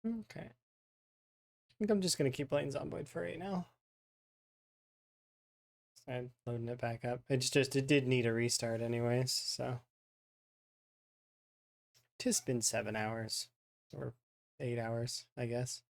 Okay. I think I'm just gonna keep playing Zomboid for right now. I'm loading it back up. It did need a restart anyways, so. Tis been 7 hours. Or 8 hours, I guess.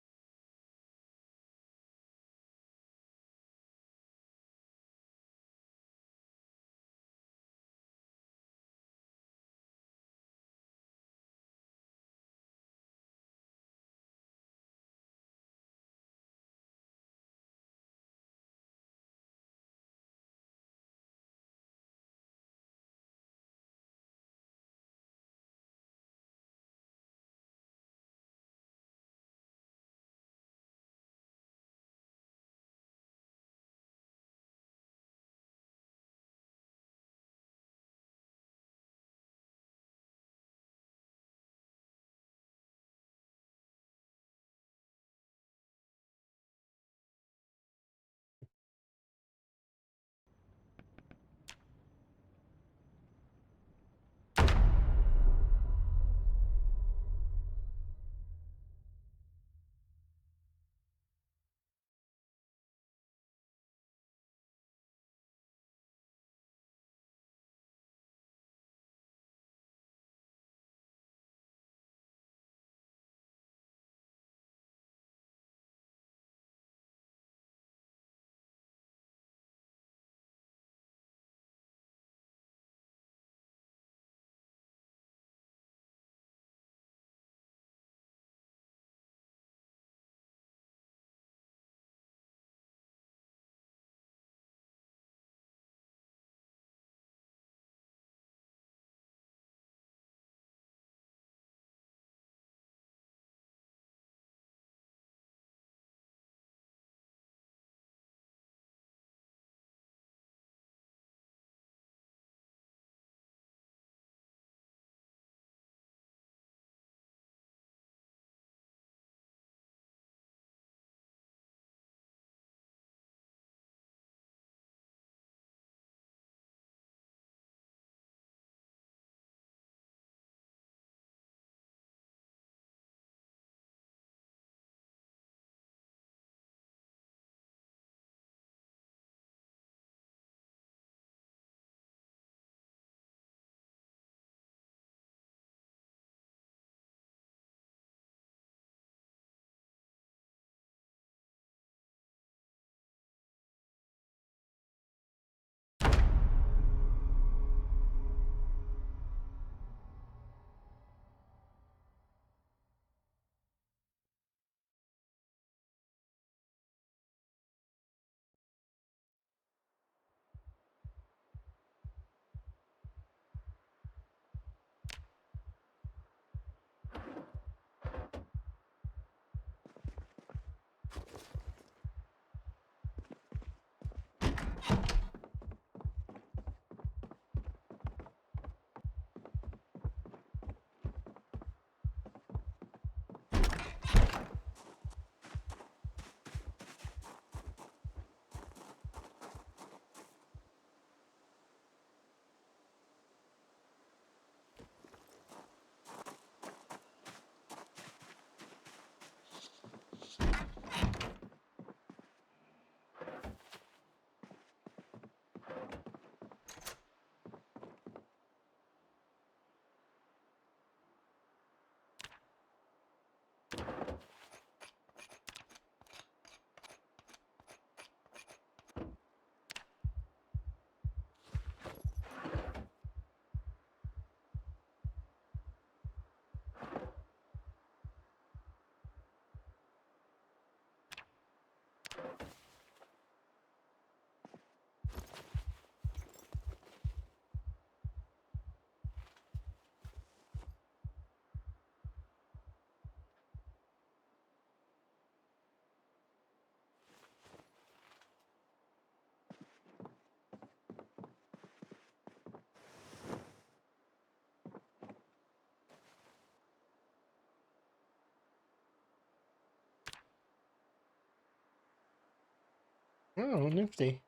Oh, nifty.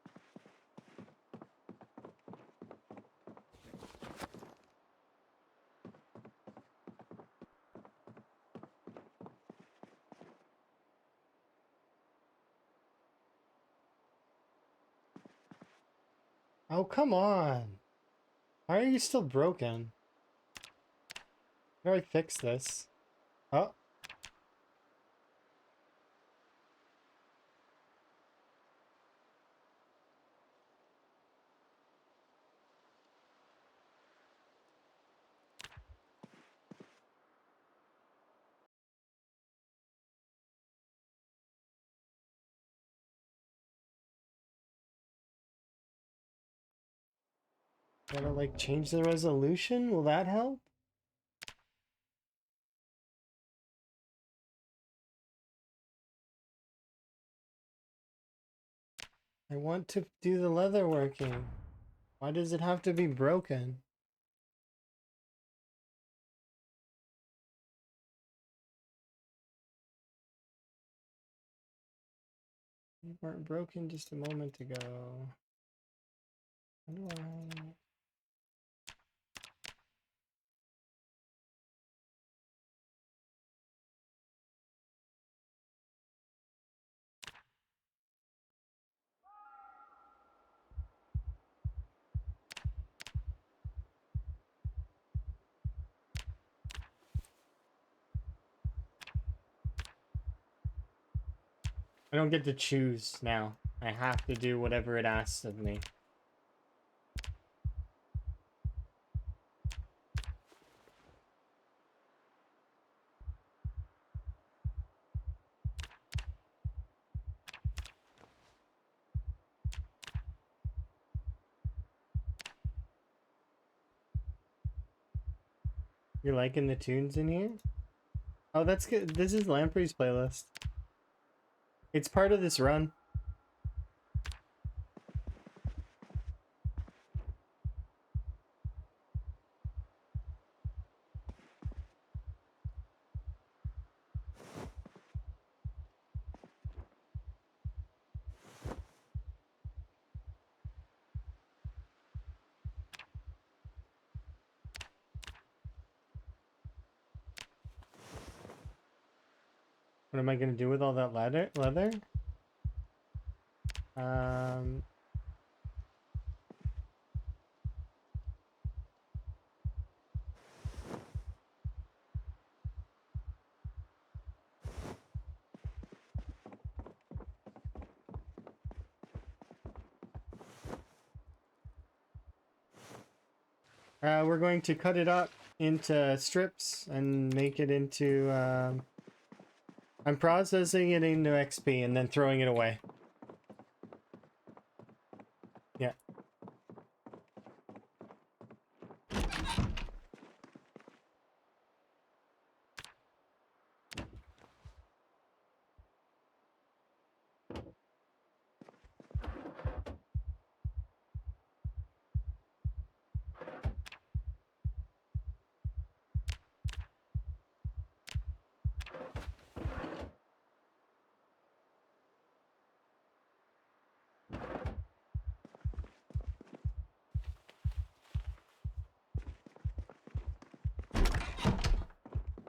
Oh, come on. Why are you still broken? How do I fix this? Oh. Gotta like change the resolution? Will that help? I want to do the leather working. Why does it have to be broken? You weren't broken just a moment ago. How do I... I don't get to choose now. I have to do whatever it asks of me. You're liking the tunes in here? Oh, that's good. This is Lamprey's playlist. It's part of this run. What am I gonna do with all that leather? Um, we're going to cut it up into strips and make it into, I'm processing it into XP and then throwing it away. Yeah.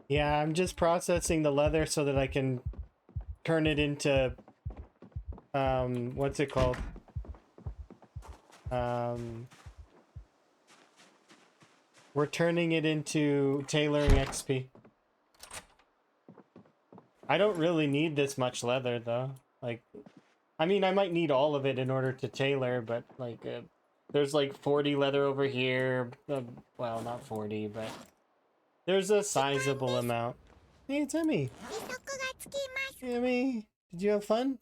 Yeah, I'm just processing the leather so that I can turn it into, what's it called? We're turning it into tailoring XP. I don't really need this much leather though. Like, I mean, I might need all of it in order to tailor, but like, there's like 40 leather over here. Well, not 40, but there's a sizable amount. Hey, it's Emmy. Emmy, did you have fun?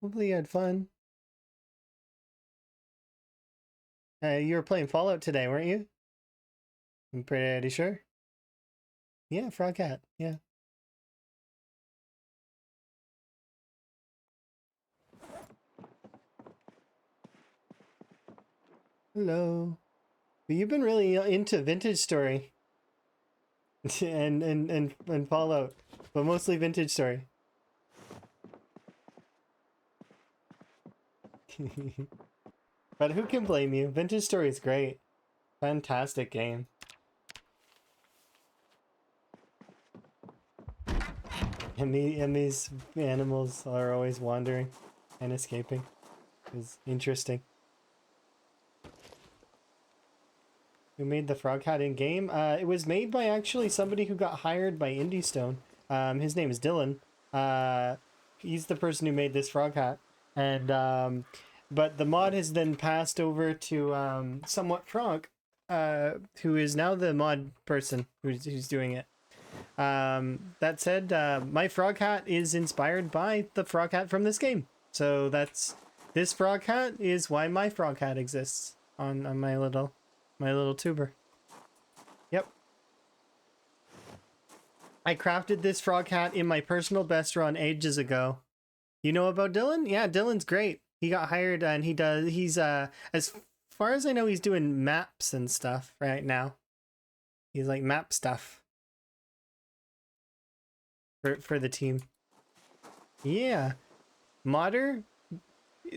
Hopefully you had fun. You were playing Fallout today, weren't you? I'm pretty sure. Yeah, Frog Cat. Yeah. Hello. But you've been really into Vintage Story and Fallout, but mostly Vintage Story. But who can blame you? Vintage Story is great. Fantastic game. And these animals are always wandering and escaping. It's interesting. Who made the frog hat in game? It was made by actually somebody who got hired by Indie Stone. His name is Dylan. He's the person who made this frog hat. And but the mod has then passed over to Somewhat Frog, who is now the mod person who's doing it. That said, my frog hat is inspired by the frog hat from this game. So this frog hat is why my frog hat exists on my little tuber. Yep. I crafted this frog hat in my personal best run ages ago. You know about Dylan? Yeah, Dylan's great. He got hired and he's as far as I know, he's doing maps and stuff right now. He's like map stuff for the team. Yeah. Modder?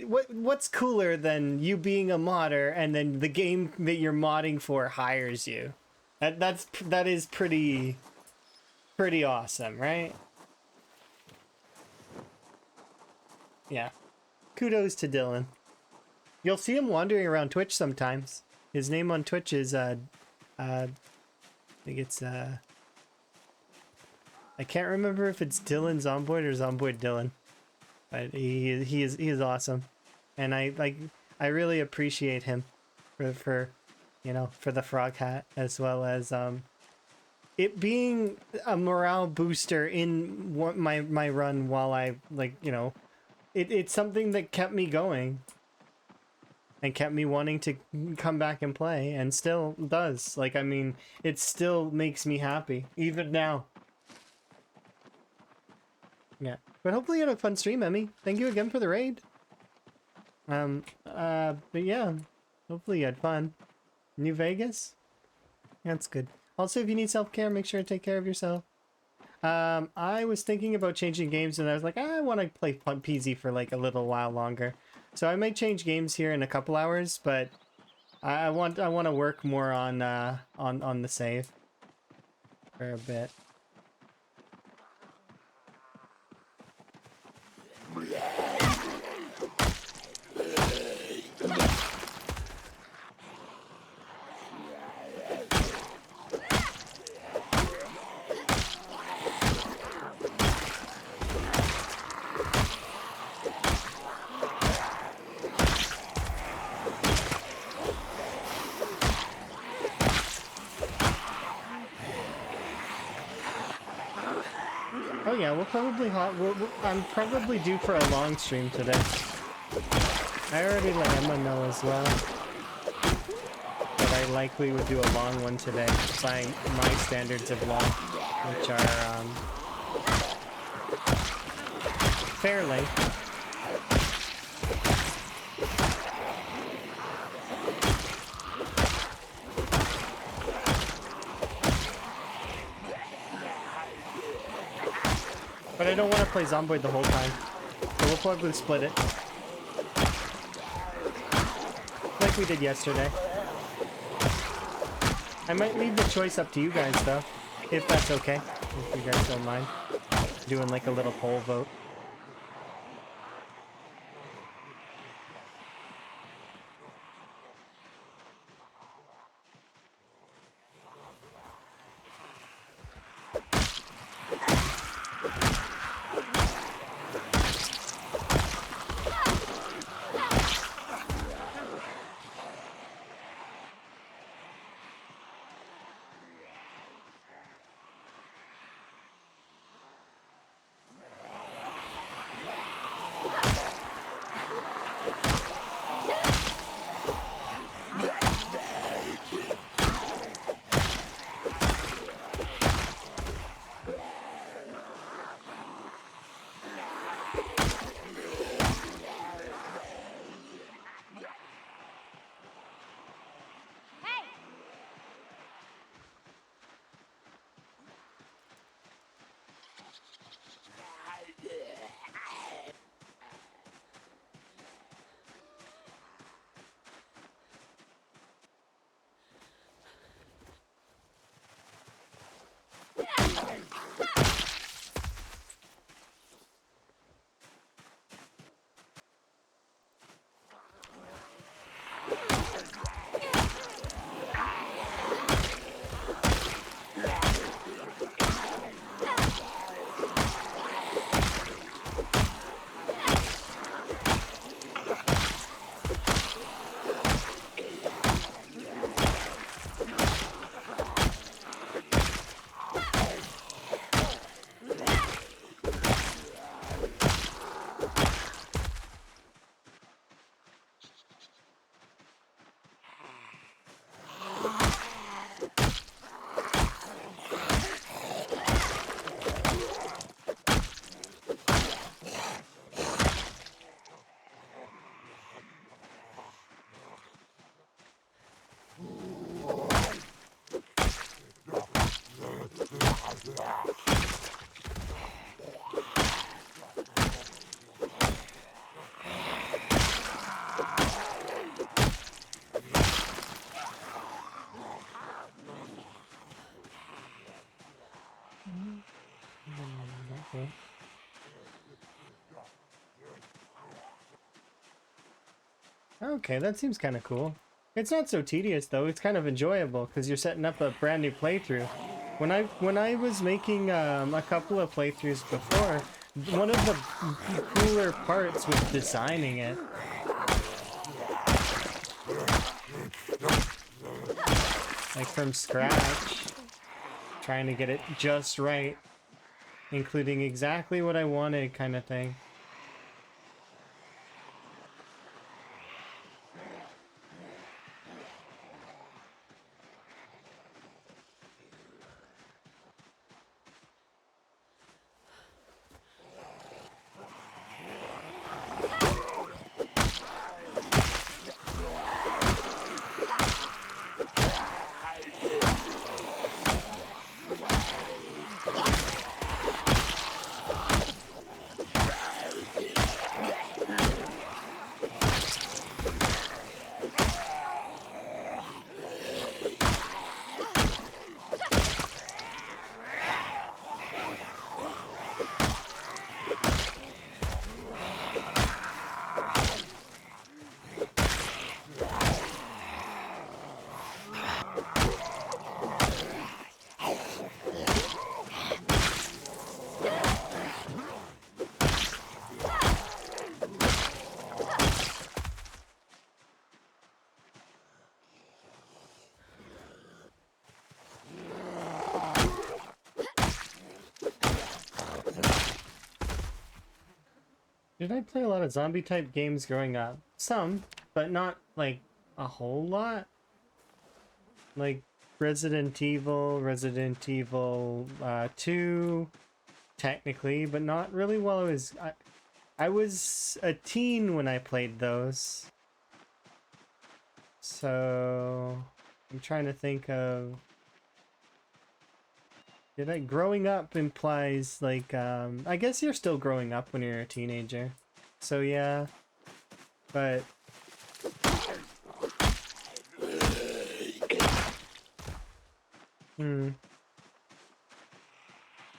What's cooler than you being a modder and then the game that you're modding for hires you? That is pretty awesome, right? Yeah. Kudos to Dylan. You'll see him wandering around Twitch sometimes. His name on Twitch is I think it's I can't remember if it's Dylan Zomboid or Zomboid Dylan. But he is awesome. And I really appreciate him for you know, for the frog hat, as well as it being a morale booster in my run while I, like, you know, it's something that kept me going and kept me wanting to come back and play, and still does. Like, I mean, it still makes me happy even now. Yeah, but hopefully you had a fun stream, Emmy. Thank you again for the raid. But yeah, hopefully you had fun. New Vegas? That's good. Also, if you need self-care, make sure to take care of yourself. I was thinking about changing games, and I was like, I want to play PZ for like a little while longer. So I might change games here in a couple hours, but I want to work more on the save for a bit. Oh yeah, we'll probably I'm probably due for a long stream today. I already let Emma know as well that I likely would do a long one today by my standards of long, which are fairly. But I don't want to play Zomboid the whole time, so we'll probably split it. Like we did yesterday. I might leave the choice up to you guys, though, if that's okay. If you guys don't mind doing like a little poll vote. Okay, that seems kind of cool. It's not so tedious though. It's kind of enjoyable because you're setting up a brand new playthrough. When I was making a couple of playthroughs before, one of the cooler parts was designing it, like from scratch, trying to get it just right, including exactly what I wanted, kind of thing. Did I play a lot of zombie type games growing up? Some, but not like a whole lot. Like Resident Evil 2, technically, but not really while I was a teen when I played those. So I'm trying to think of, growing up implies like I guess you're still growing up when you're a teenager. So yeah. But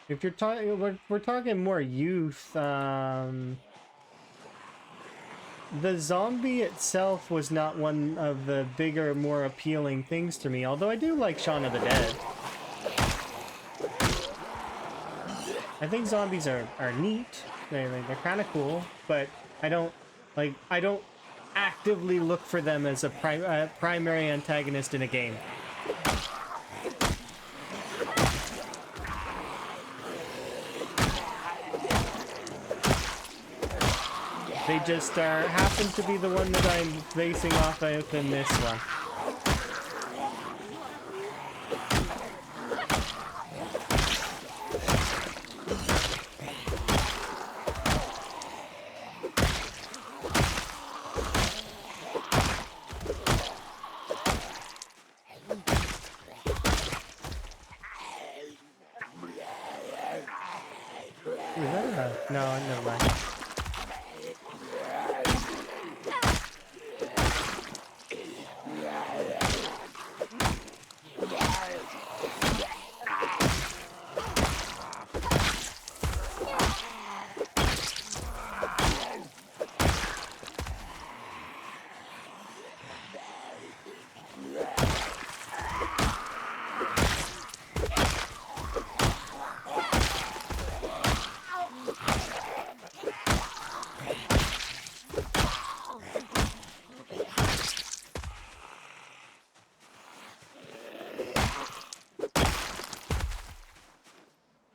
if you're talking, we're talking more youth. The zombie itself was not one of the bigger, more appealing things to me. Although I do like Shaun of the Dead. I think zombies are neat. They're kind of cool, but I don't actively look for them as a primary antagonist in a game. They just happen to be the one that I'm basing off of in this one. Is that a... No, never mind.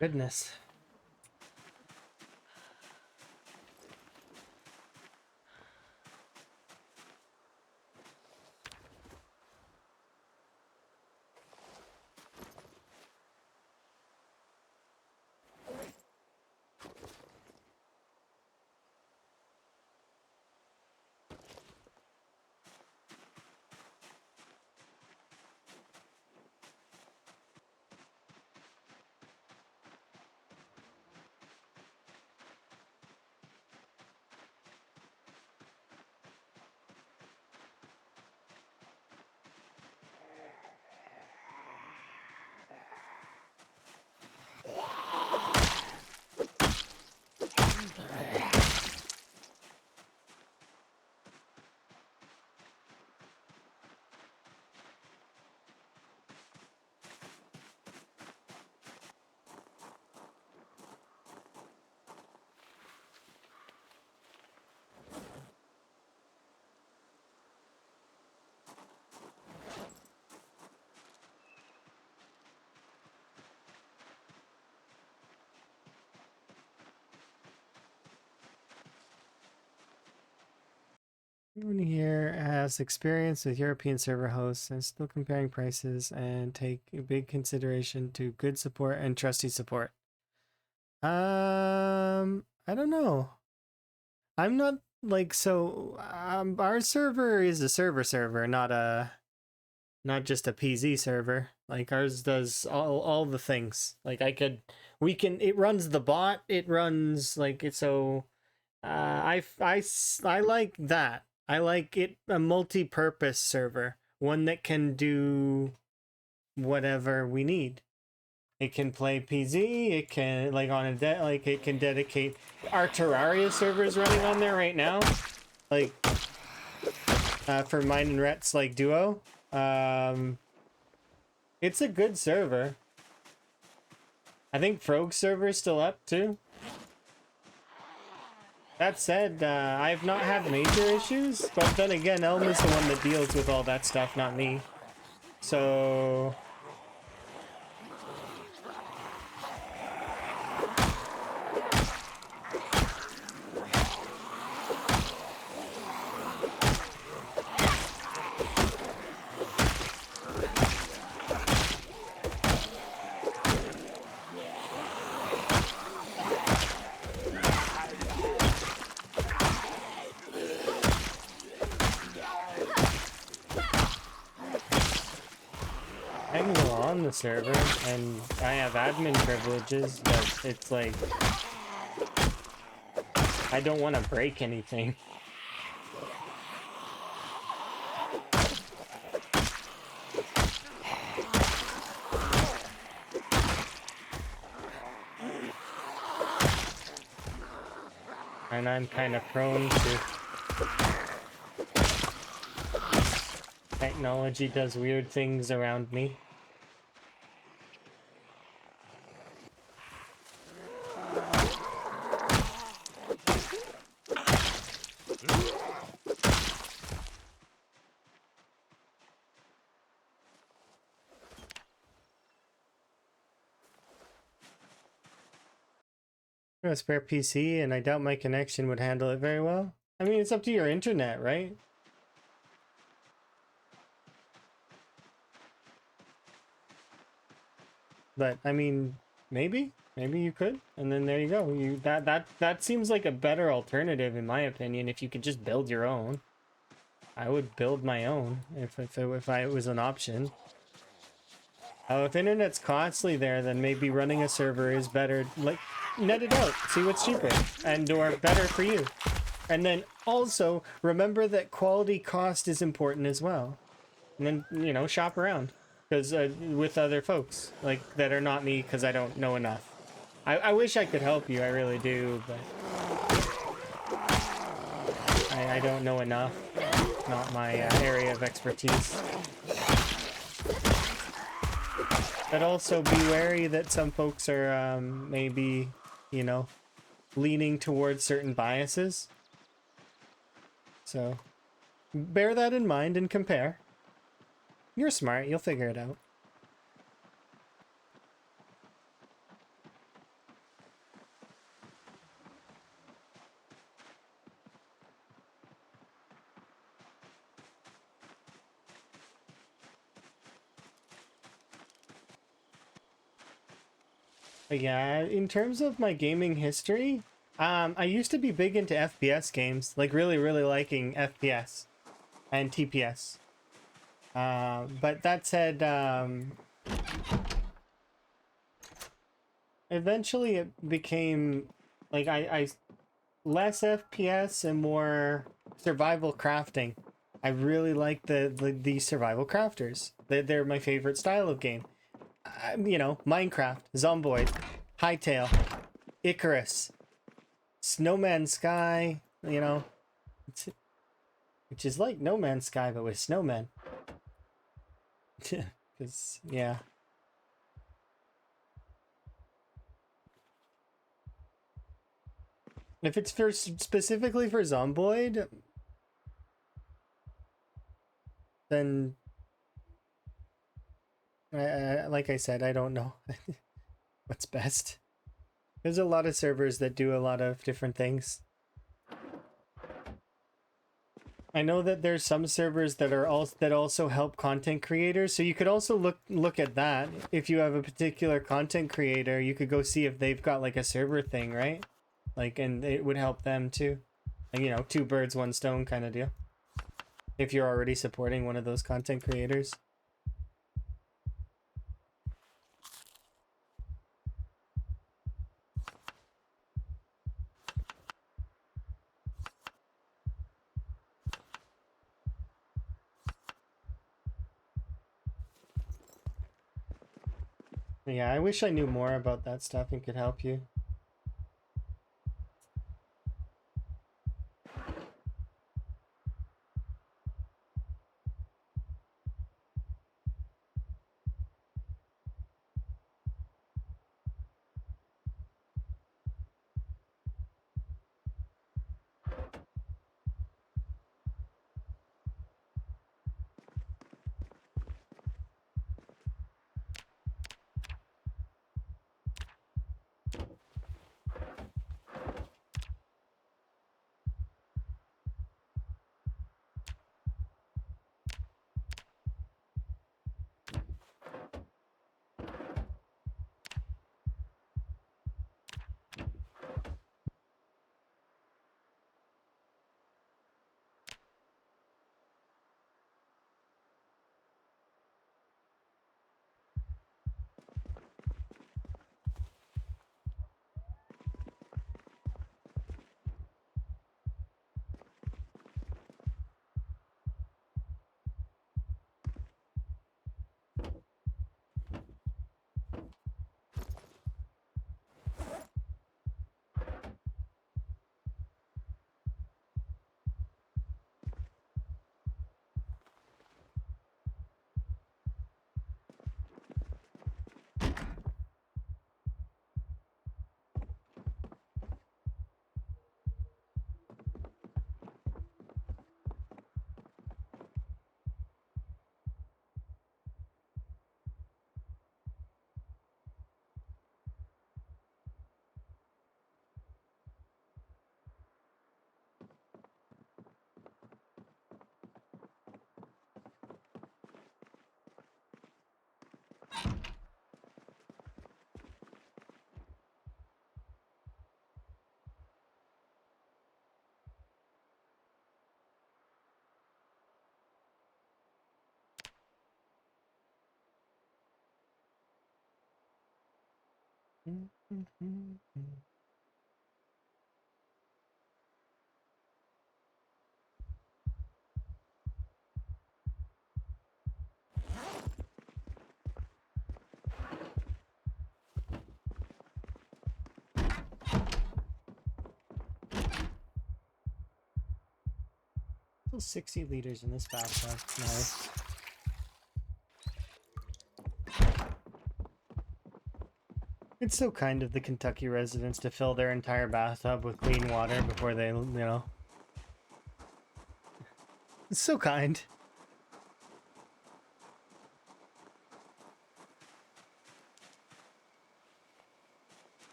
Goodness. Everyone here has experience with European server hosts and still comparing prices and take a big consideration to good support and trusty support. I don't know. I'm not like so. Our server is a server, not just a PZ server. Like ours does all the things. Like we can. It runs the bot. It runs like it. So, I like that. I like it a multi-purpose server, one that can do whatever we need. It can play PZ. It can like on a like it can dedicate. Our Terraria server is running on there right now. Like for mine and Rhett's like duo. It's a good server. I think Frog's server is still up too. That said, I've not had major issues, but then again, Elm is the one that deals with all that stuff, not me. So I can go on the server, and I have admin privileges, but it's like I don't want to break anything. And I'm kind of prone to technology does weird things around me. A spare PC, and I doubt my connection would handle it very well. I mean, it's up to your internet, right? But I mean, maybe you could, and then there you go. That seems like a better alternative in my opinion. If you could just build your own, I would build my own if it was an option. If internet's costly there, then maybe running a server is better. Like, net it out, see what's cheaper and or better for you. And then also remember that quality cost is important as well. And then, you know, shop around because with other folks like that are not me, because I don't know enough. I wish I could help you, I really do, but I don't know enough. Not my area of expertise. But also be wary that some folks are maybe, you know, leaning towards certain biases. So bear that in mind and compare. You're smart, you'll figure it out. But yeah, in terms of my gaming history, I used to be big into FPS games, like really liking FPS and TPS. But that said, eventually it became like I less FPS and more survival crafting. I really like the survival crafters. They're my favorite style of game. You know, Minecraft, Zomboid, Hytale, Icarus, Snowman Sky, you know, which is like No Man's Sky but with snowmen. Because, yeah. If it's for specifically for Zomboid, then like I said, I don't know what's best. There's a lot of servers that do a lot of different things. I know that there's some servers that are also help content creators, so you could also look at that. If you have a particular content creator, you could go see if they've got like a server thing, right? Like, and it would help them too. Like, you know, two birds, one stone kind of deal. If you're already supporting one of those content creators. Yeah, I wish I knew more about that stuff and could help you. Still 60 liters in this bathtub. Nice. It's so kind of the Kentucky residents to fill their entire bathtub with clean water before they, you know. It's so kind.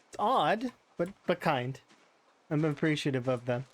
It's odd, but kind. I'm appreciative of them.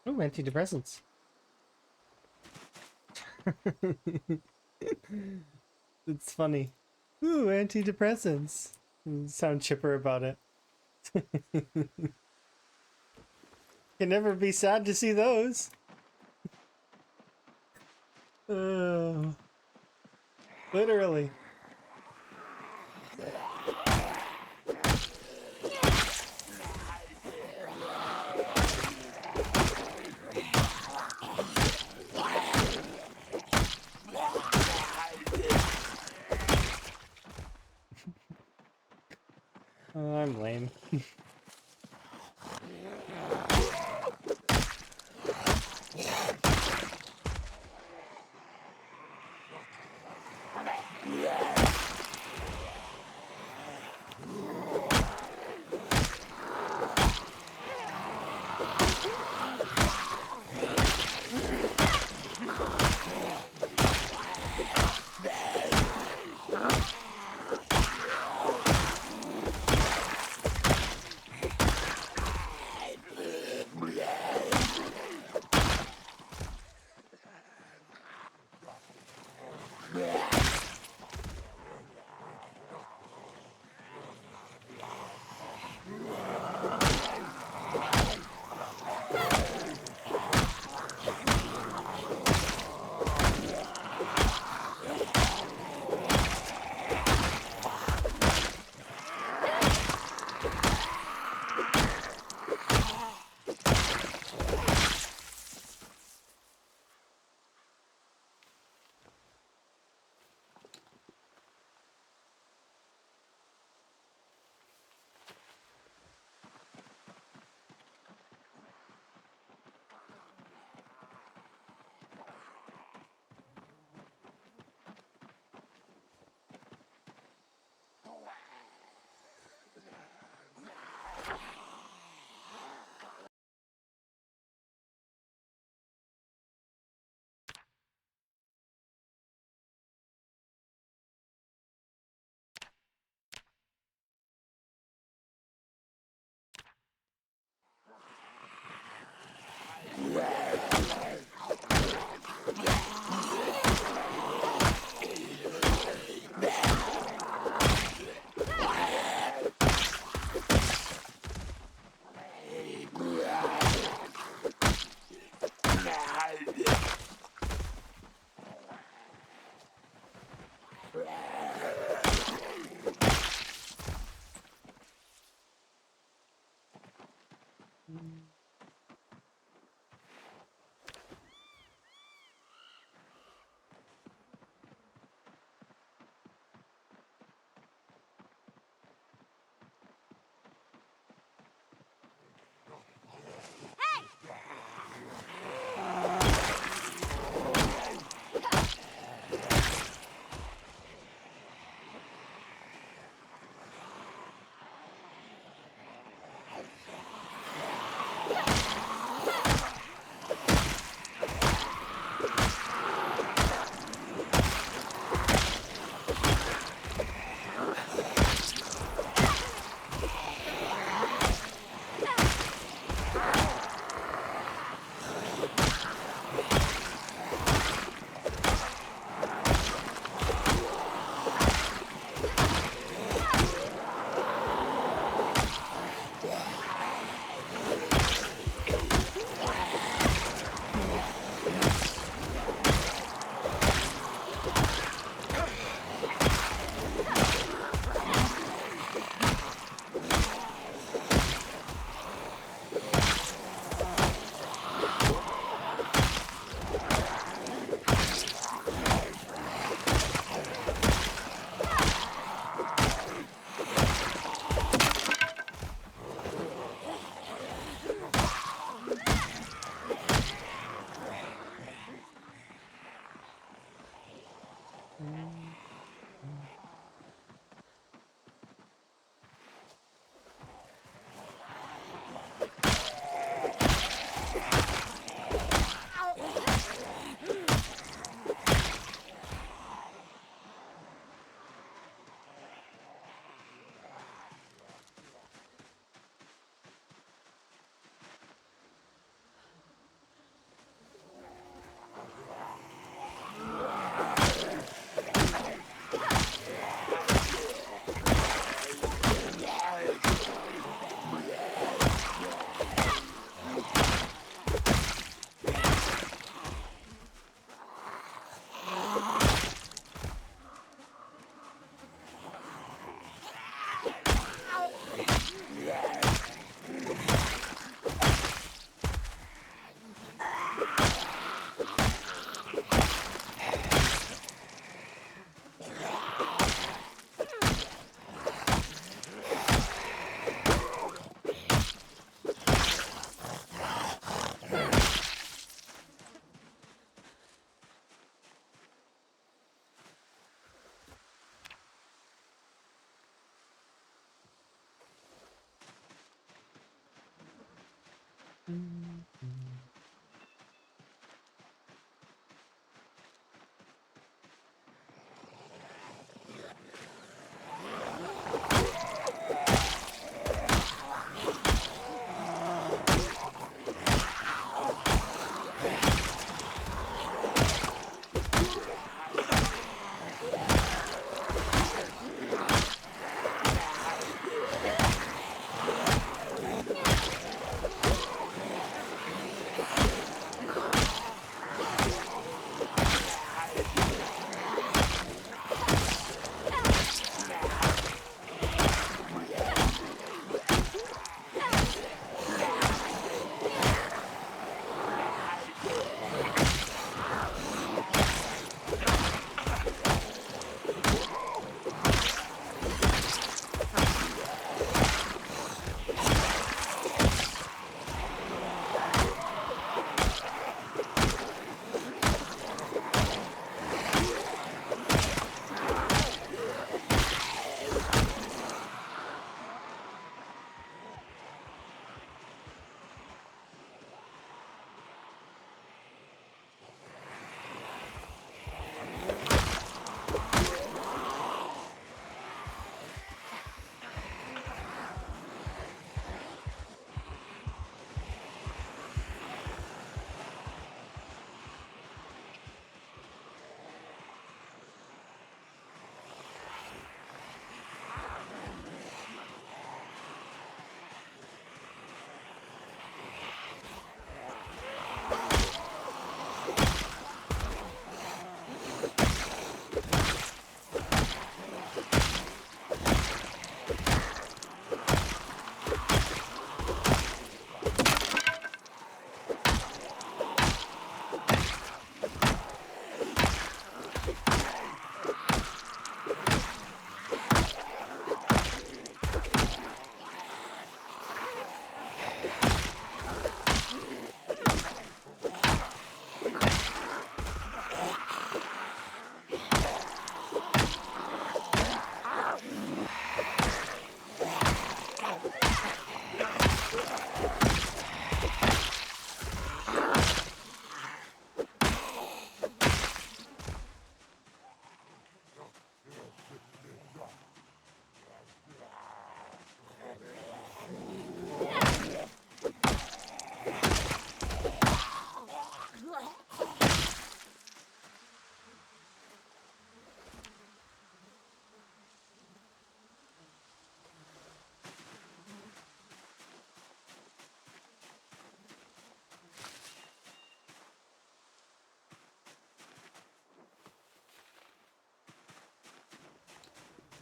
Oh, antidepressants. It's funny. Ooh, antidepressants. You sound chipper about it. Can never be sad to see those. Literally. I'm lame.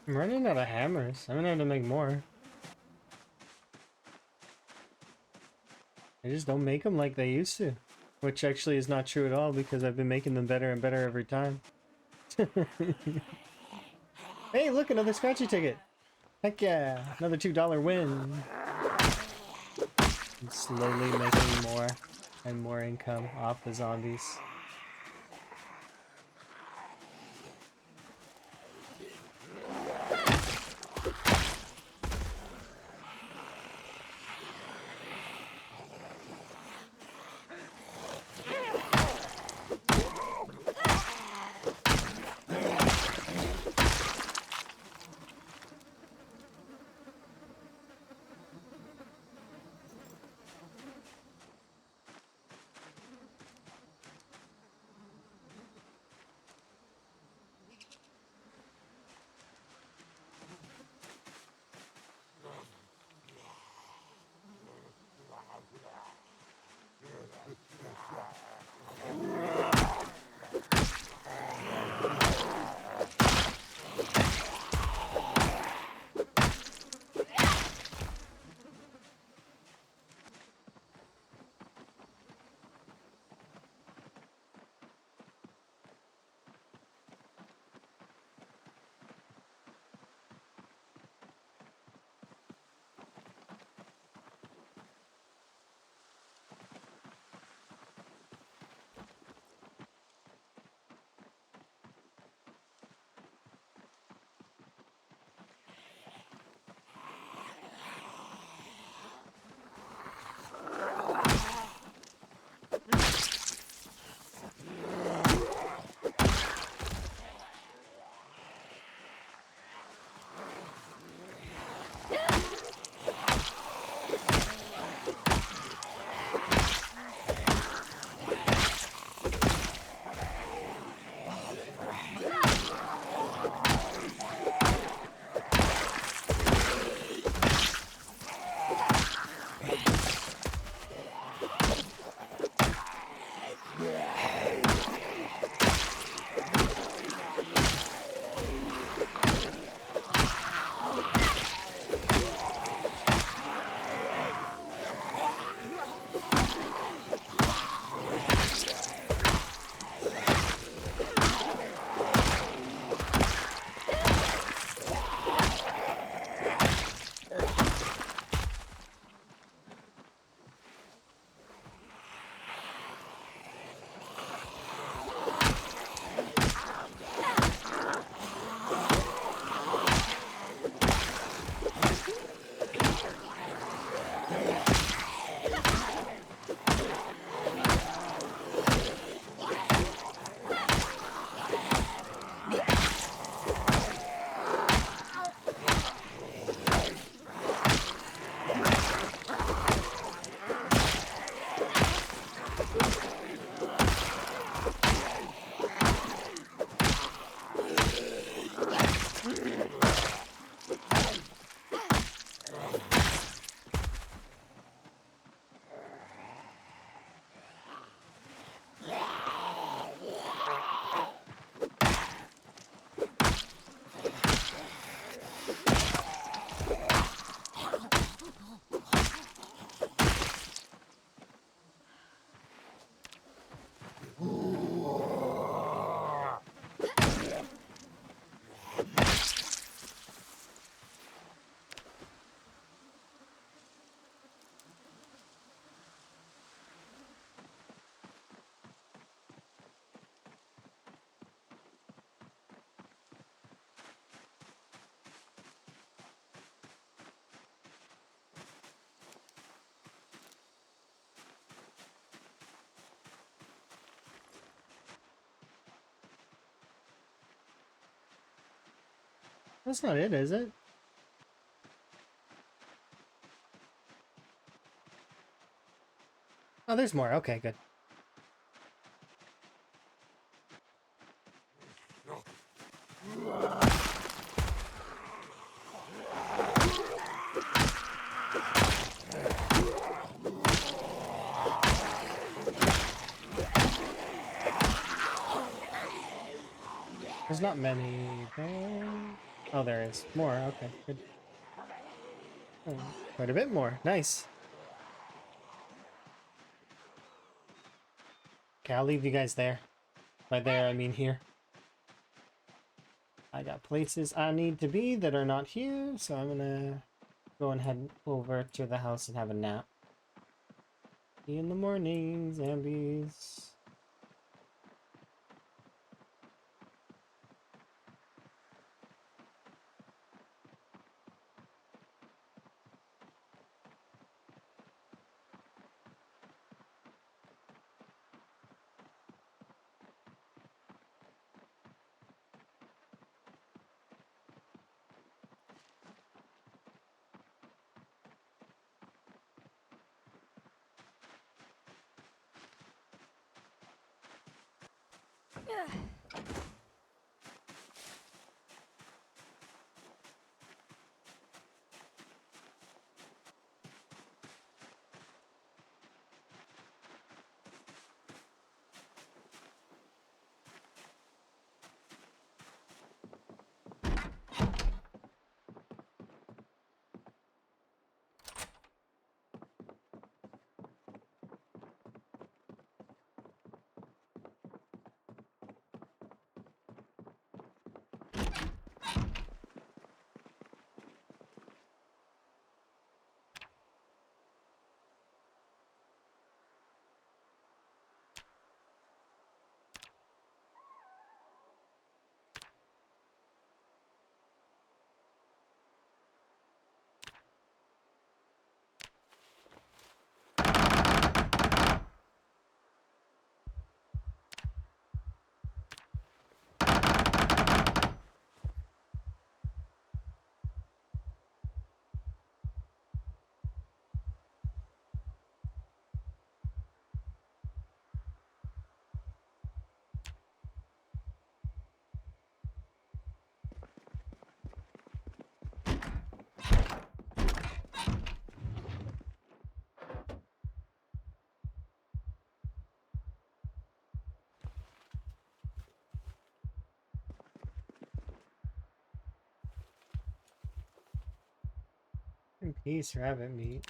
I'm running out of hammers. I'm gonna have to make more. I just don't make them like they used to. Which actually is not true at all because I've been making them better and better every time. Hey, look, another scratchy ticket. Heck yeah, another $2 win. I'm slowly making more and more income off the zombies. That's not it, is it? Oh, there's more. Okay, good. There's not many there. Oh, there is more. Okay, good. Oh, quite a bit more. Nice. Okay, I'll leave you guys there. By there, I mean here. I got places I need to be that are not here, so I'm gonna go and head over to the house and have a nap. See you in the morning, zombies. In peace, rabbit meat.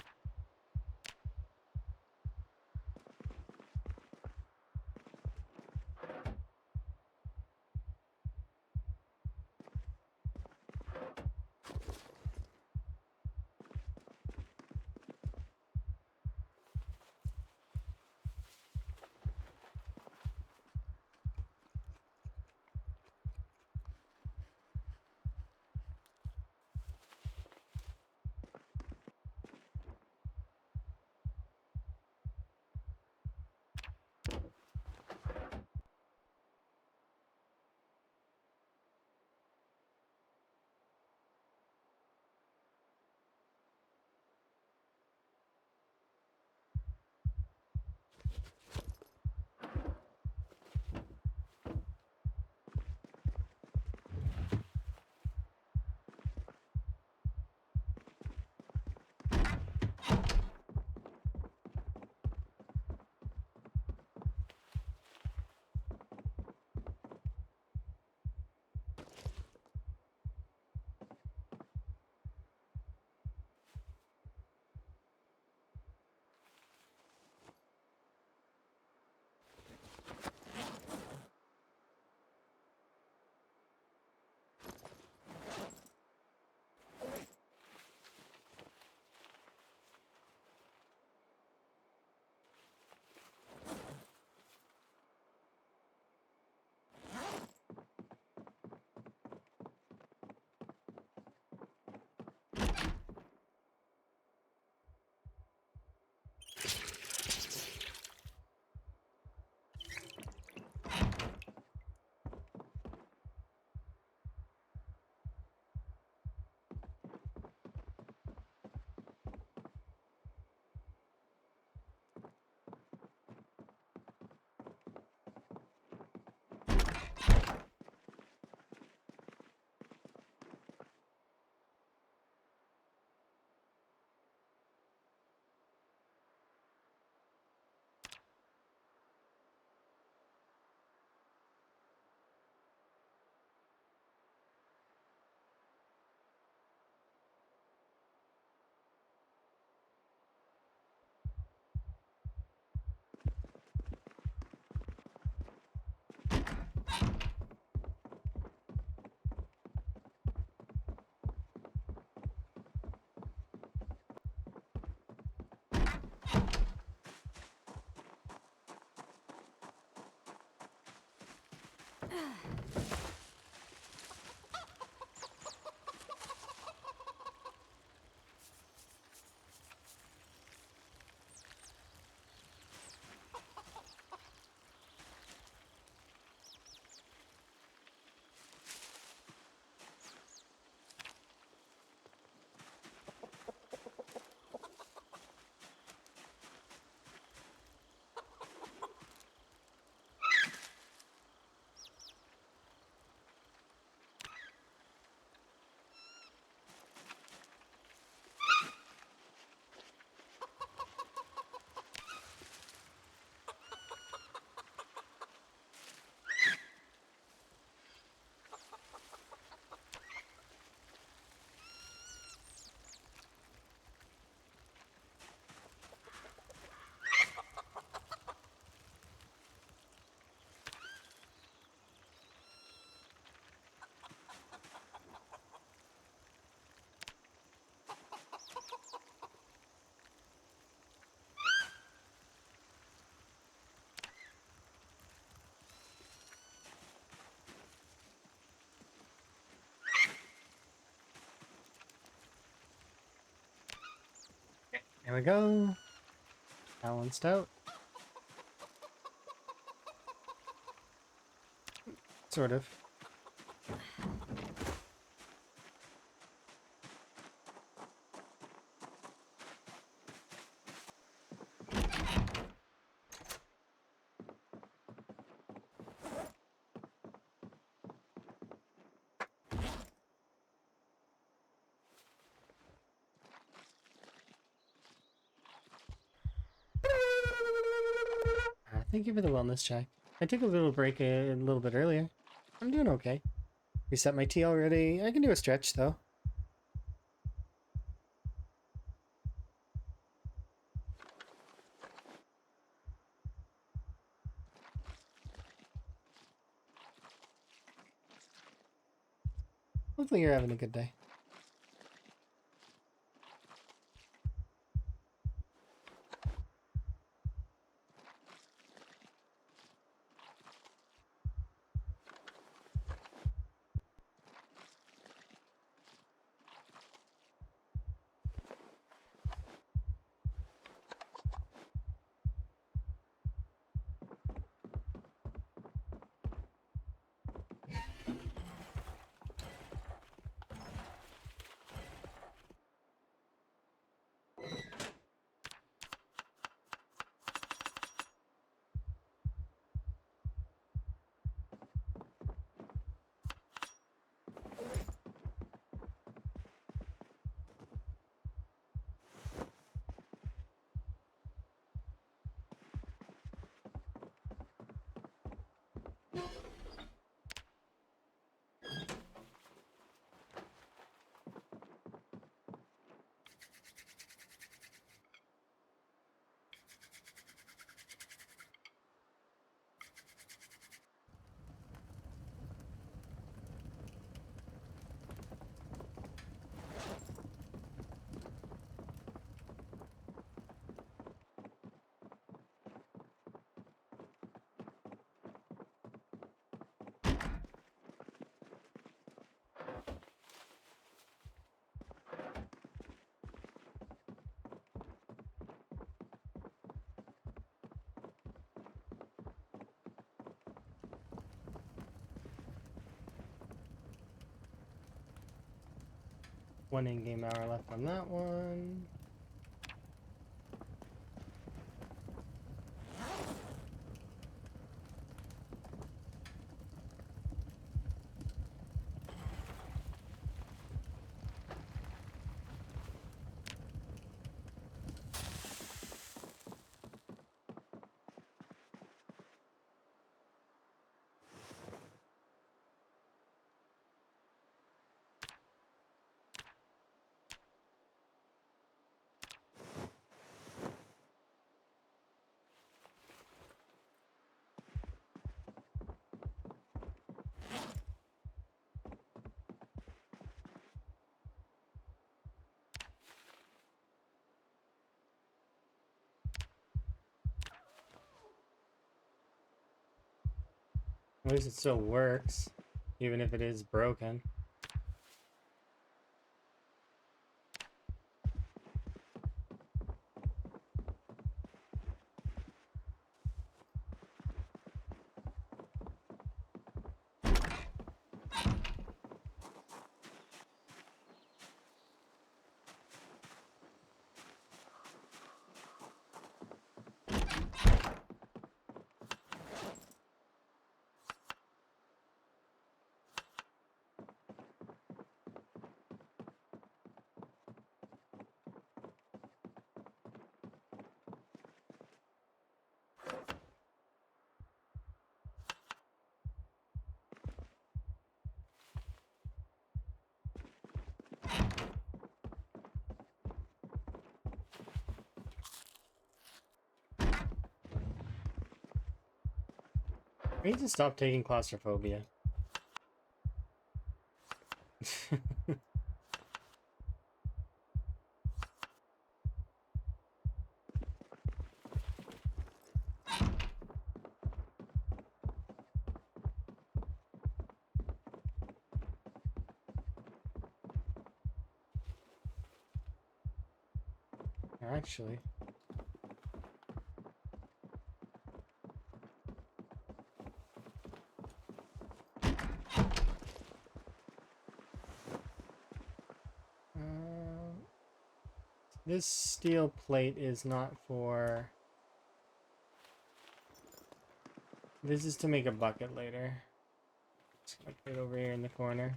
There we go. Balanced out. Sort of. Thank you for the wellness check. I took a little break a little bit earlier. I'm doing okay. Reset my tea already. I can do a stretch though. Hopefully you're having a good day. One in-game hour left on that one. At least it still works, even if it is broken. I need to stop taking claustrophobia. Actually. This steel plate is not for... This is to make a bucket later. Just gonna put it over here in the corner.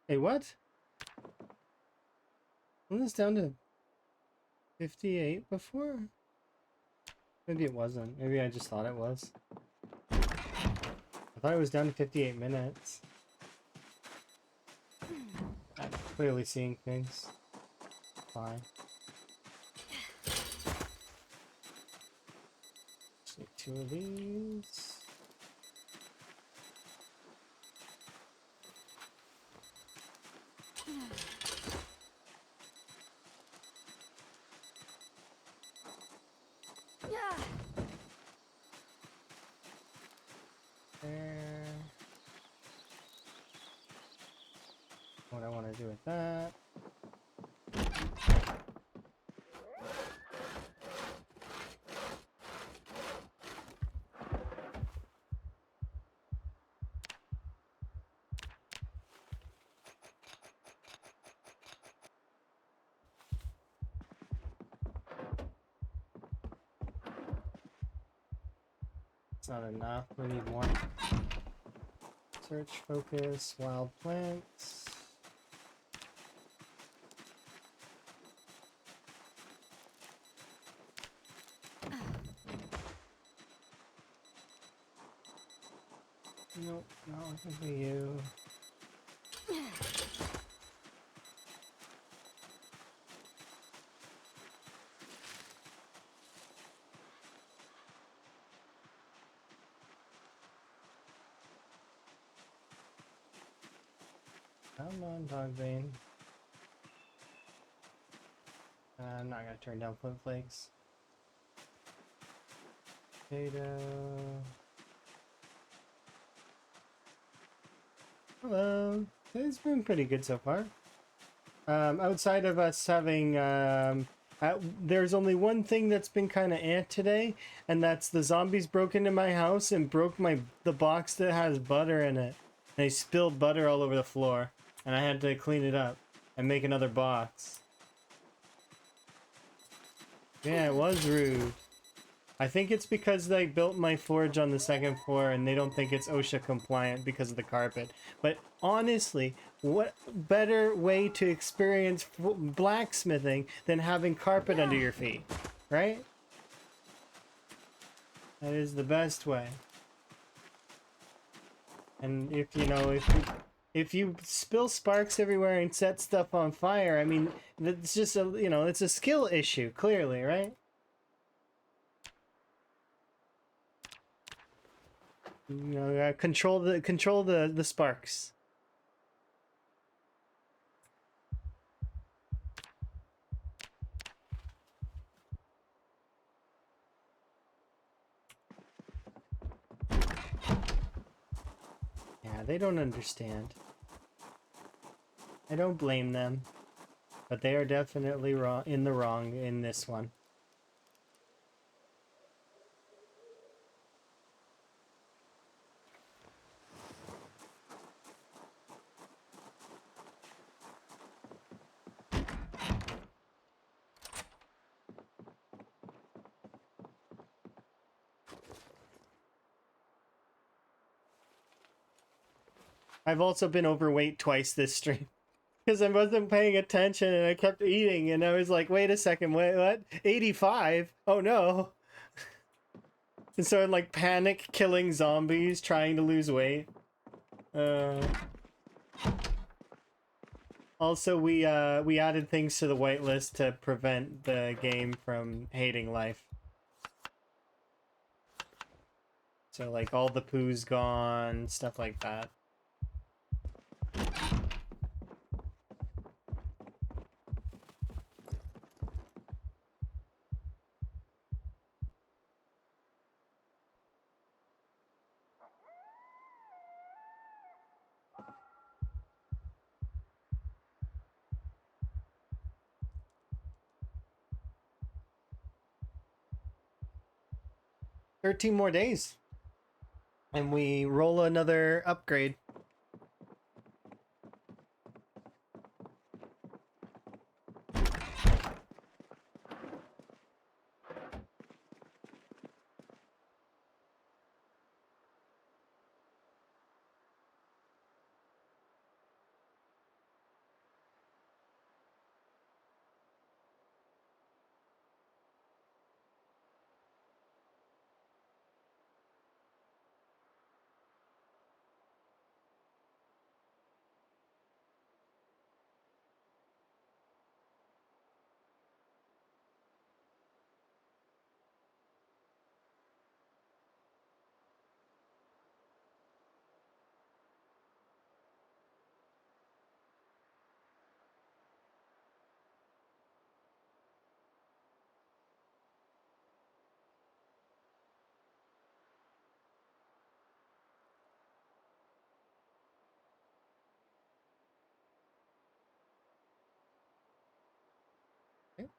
Hey, what? Wasn't this down to 58 before? Maybe it wasn't. Maybe I just thought it was. I thought it was down to 58 minutes. I'm clearly seeing things. Fine. Just need 2 of these. There. What I want to do with that. It's not enough. We need more. Search, focus, wild plants. Nope, not looking for you. Come on, Dogbane. I'm not gonna turn down flint flakes. Potato. Hello. It's been pretty good so far. Outside of us having, there's only one thing that's been kind of today, and that's the zombies broke into my house and broke the box that has butter in it. They spilled butter all over the floor, and I had to clean it up and make another box. Yeah, it was rude. I think it's because they built my forge on the 2nd floor and they don't think it's OSHA compliant because of the carpet. But honestly, what better way to experience blacksmithing than having carpet under your feet, right? That is the best way. And if you know, if you spill sparks everywhere and set stuff on fire, I mean, it's just a, you know, it's a skill issue, clearly, right? You know, control the sparks. Yeah, they don't understand. I don't blame them, but they are definitely wrong in this one. I've also been overweight twice this stream because I wasn't paying attention and I kept eating and I was like, wait a second, wait, what? 85? Oh no. And so I'm like panic killing zombies trying to lose weight. Also, we added things to the whitelist to prevent the game from hating life. So like all the poo's gone, stuff like that. "13 more days. And we roll another upgrade.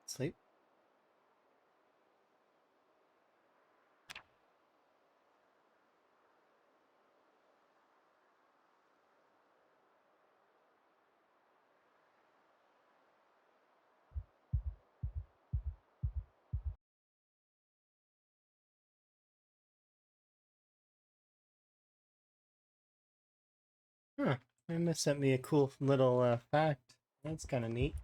Sleep. Huh. Emma sent me a cool little fact. That's kind of neat.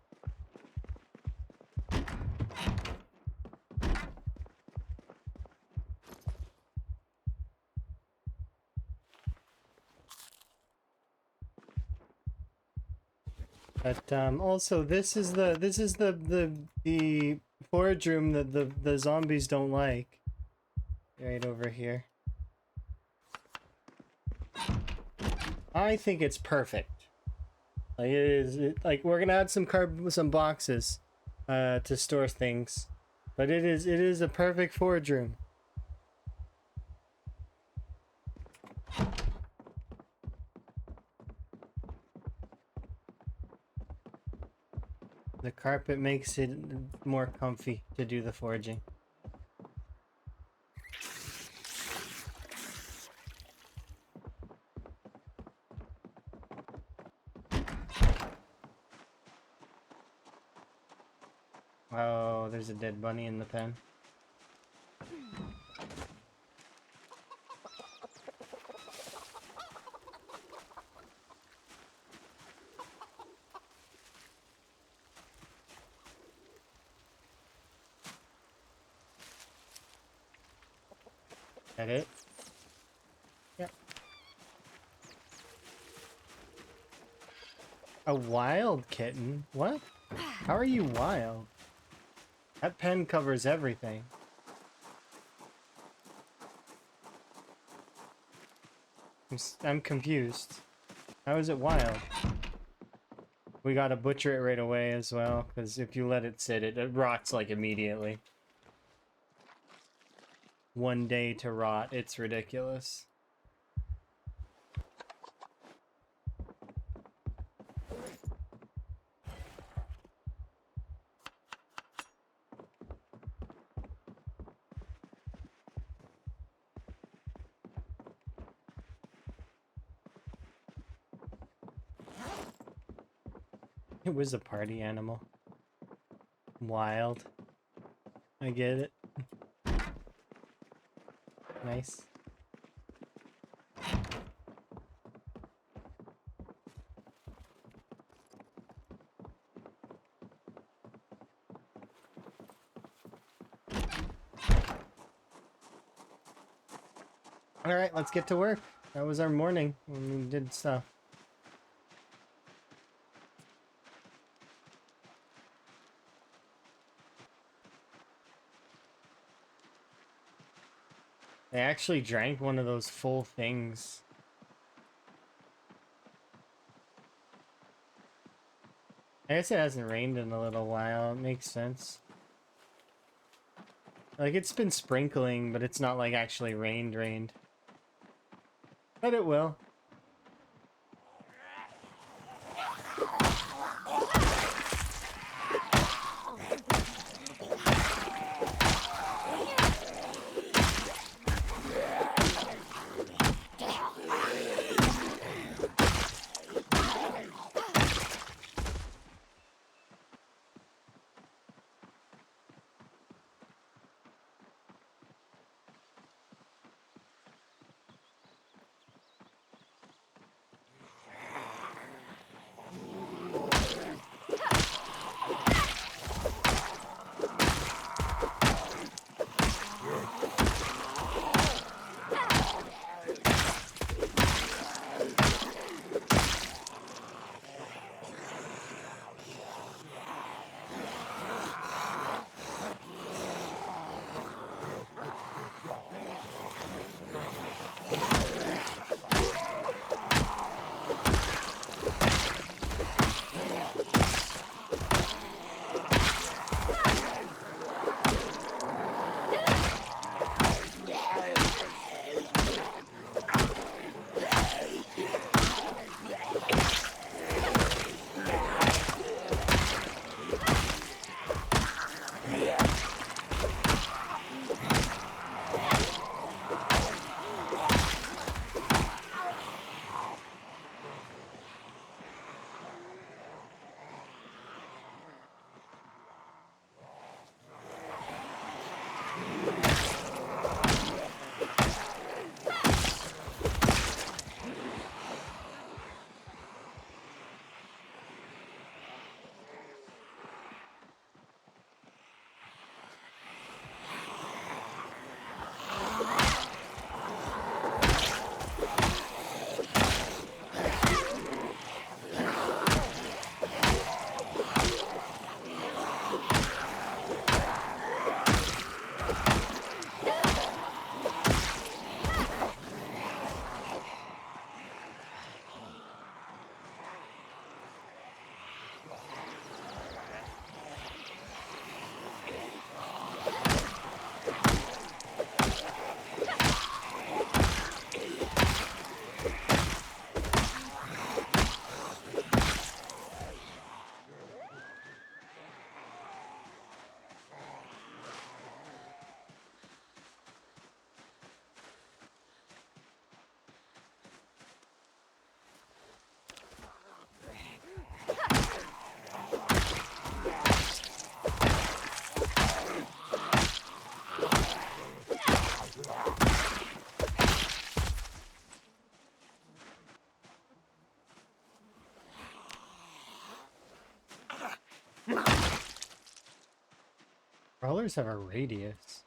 But also, this is the forage room that the zombies don't like. Right over here. I think it's perfect. Like like we're gonna add some boxes, to store things, but it is a perfect forage room. The carpet makes it more comfy to do the foraging. Oh, there's a dead bunny in the pen. That it? Yep. A wild kitten? What? How are you wild? That pen covers everything. I'm confused. How is it wild? We gotta butcher it right away as well, because if you let it sit, it rots like immediately. 1 day to rot, it's ridiculous. It was a party animal. Wild. I get it. Nice. Alright, let's get to work. That was our morning when we did stuff. I actually drank one of those full things. I guess it hasn't rained in a little while. It makes sense. Like, it's been sprinkling, but it's not like actually rained. But it will. Crawlers have a radius.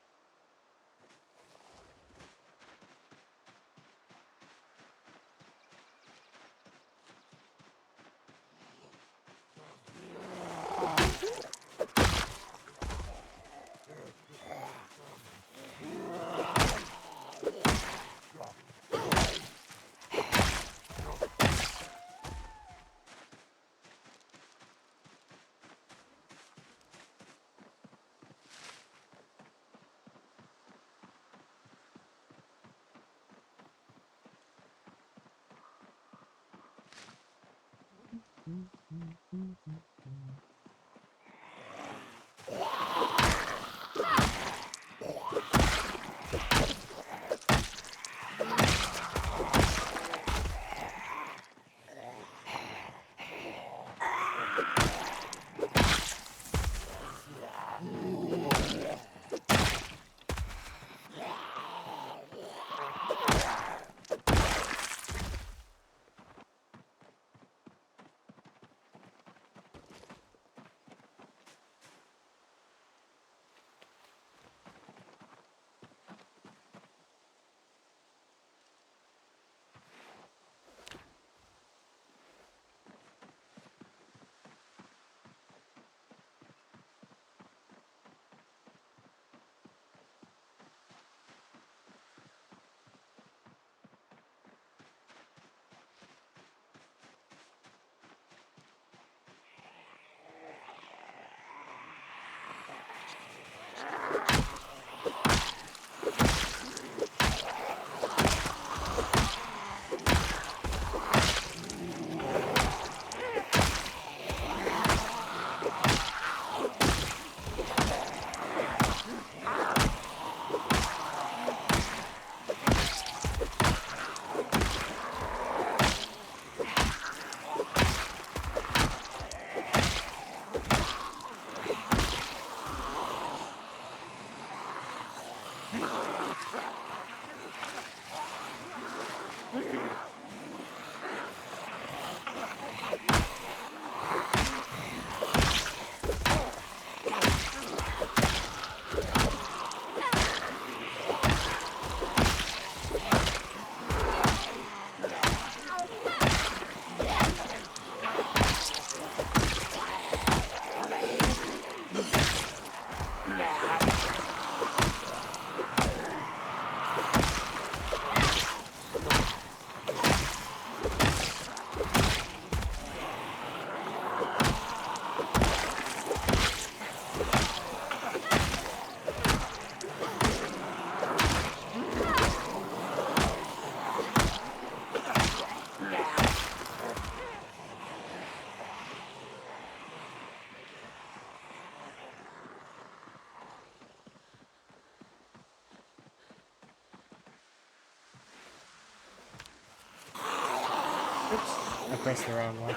Oops, I pressed the wrong one.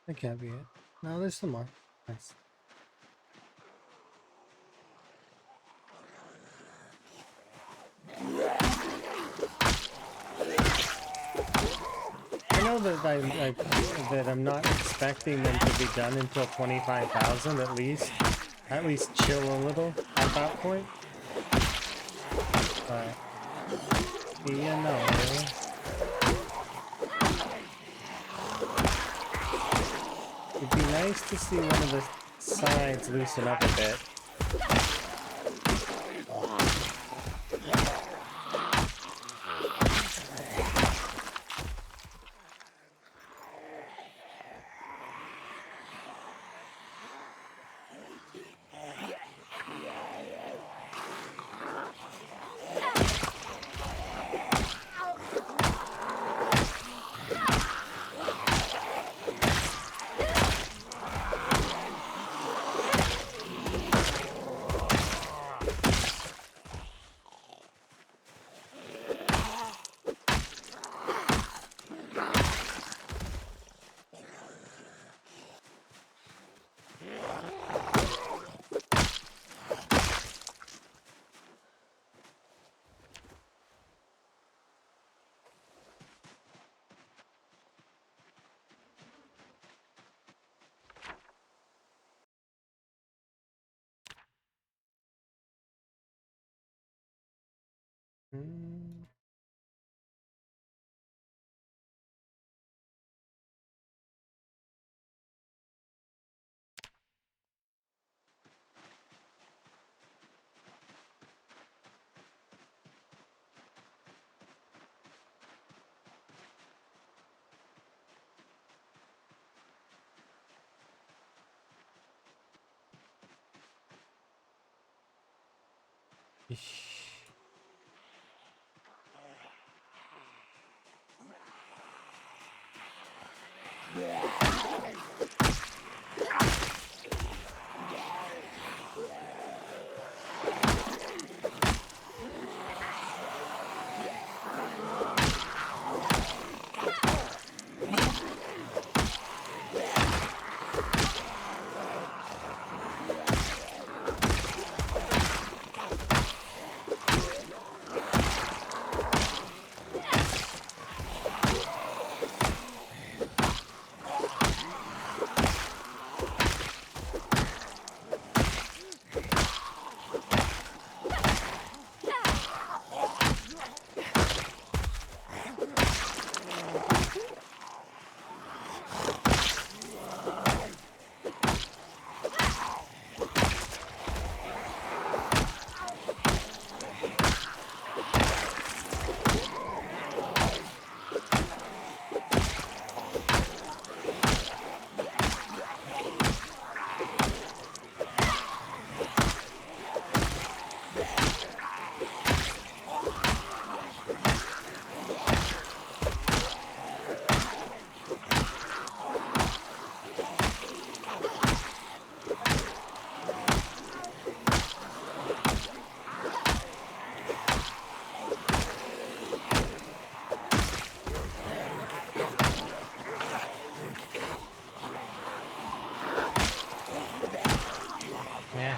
That can't be it. No, there's some more. Nice. I know that I'm not expecting them to be done until 25,000 at least. At least chill a little at that point. But you know, it'd be nice to see one of the sides loosen up a bit. Mm. Yeah.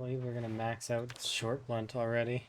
believe we're gonna max out short blunt already.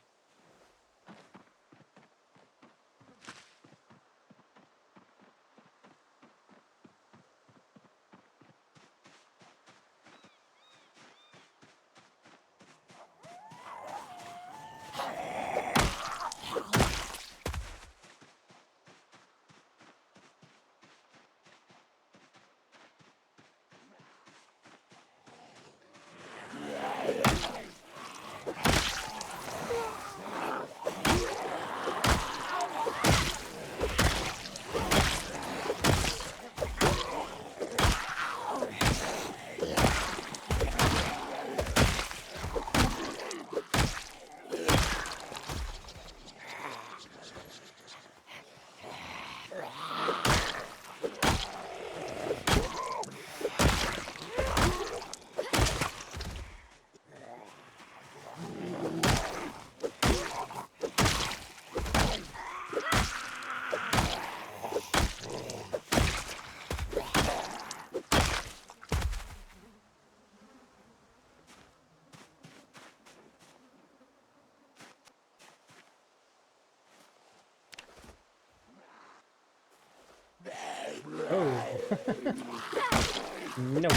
Oh. No.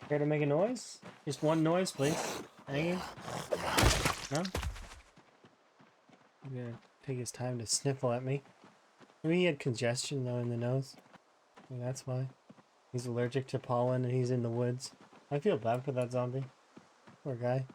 Care to make a noise? Just one noise, please. Thank you. No? I'm gonna take his time to sniffle at me. Maybe he had congestion though in the nose. Maybe that's why. He's allergic to pollen and he's in the woods. I feel bad for that zombie. Poor guy.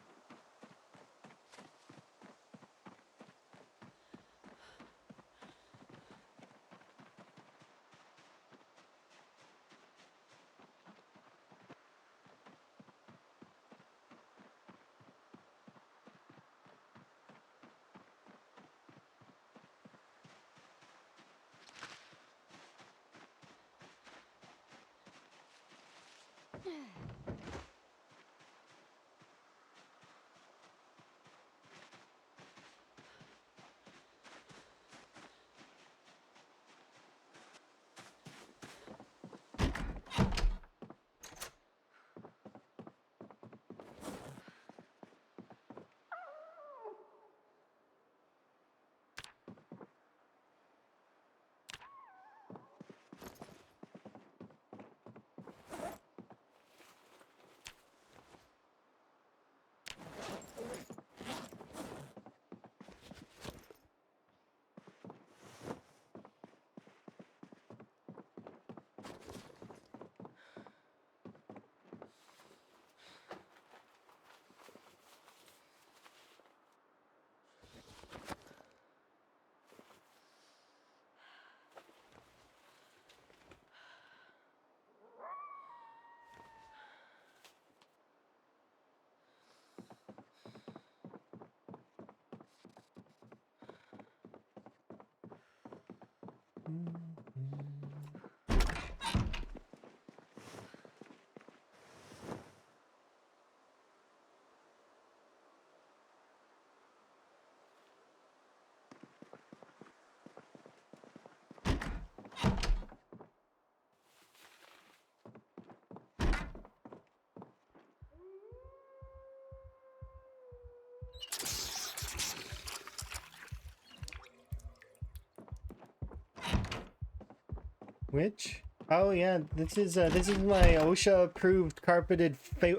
Which? Oh yeah, this is my OSHA approved carpeted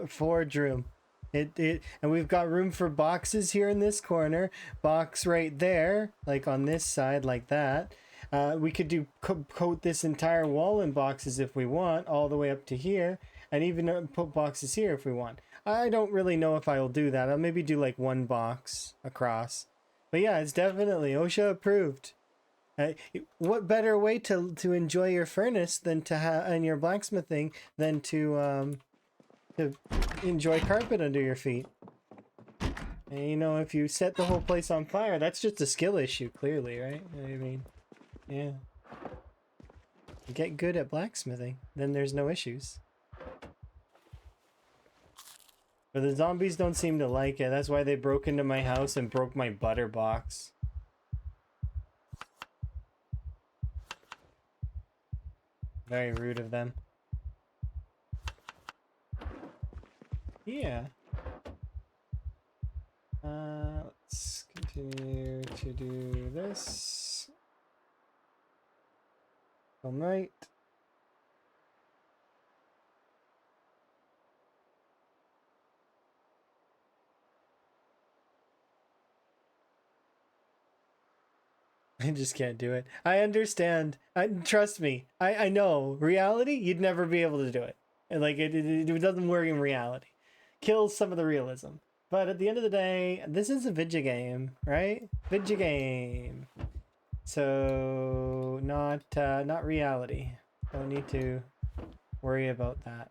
forge room. And we've got room for boxes here in this corner, box right there, like on this side, like that. We could do coat this entire wall in boxes if we want, all the way up to here, and even put boxes here if we want. I don't really know if I'll do that. I'll maybe do like one box across. But yeah, it's definitely OSHA approved. What better way to enjoy your furnace than to have and your blacksmithing than to enjoy carpet under your feet? And you know, if you set the whole place on fire, that's just a skill issue, clearly, right? I mean, yeah. Get good at blacksmithing, then there's no issues. But the zombies don't seem to like it. That's why they broke into my house and broke my butter box. Very rude of them. Yeah. Let's continue to do this. All night. I just can't do it. I understand. Trust me. I know. Reality, you'd never be able to do it. And like it doesn't work in reality. Kills some of the realism. But at the end of the day, this is a video game, right? Video game. So not reality. Don't need to worry about that.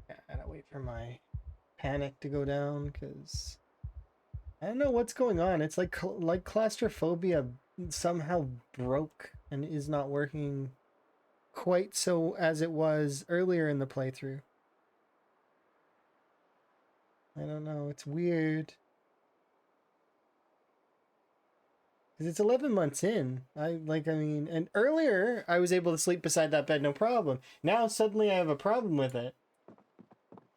Yeah, I gotta wait for my panic to go down because I don't know what's going on. It's like claustrophobia somehow broke and is not working quite so as it was earlier in the playthrough. I don't know. It's weird. Because it's 11 months in. I mean, and earlier I was able to sleep beside that bed no problem. Now suddenly I have a problem with it.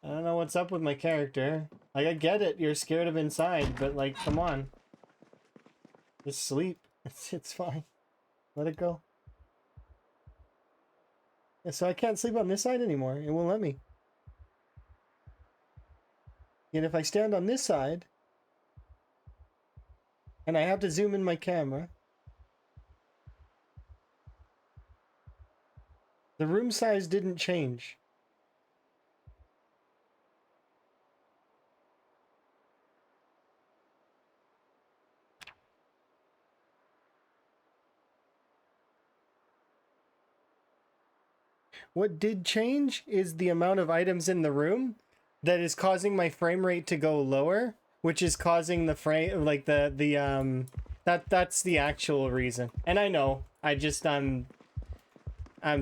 I don't know what's up with my character. Like, I get it, you're scared of inside, but like, come on. Just sleep. It's fine. Let it go. Yeah, so I can't sleep on this side anymore. It won't let me. And if I stand on this side, and I have to zoom in my camera, the room size didn't change. What did change is the amount of items in the room that is causing my frame rate to go lower, which is causing the frame, like that's the actual reason. And I know, I'm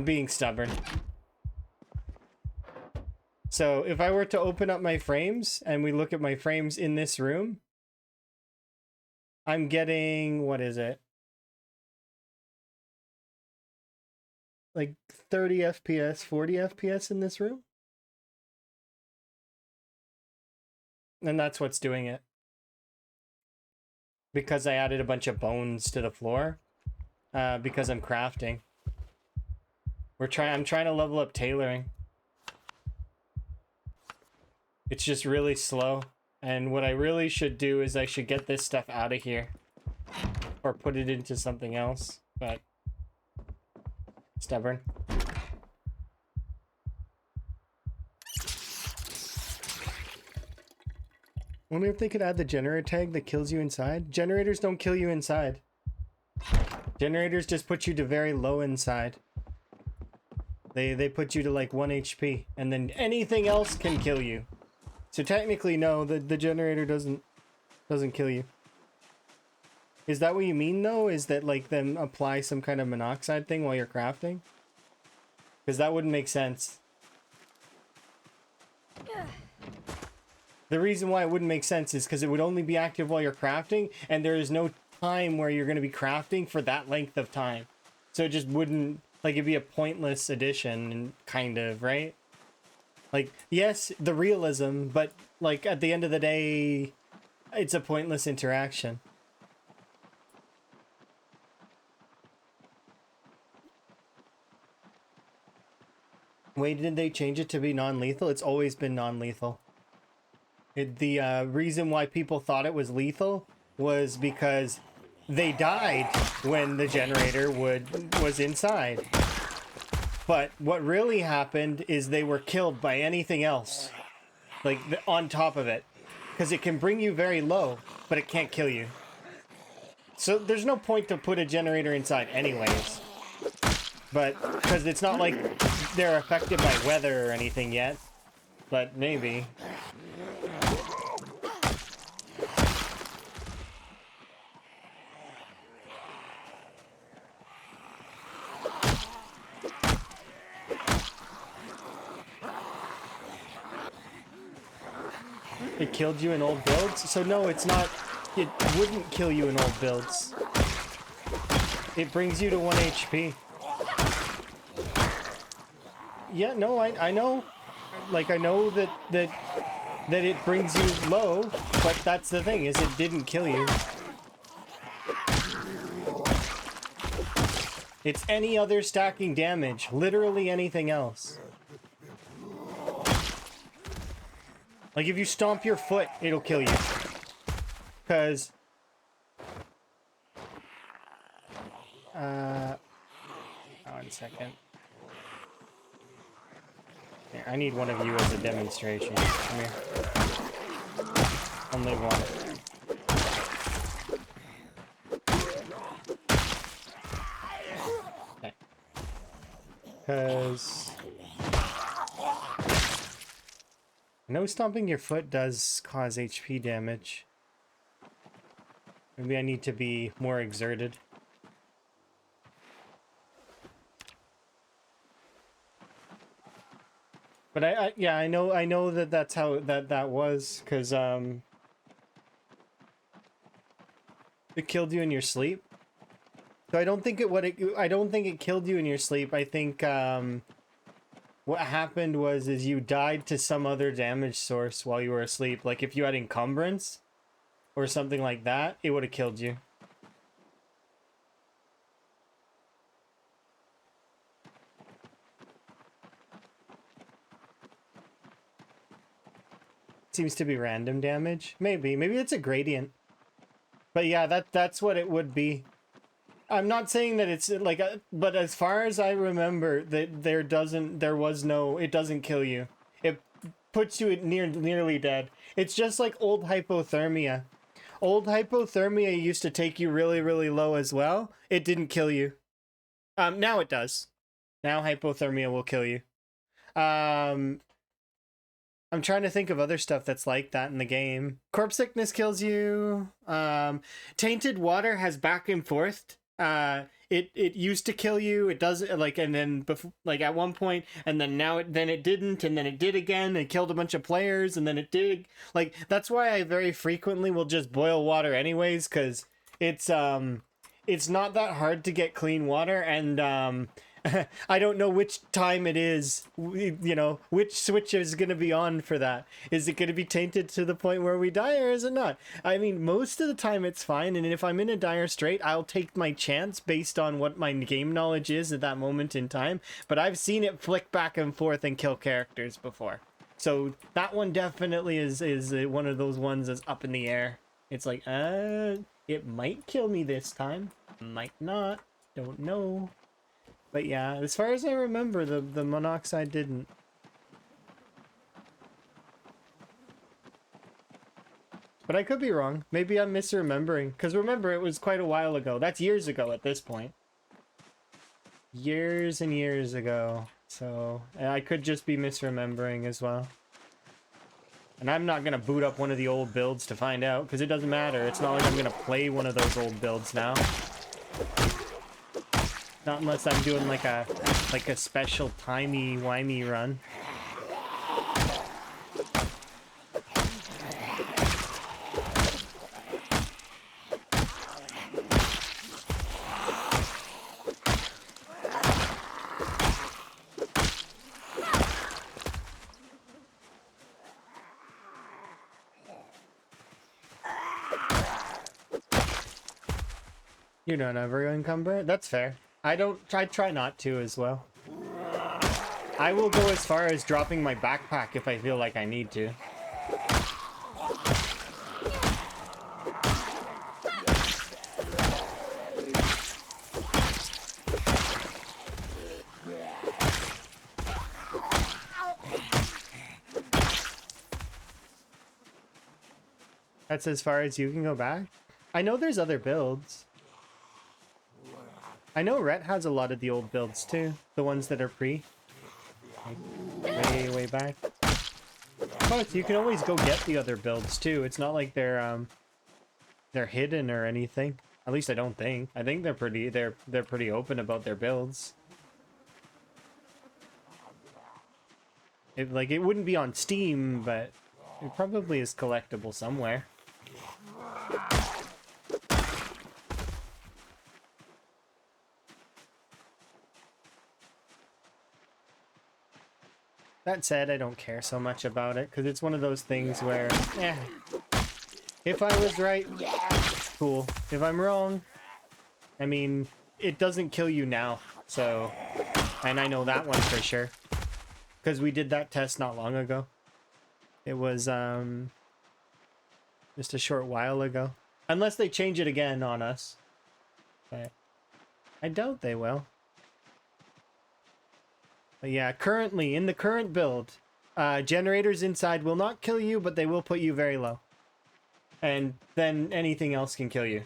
being stubborn. So if I were to open up my frames and we look at my frames in this room, I'm getting, what is it? Like 30 FPS, 40 FPS in this room. And that's what's doing it. Because I added a bunch of bones to the floor. Because I'm crafting. I'm trying to level up tailoring. It's just really slow. And what I really should do is I should get this stuff out of here. Or put it into something else. But... stubborn. Wonder if they could add the generator tag that kills you inside. Generators don't kill you inside. Generators just put you to very low inside. They put you to like 1 HP, and then anything else can kill you. So technically, no, the generator doesn't kill you. Is that what you mean though? Is that like them apply some kind of monoxide thing while you're crafting? Because that wouldn't make sense. The reason why it wouldn't make sense is because it would only be active while you're crafting, and there is no time where you're going to be crafting for that length of time. So it just wouldn't, like, it'd be a pointless addition, kind of, right? Like, yes, the realism, but, like, at the end of the day, it's a pointless interaction. Wait, did they change it to be non-lethal? It's always been non-lethal. The reason why people thought it was lethal was because they died when the generator was inside. But what really happened is they were killed by anything else, like on top of it, because it can bring you very low, but it can't kill you. So there's no point to put a generator inside anyways. But because it's not like they're affected by weather or anything yet, but maybe. It killed you in old builds? So no, it's not. It wouldn't kill you in old builds. It brings you to 1 HP. Yeah, no, I know. Like, I know that it brings you low, but that's the thing, is it didn't kill you. It's any other stacking damage. Literally anything else. Like, if you stomp your foot, it'll kill you. Because... one second. Here, I need one of you as a demonstration. Come here. Only one. Okay. Because... I know stomping your foot does cause HP damage. Maybe I need to be more exerted. But yeah, I know that that's how that was, because it killed you in your sleep. So I don't think I don't think it killed you in your sleep. I think what happened was you died to some other damage source while you were asleep. Like if you had encumbrance or something like that, it would have killed you. Seems to be random damage. Maybe it's a gradient. But yeah, that's what it would be. I'm not saying that it's like but as far as I remember, that it doesn't kill you. It puts you at nearly dead. It's just like old hypothermia. Old hypothermia used to take you really, really low as well. It didn't kill you. Now it does. Now hypothermia will kill you. I'm trying to think of other stuff that's like that in the game. Corpse sickness kills you. Tainted water has back and forth. It used to kill you. It does, like, and then before, like at one point, and then now it didn't, and then it did again. It killed a bunch of players, and then it did. Like, that's why I very frequently will just boil water anyways, because it's not that hard to get clean water, and I don't know which time it is, you know, which switch is going to be on for that. Is it going to be tainted to the point where we die, or is it not? I mean, most of the time it's fine, and if I'm in a dire strait, I'll take my chance based on what my game knowledge is at that moment in time, but I've seen it flick back and forth and kill characters before. So that one definitely is one of those ones that's up in the air. It's like, it might kill me this time. Might not. Don't know. But yeah, as far as I remember, the monoxide didn't. But I could be wrong. Maybe I'm misremembering. Because remember, it was quite a while ago. That's years ago at this point. Years and years ago. So, I could just be misremembering as well. And I'm not going to boot up one of the old builds to find out. Because it doesn't matter. It's not like I'm going to play one of those old builds now. Not unless I'm doing like a special timey-wimey run. You don't ever encumber? That's fair. I try not to as well. I will go as far as dropping my backpack if I feel like I need to. That's as far as you can go back? I know there's other builds. I know Rhett has a lot of the old builds too. The ones that are pre. Like, way back. But you can always go get the other builds too. It's not like they're hidden or anything. At least I don't think. I think they're pretty open about their builds. It wouldn't be on Steam, but it probably is collectible somewhere. That said, I don't care so much about it, because it's one of those things where, if I was right, cool. If I'm wrong, I mean, it doesn't kill you now, so, and I know that one for sure, because we did that test not long ago. It was, just a short while ago. Unless they change it again on us. But I doubt they will. But yeah, currently, in the current build, generators inside will not kill you, but they will put you very low. And then anything else can kill you.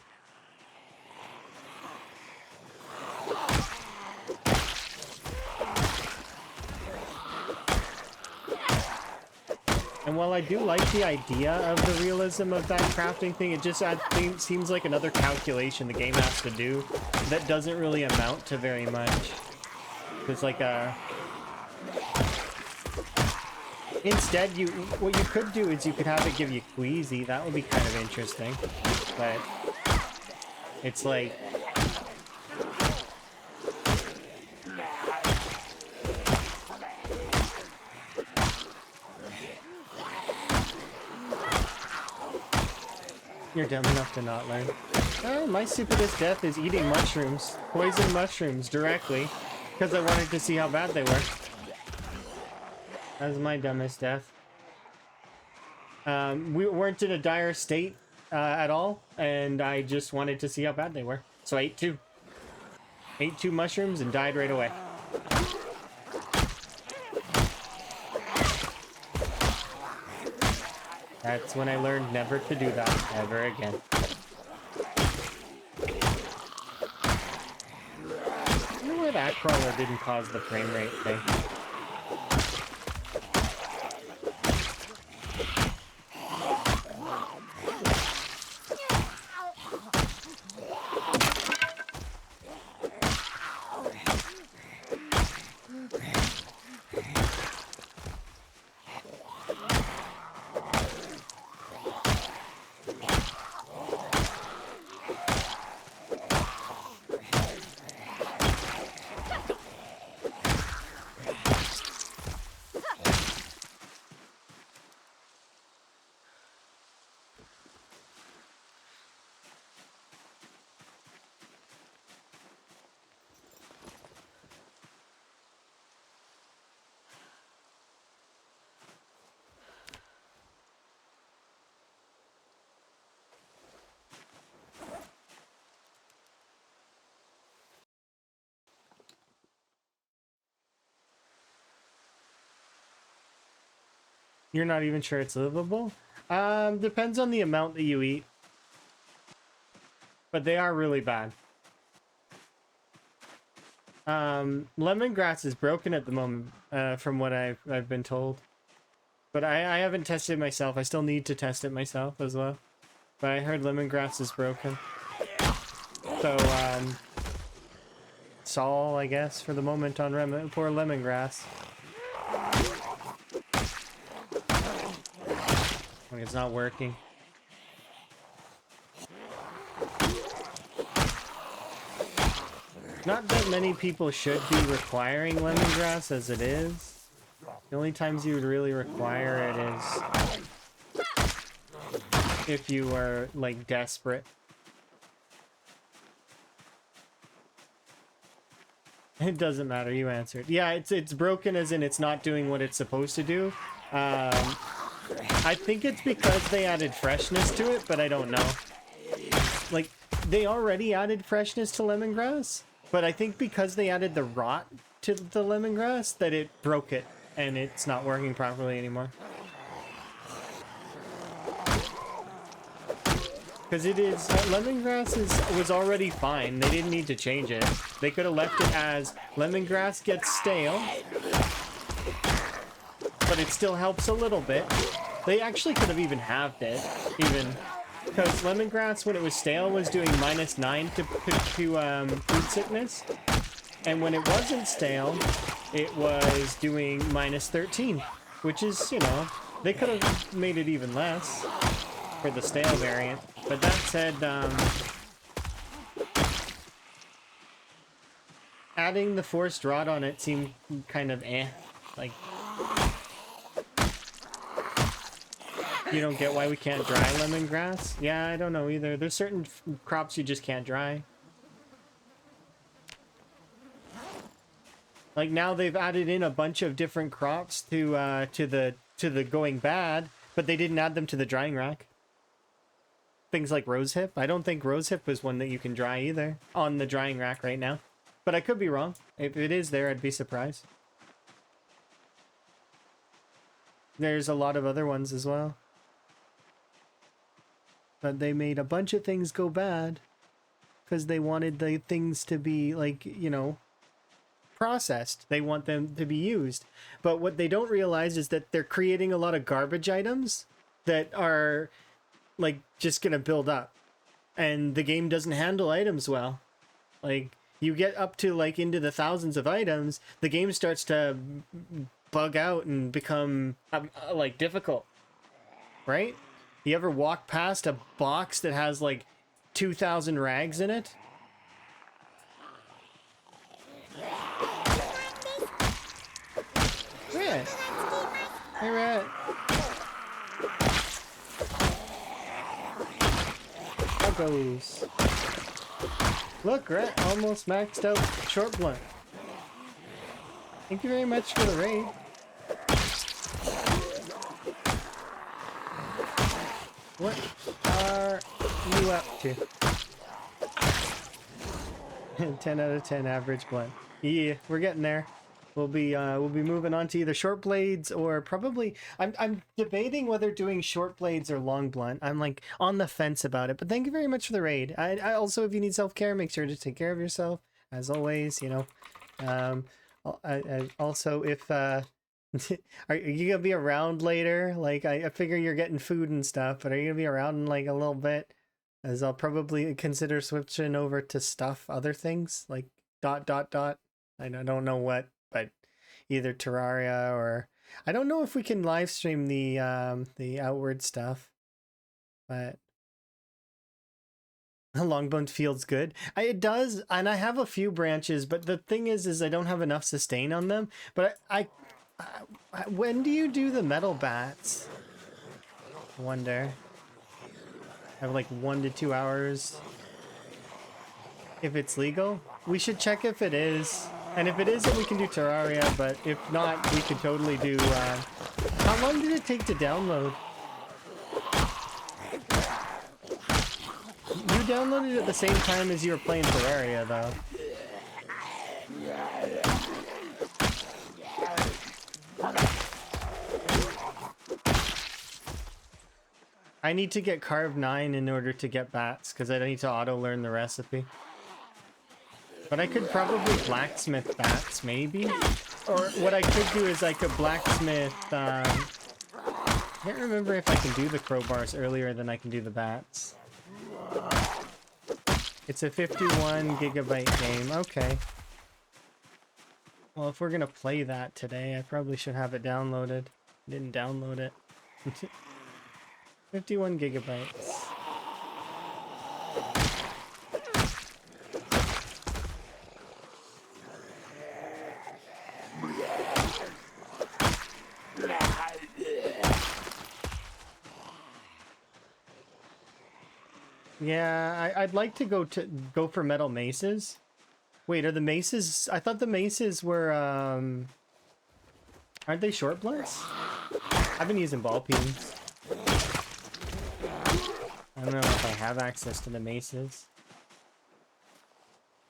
And while I do like the idea of the realism of that crafting thing, it just seems like another calculation the game has to do that doesn't really amount to very much. It's like a... Instead, what you could do is you could have it give you Queasy. That would be kind of interesting. But it's like... You're dumb enough to not learn. My stupidest death is eating mushrooms. Poison mushrooms directly. Because I wanted to see how bad they were. That was my dumbest death. We weren't in a dire state at all. And I just wanted to see how bad they were. So I ate two. Ate two mushrooms and died right away. That's when I learned never to do that ever again. I wonder why that crawler didn't cause the frame rate thing. You're not even sure it's livable? Depends on the amount that you eat. But they are really bad. Lemongrass is broken at the moment, from what I've been told. But I haven't tested it myself. I still need to test it myself as well. But I heard lemongrass is broken. So, Saul, I guess, for the moment on poor lemongrass. Like it's not working. Not that many people should be requiring lemongrass as it is. The only times you would really require it is if you are, like, desperate. It doesn't matter, you answered. Yeah, it's broken as in it's not doing what it's supposed to do. I think it's because they added freshness to it, but I don't know. Like, they already added freshness to lemongrass, but I think because they added the rot to the lemongrass that it broke it, and it's not working properly anymore. Because it is, lemongrass was already fine. They didn't need to change it. They could have left it as lemongrass gets stale, but it still helps a little bit. They actually could have even halved it, because lemongrass, when it was stale, was doing -9 to food sickness, and when it wasn't stale, it was doing -13, which is, you know, they could have made it even less for the stale variant. But that said, adding the forced rot on it seemed kind of eh. Like, you don't get why we can't dry lemongrass? Yeah, I don't know either. There's certain crops you just can't dry. Like now they've added in a bunch of different crops to the going bad, but they didn't add them to the drying rack. Things like rosehip. I don't think rosehip is one that you can dry either on the drying rack right now. But I could be wrong. If it is there, I'd be surprised. There's a lot of other ones as well. But they made a bunch of things go bad because they wanted the things to be, like, you know, processed. They want them to be used. But what they don't realize is that they're creating a lot of garbage items that are, like, just gonna build up. And the game doesn't handle items well. Like, you get up to, like, into the thousands of items, the game starts to bug out and become, like, difficult. Right? You ever walk past a box that has, like, 2,000 rags in it? Yeah. Hey, Rat. How goes? Look, Rat almost maxed out short blunt. Thank you very much for the raid. What are you up to? 10 out of 10 average blunt. Yeah, we're getting there. We'll be moving on to either short blades or probably I'm debating whether doing short blades or long blunt. I'm like on the fence about it. But thank you very much for the raid. I also, if you need self-care, make sure to take care of yourself as always, you know. I also, if are you gonna be around later? Like, I figure you're getting food and stuff, but are you gonna be around in like a little bit? As I'll probably consider switching over to other things like ... I don't know what, but either Terraria or I don't know if we can live stream the outward stuff, but Longbone feels good. It does, and I have a few branches, but the thing is I don't have enough sustain on them. But I when do you do the metal bats? I wonder. I have like 1 to 2 hours. If it's legal, we should check if it is. And if it isn't, we can do Terraria. But if not, we could totally do. How long did it take to download? You downloaded it at the same time as you were playing Terraria, though. I need to get carved 9 in order to get bats, because I need to auto-learn the recipe. But I could probably blacksmith bats, maybe? Or what I could do is I could blacksmith, I can't remember if I can do the crowbars earlier than I can do the bats. It's a 51 gigabyte game, okay. Well, if we're gonna play that today, I probably should have it downloaded. Didn't download it. 51 gigabytes. Yeah, I'd like to go for metal maces. Wait, are the maces? I thought the maces were aren't they short blunts? I've been using ball peens. I don't know if I have access to the maces.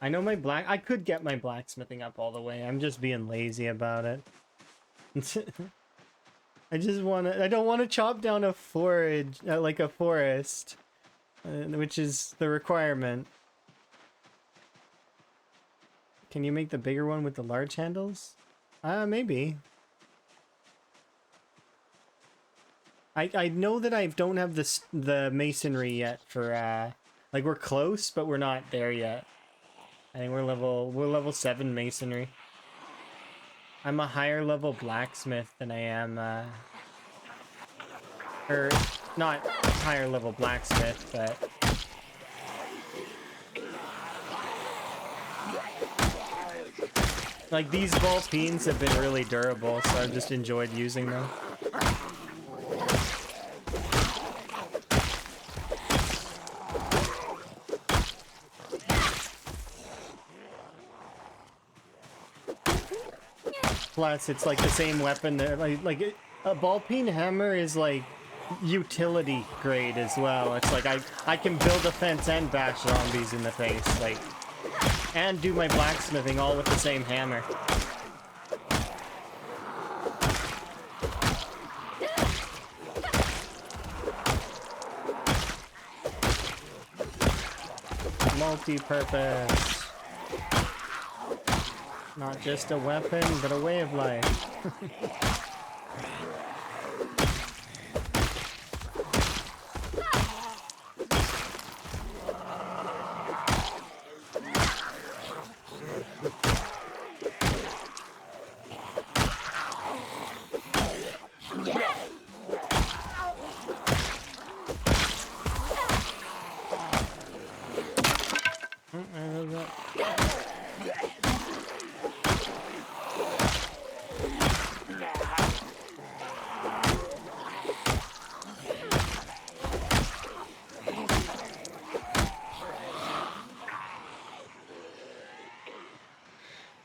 I know I could get my blacksmithing up all the way. I'm just being lazy about it. I don't want to chop down a forage, like a forest, which is the requirement. Can you make the bigger one with the large handles? Maybe. I know that I don't have the masonry yet for like we're close, but we're not there yet. I think we're level 7 masonry. I'm a higher level blacksmith than I am or not higher level blacksmith, but like these ball peens have been really durable, so I've just enjoyed using them. Plus, it's like the same weapon that a ball peen hammer is like utility grade as well. It's like I can build a fence and bash zombies in the face, like, and do my blacksmithing all with the same hammer. Multi-purpose. Not just a weapon, but a way of life.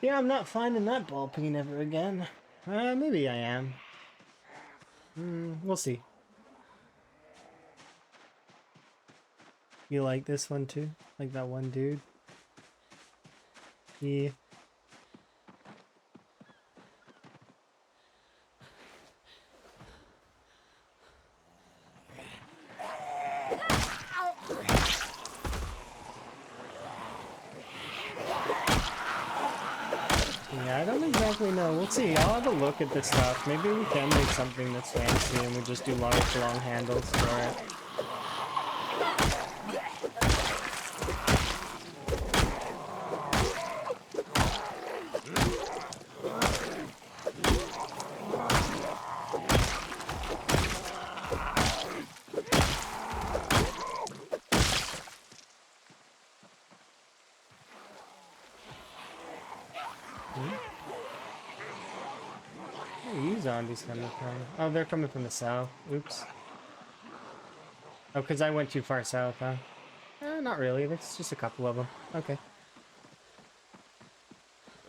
Yeah, I'm not finding that ball peen ever again. Maybe I am. We'll see. You like this one too? Like that one dude? Yeah. Yeah, I don't exactly know. We'll see. I'll have a look at this stuff. Maybe we can make something that's fancy and we just do long handles for it. Where are you zombies coming from? Oh, they're coming from the south. Oops. Oh, because I went too far south, huh? Not really. There's just a couple of them. Okay.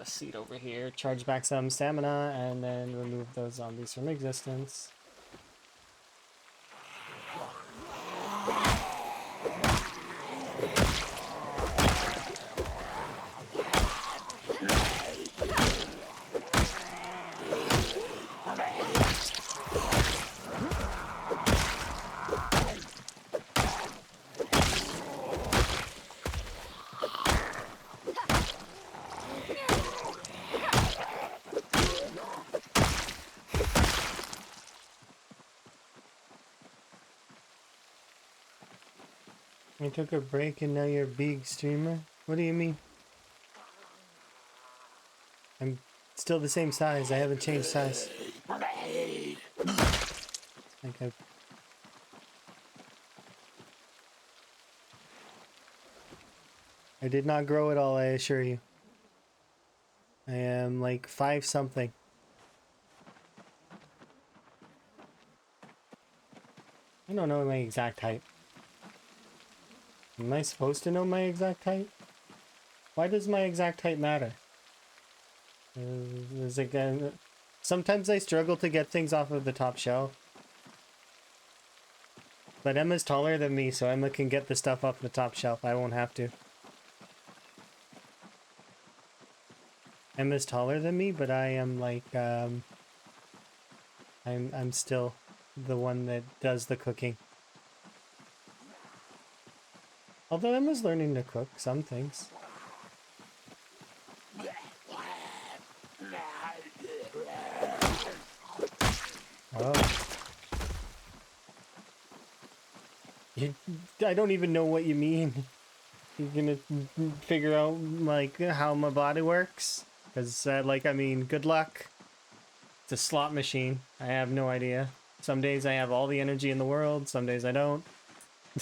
A seat over here. Charge back some stamina, and then remove those zombies from existence. I took a break and now you're a big streamer? What do you mean? I'm still the same size. I haven't changed size. Like I did not grow at all, I assure you. I am like 5 something. I don't know my exact height. Am I supposed to know my exact height? Why does my exact height matter? Is it gonna... Sometimes I struggle to get things off of the top shelf. But Emma's taller than me, so Emma can get the stuff off the top shelf. I won't have to. Emma's taller than me, but I am like, I'm still the one that does the cooking. Although Emma's learning to cook some things. Oh. I don't even know what you mean. You're gonna figure out, like, how my body works? Because, like, I mean, good luck. It's a slot machine. I have no idea. Some days I have all the energy in the world, some days I don't.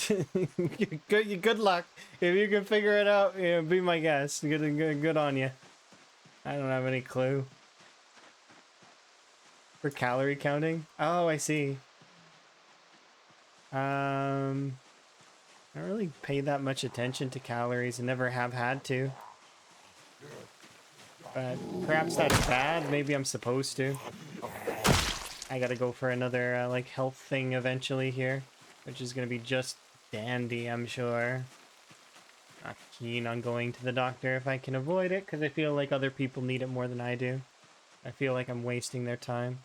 Good luck. If you can figure it out, yeah, be my guest. Good on you. I don't have any clue. For calorie counting? Oh, I see. I don't really pay that much attention to calories and never have had to. But perhaps that's bad. Maybe I'm supposed to. I gotta go for another, like, health thing eventually here. Which is gonna be just dandy, I'm sure. Not keen on going to the doctor if I can avoid it, because I feel like other people need it more than I do. I feel like I'm wasting their time.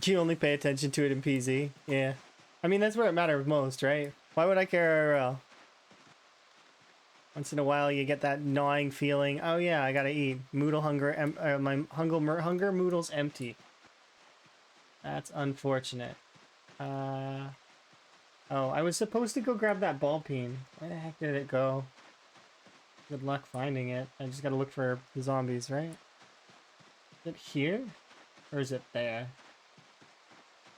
You only pay attention to it in PZ? Yeah. I mean, that's where it matters most, right? Why would I care IRL? Once in a while, you get that gnawing feeling. Oh yeah, I gotta eat. Moodle hunger. My hunger moodle's empty. That's unfortunate. Oh, I was supposed to go grab that ball peen. Where the heck did it go? Good luck finding it. I just gotta look for the zombies, right? Is it here? Or is it there?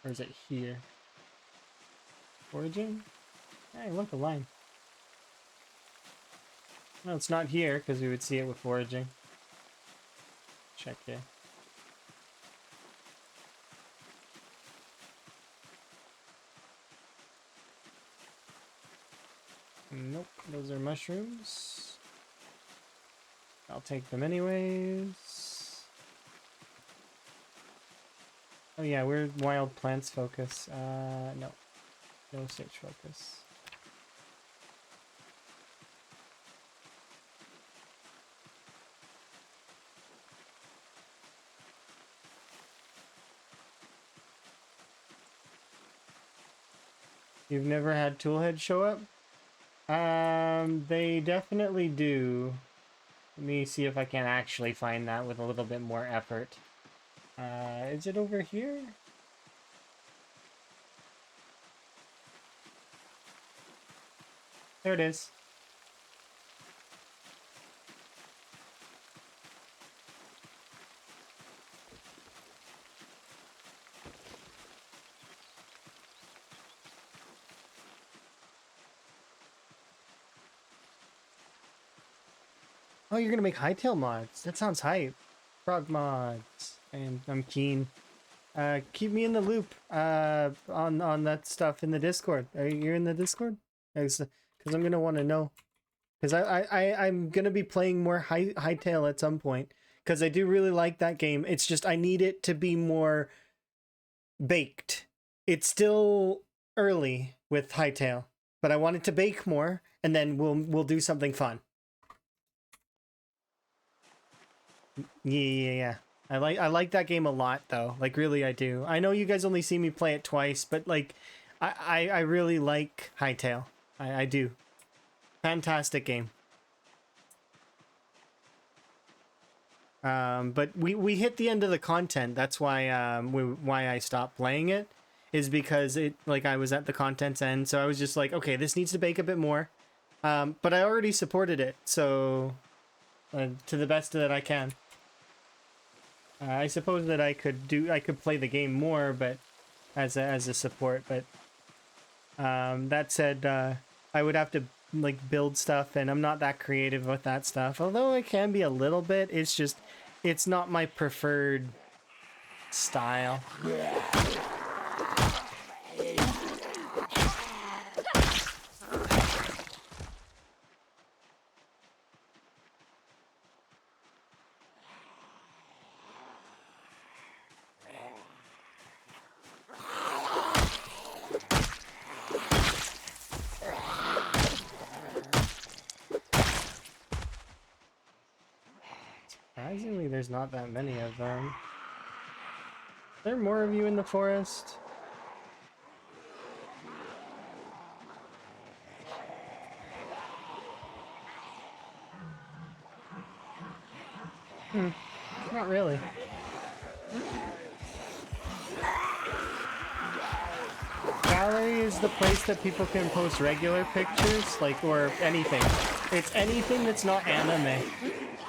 Or is it here? Foraging? Hey, look, a line. No, it's not here, because we would see it with foraging. Check here. Nope, those are mushrooms. I'll take them anyways. Oh yeah, we're wild plants focus. No. No search focus. You've never had Toolhead show up? They definitely do. Let me see if I can actually find that with a little bit more effort. Is it over here? There it is. Oh, you're gonna make hightail mods. That sounds hype. Frog mods. And I'm keen. Keep me in the loop on that stuff in the Discord. Are you in the Discord? Because I'm gonna want to know. Because I'm gonna be playing more Hightail at some point. Because I do really like that game. It's just I need it to be more baked. It's still early with Hightail, but I want it to bake more, and then we'll do something fun. Yeah. I like that game a lot though. Like really I do. I know you guys only see me play it twice, but like I really like Hightail. I do. Fantastic game. But we hit the end of the content. That's why why I stopped playing it, is because it, like, I was at the content's end, so I was just like, okay, this needs to bake a bit more. But I already supported it, so to the best that I can. I suppose that I could play the game more, but as a support. But that said, I would have to like build stuff, and I'm not that creative with that stuff. Although I can be a little bit, it's just it's not my preferred style. Surprisingly, there's not that many of them. Are there more of you in the forest? Not really. Gallery is the place that people can post regular pictures, like, or anything. It's anything that's not anime.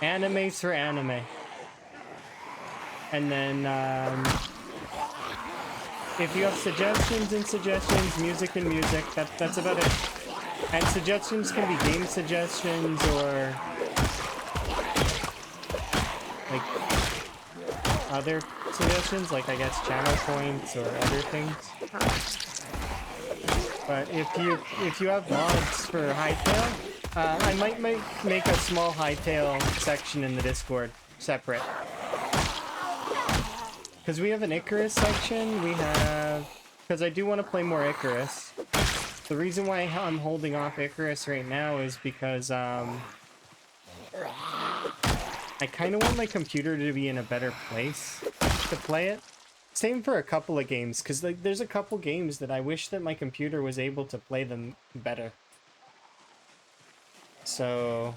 Anime's for anime. And then, if you have suggestions and suggestions, music and music, that's about it. And suggestions can be game suggestions or like other suggestions, like I guess channel points or other things. But if you have mods for Hightail, I might make a small Hightail section in the Discord separate. Because we have an Icarus section, because I do want to play more Icarus. The reason why I'm holding off Icarus right now is because I kind of want my computer to be in a better place to play it. Same for a couple of games, because like there's a couple games that I wish that my computer was able to play them better. So,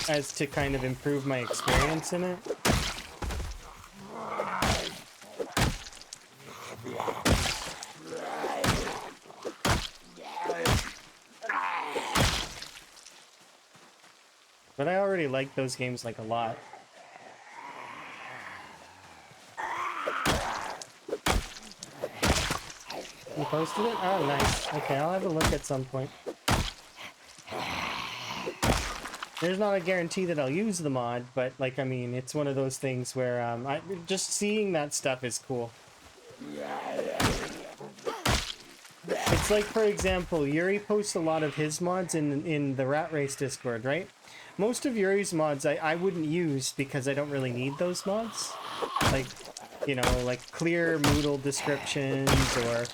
as to kind of improve my experience in it. But I already like those games like a lot. You posted it? Oh, nice. Okay, I'll have a look at some point. There's not a guarantee that I'll use the mod, but, like, I mean, it's one of those things where, just seeing that stuff is cool. It's like, for example, Yuri posts a lot of his mods in the Rat Race Discord, right? Most of Yuri's mods I wouldn't use because I don't really need those mods. Like, you know, like clear Moodle descriptions or,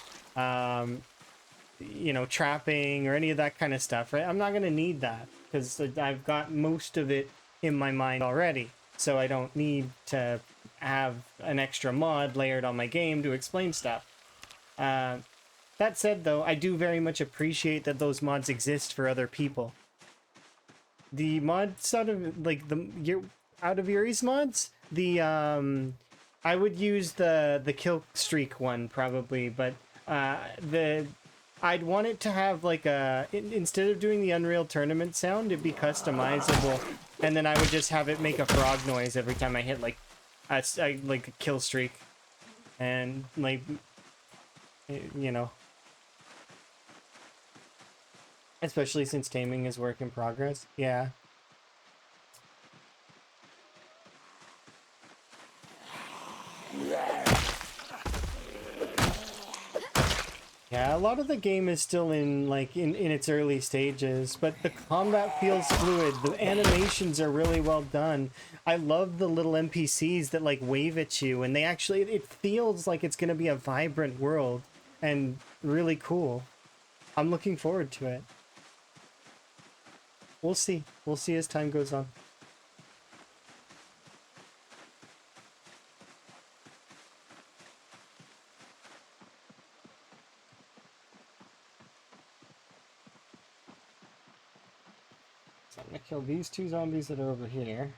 you know, trapping or any of that kind of stuff, right? I'm not going to need that because I've got most of it in my mind already. So I don't need to have an extra mod layered on my game to explain stuff. That said, though, I do very much appreciate that those mods exist for other people. The mods out of, like, out of Yuri's mods, I would use the kill streak one probably, but I'd want it to have like instead of doing the Unreal Tournament sound, it'd be customizable, and then I would just have it make a frog noise every time I hit like a kill streak, and like, you know, especially since taming is work in progress. Yeah. Yeah, a lot of the game is still in its early stages, but the combat feels fluid. The animations are really well done. I love the little NPCs that like wave at you, and it feels like it's gonna be a vibrant world and really cool. I'm looking forward to it. We'll see. We'll see as time goes on. So I'm gonna kill these two zombies that are over here.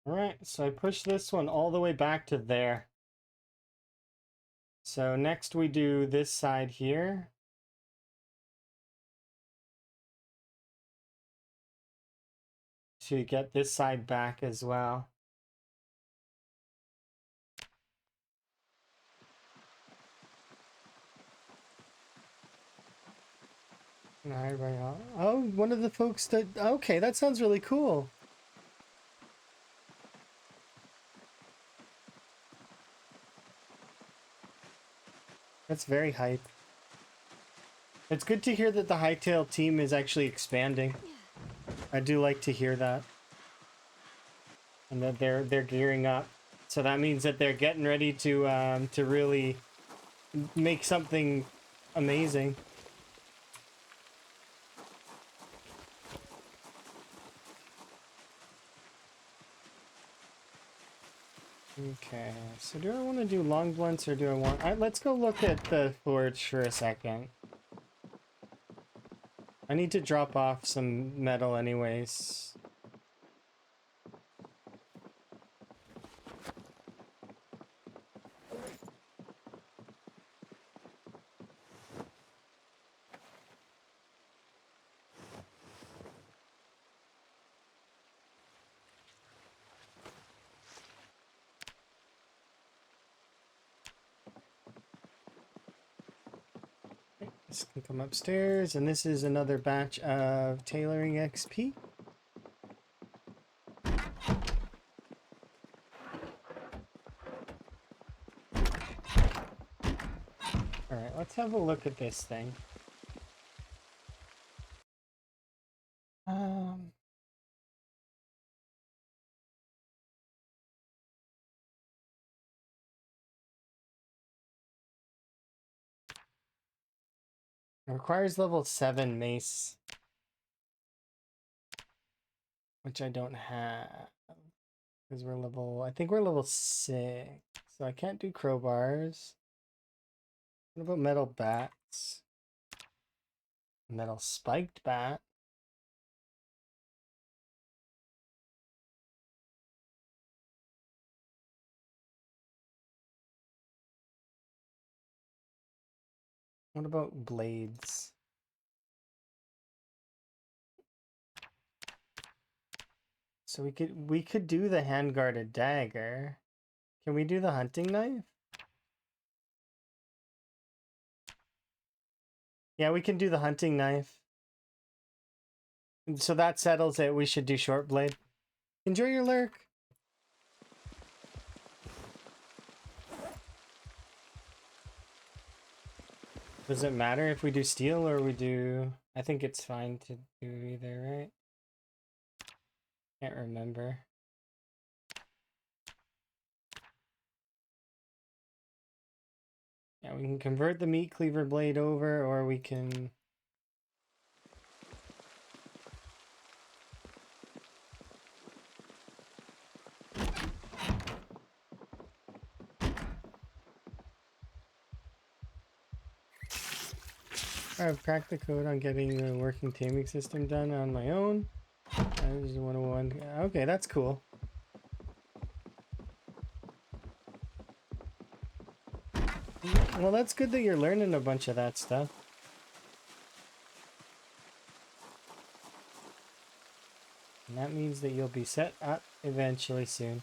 Alright, so I push this one all the way back to there. So next we do this side here. To get this side back as well. Oh, one of the folks that... Okay, that sounds really cool. That's very hype. It's good to hear that the Hightail team is actually expanding. I do like to hear that. And that they're gearing up. So that means that they're getting ready to really make something amazing. Okay, so do I want to do long blunts or do I want... let's go look at the forge for a second. I need to drop off some metal anyways. This can come upstairs, and this is another batch of tailoring XP. Alright, let's have a look at this thing. It requires level 7 mace. Which I don't have. Because we're level... I think we're level 6. So I can't do crowbars. What about metal bats? Metal spiked bat. What about blades? So we could do the hand-guarded dagger. Can we do the hunting knife? Yeah, we can do the hunting knife. So that settles it. We should do short blade. Enjoy your lurk. Does it matter if we do steel or we do... I think it's fine to do either, right? Can't remember. Yeah, we can convert the meat cleaver blade over, or we can... I've cracked the code on getting the working taming system done on my own. This is 101. Okay, that's cool. Well, that's good that you're learning a bunch of that stuff. And that means that you'll be set up eventually soon.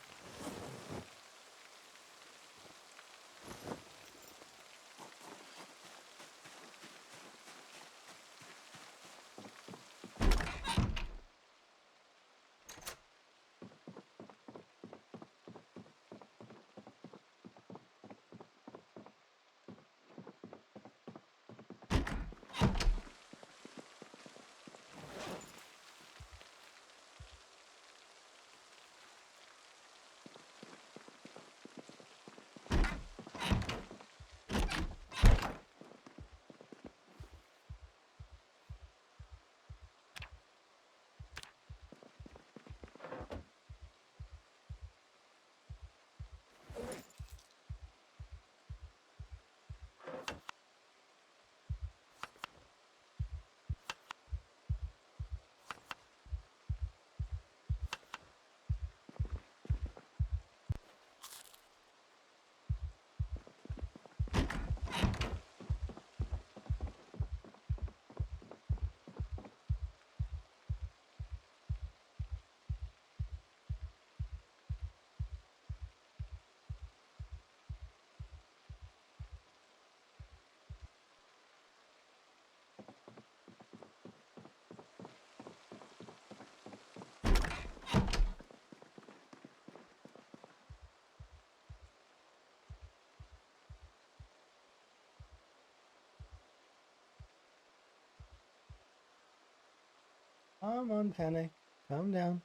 Come on, Panic. Calm down.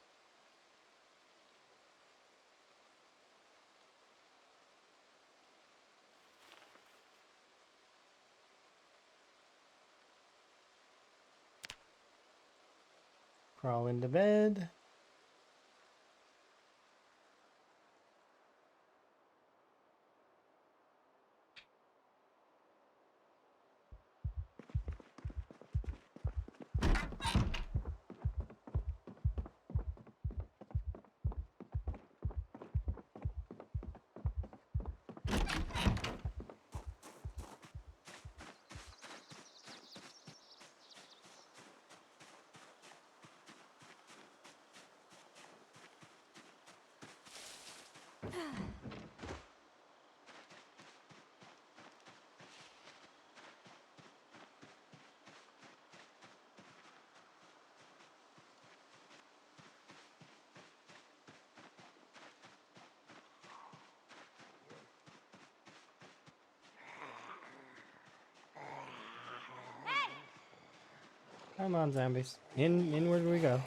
Crawl into bed. Come on, zombies. Inward we go.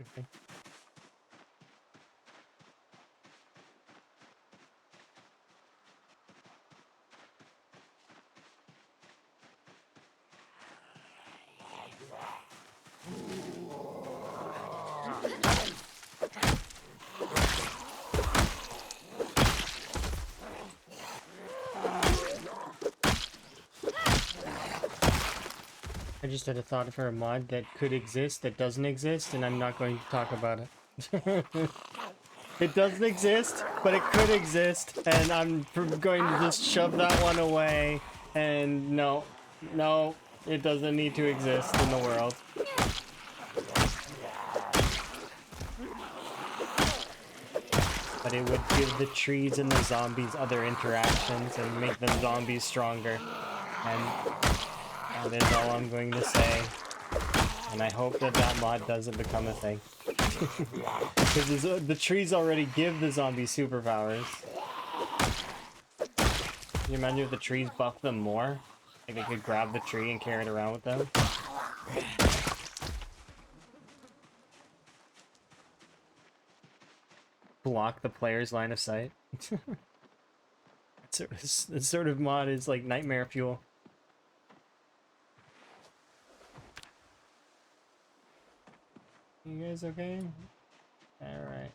Okay. I just had a thought for a mod that could exist that doesn't exist, and I'm not going to talk about it. It doesn't exist, but it could exist, and I'm going to just shove that one away. And no, no, it doesn't need to exist in the world. But it would give the trees and the zombies other interactions and make them zombies stronger. And that is all I'm going to say. And I hope that that mod doesn't become a thing. Because the trees already give the zombies superpowers. Can you imagine if the trees buff them more? Like they could grab the tree and carry it around with them? Block the player's line of sight. This sort of mod is like nightmare fuel. You guys okay? Alright.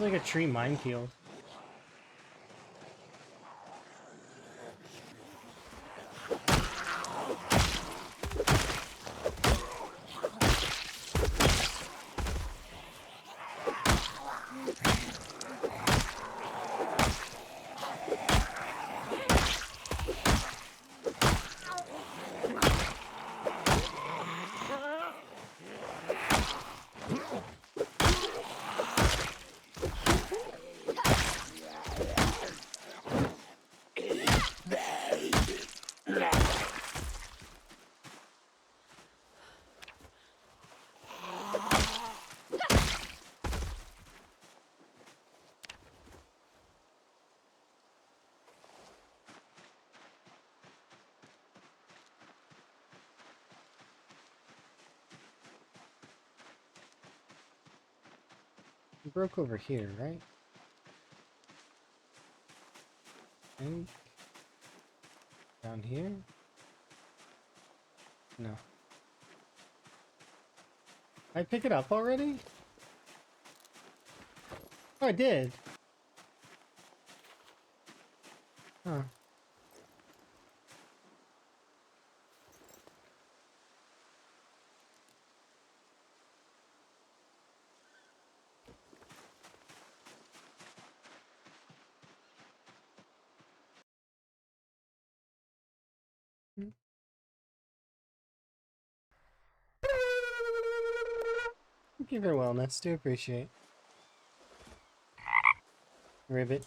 It's like a tree minefield. It broke over here, right? And down here? No. I pick it up already? Oh, I did. Huh. Thank you for wellness. Do appreciate. Ribbit.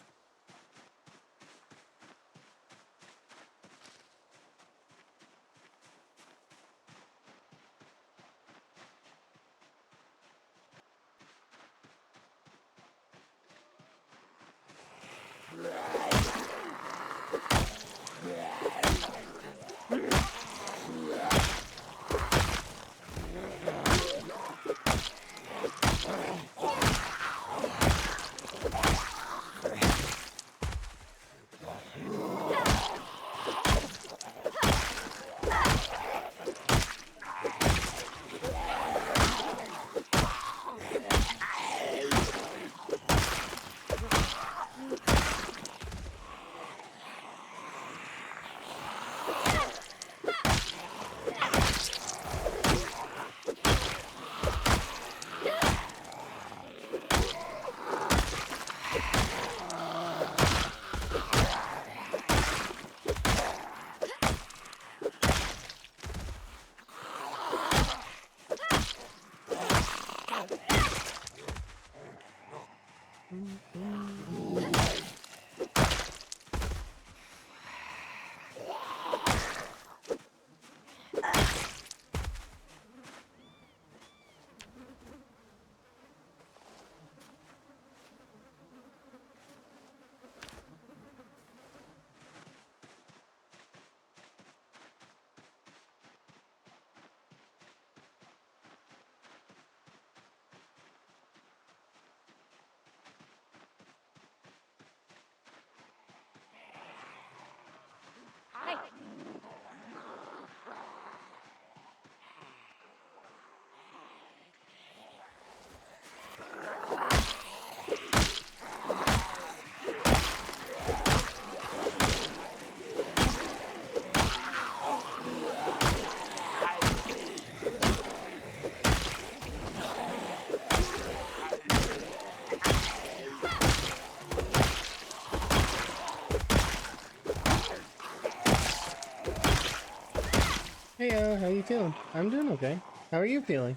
Hey, how you feeling? I'm doing okay. How are you feeling?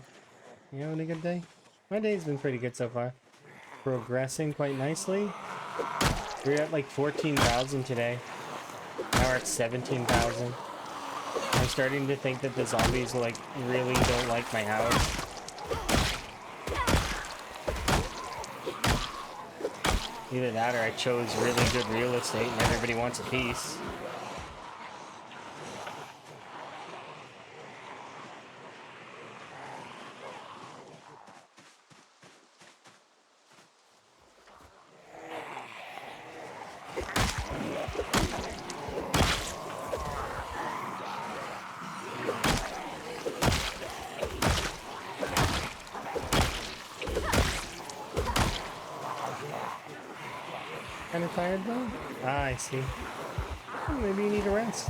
You having a good day? My day's been pretty good so far. Progressing quite nicely. We're at like 14,000 today. Now we're at 17,000. I'm starting to think that the zombies like really don't like my house. Either that or I chose really good real estate and everybody wants a piece. tired though? Ah, I see. Well, maybe you need a rest.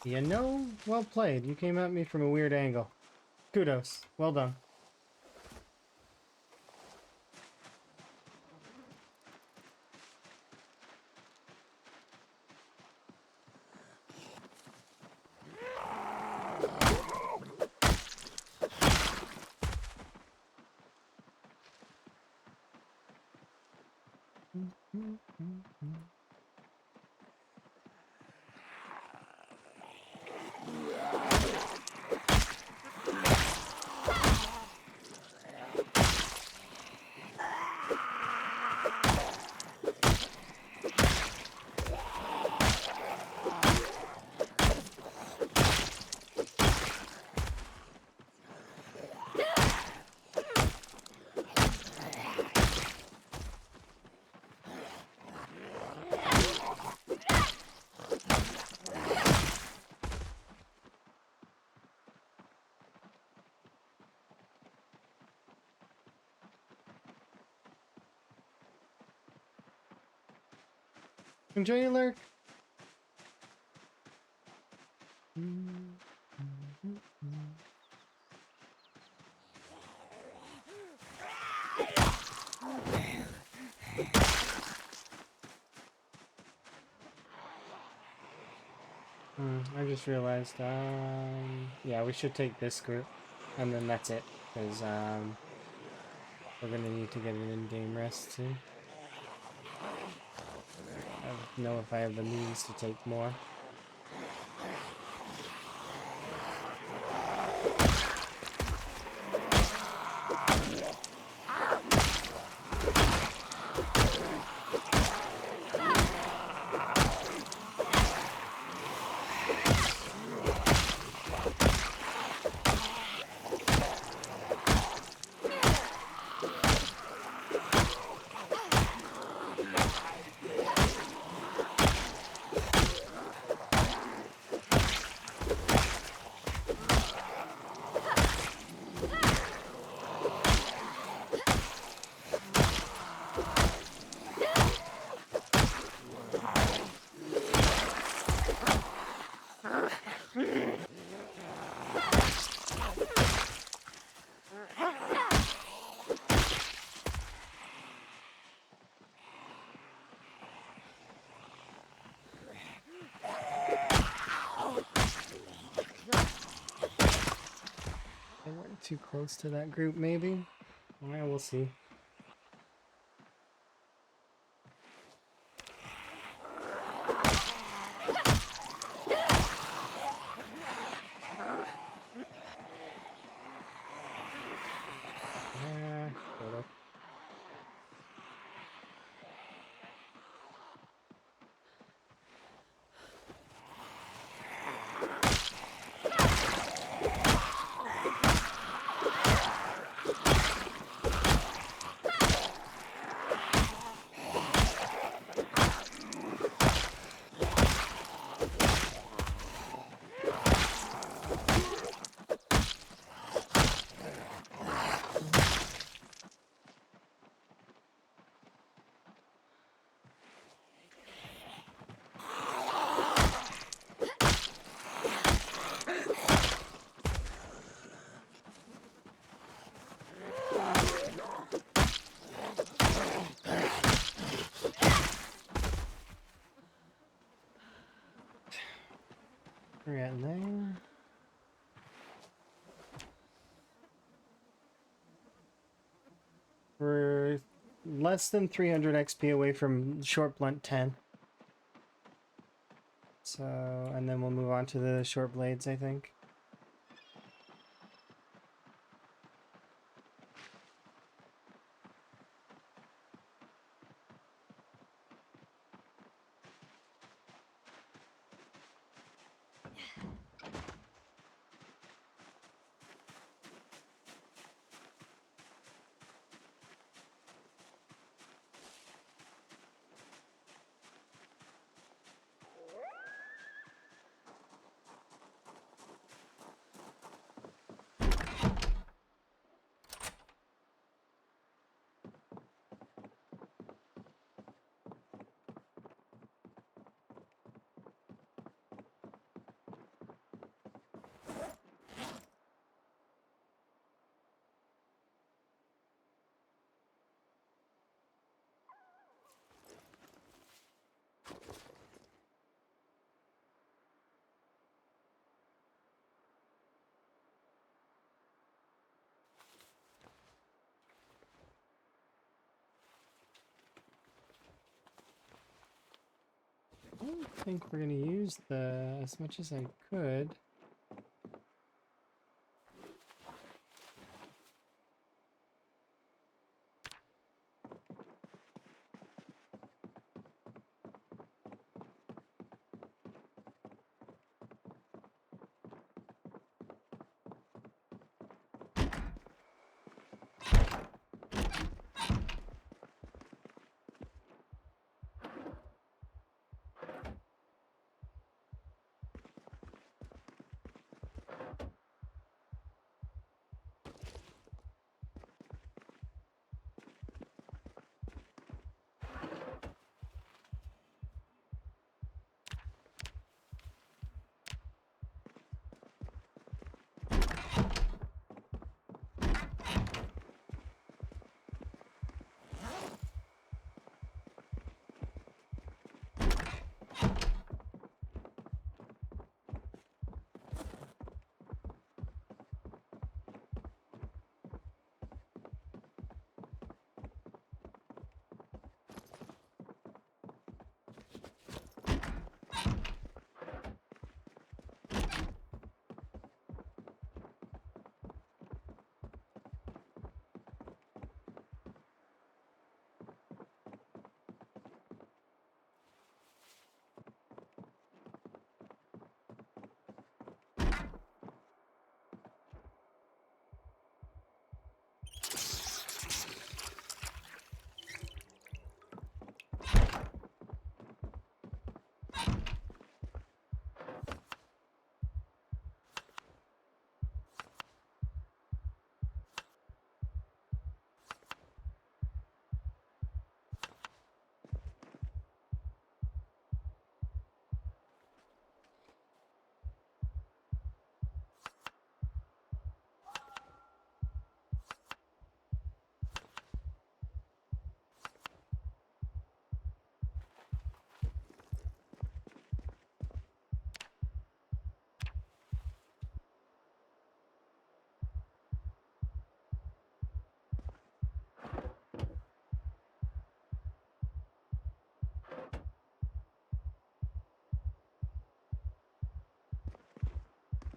You know, well played. You came at me from a weird angle. Kudos. Well done. Enjoy your lurk. I just realized, yeah, we should take this group, and then that's it, because, we're gonna need to get an in-game rest soon. I don't know if I have the means to take more. bit too close to that group, maybe? Yeah, we'll see. Sort of. We're getting there. We're less than 300 XP away from short blunt 10. So, and then we'll move on to the short blades, I think. I don't think we're gonna use the as much as I could.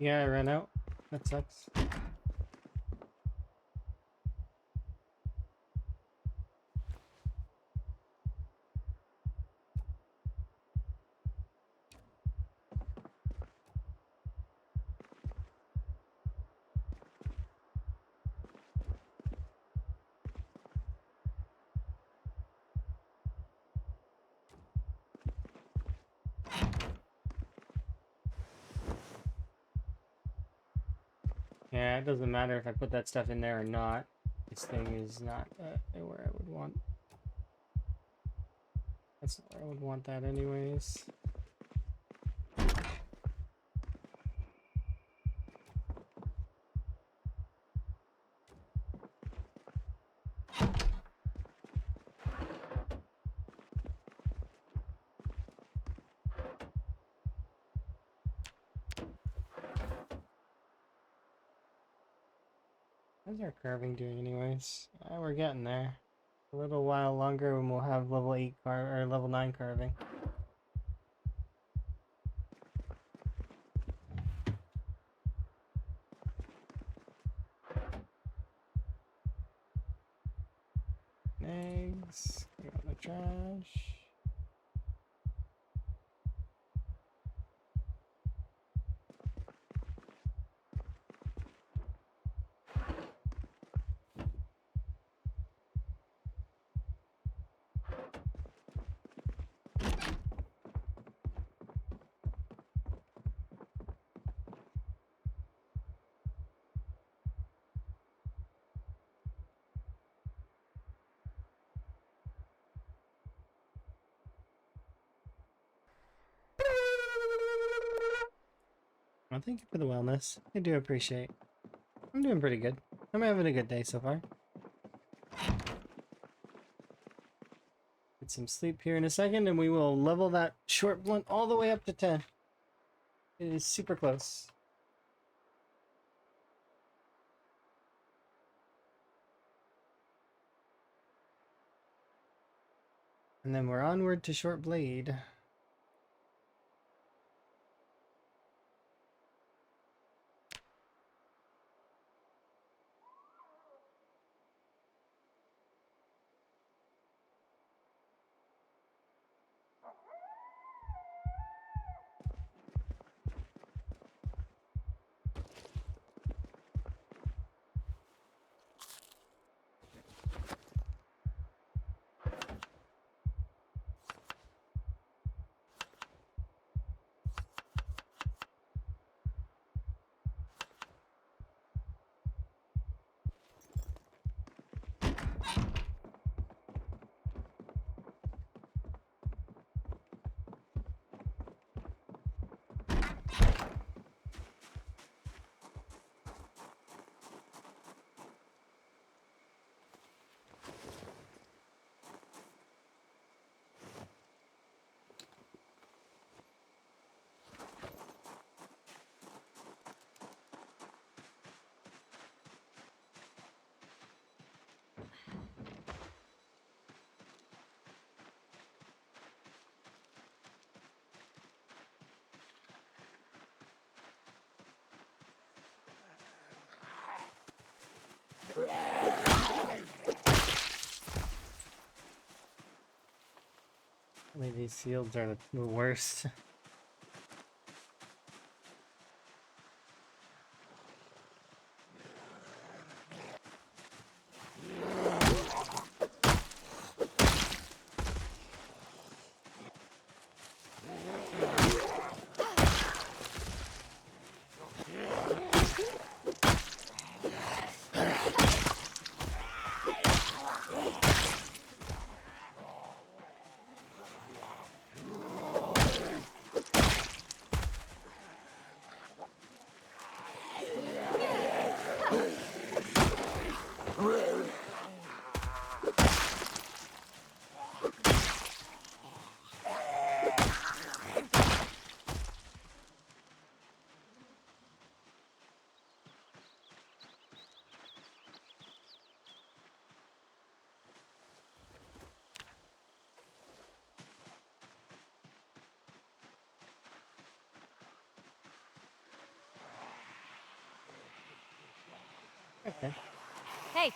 Yeah, I ran out. That sucks. Yeah, it doesn't matter if I put that stuff in there or not. This thing is not where I would want. That's not where I would want that anyways. How's our carving doing anyways? We're getting there. A little while longer and we'll have level 8 or level 9 carving. Eggs, put it on the trash. Well, thank you for the wellness. I do appreciate. I'm doing pretty good. I'm having a good day so far. Get some sleep here in a second and we will level that short blunt all the way up to 10. It is super close. And then we're onward to short blade. I mean, these fields are the worst. Okay. Hey.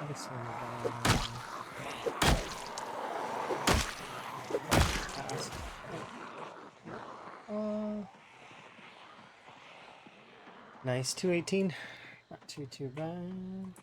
This one fast. Nice 218. Not too bad.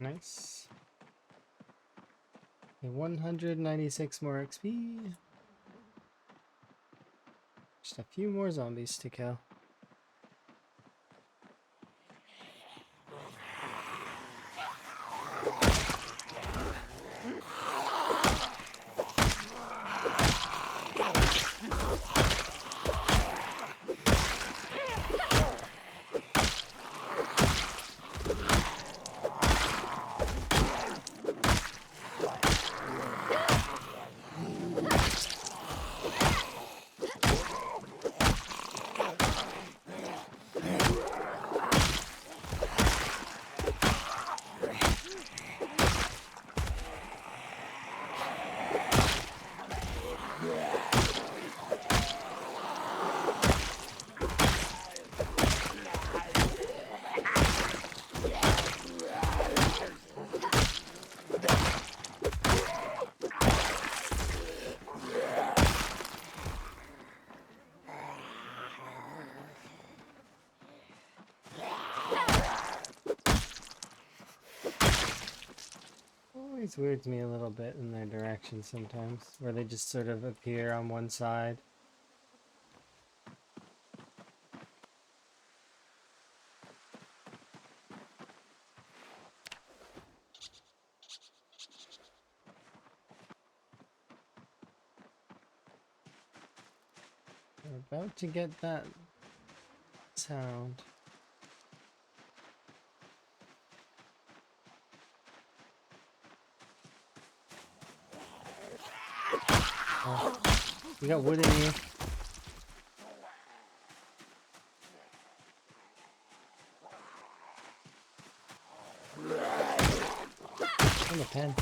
Nice. 196 more XP. Just a few more zombies to kill. Always weirds me a little bit in their direction sometimes, where they just sort of appear on one side. We're about to get that sound. Oh. You got wood in you. In the pen.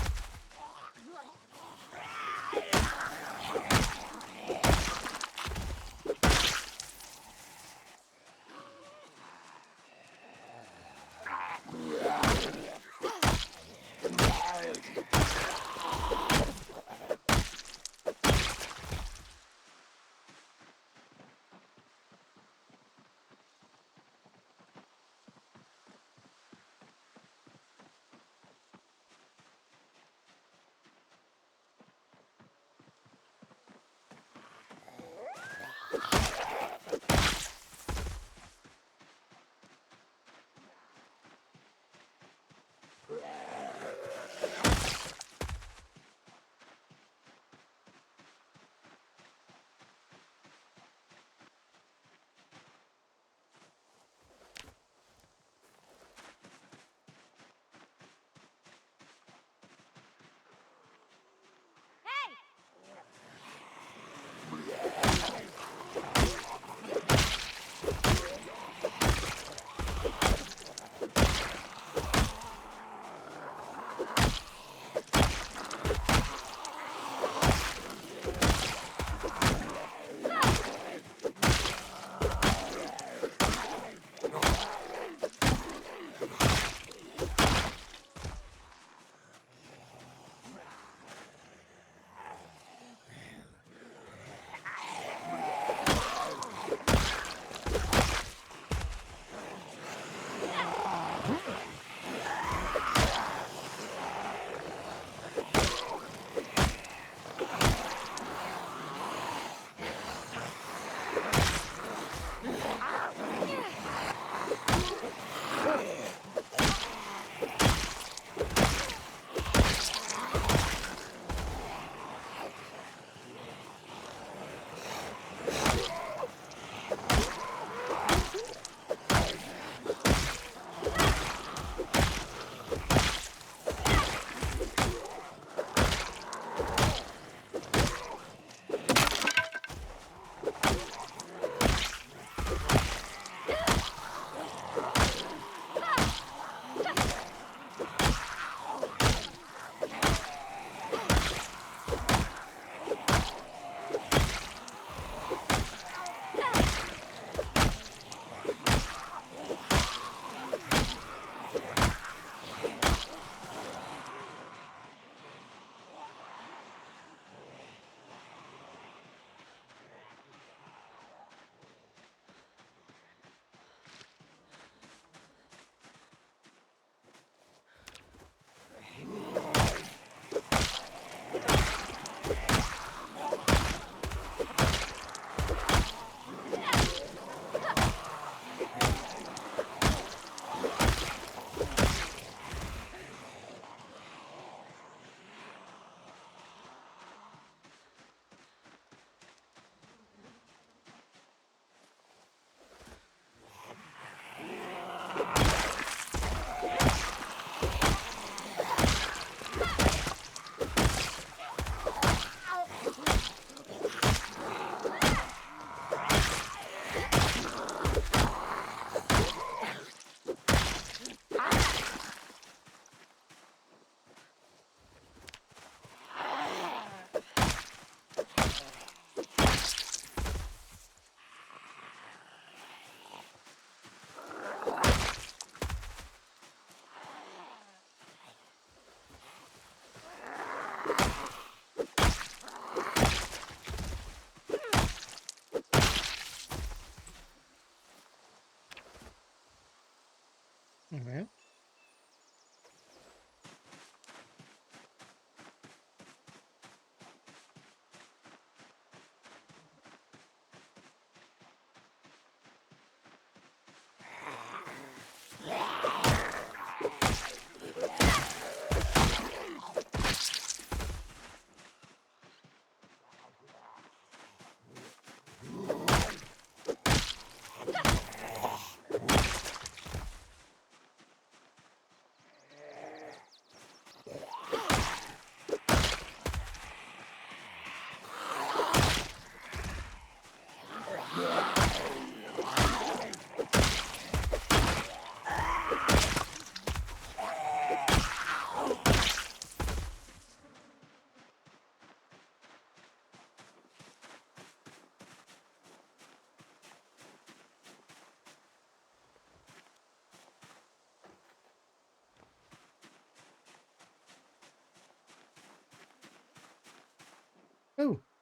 Alright.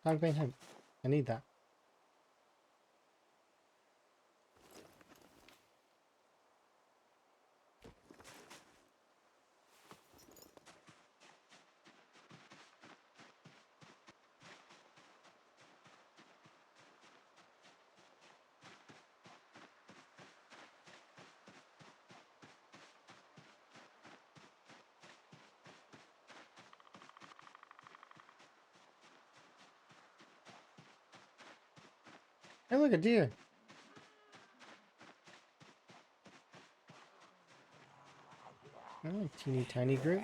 Hogbane hemp. I need that. Hey, look, a deer. Oh, teeny tiny group.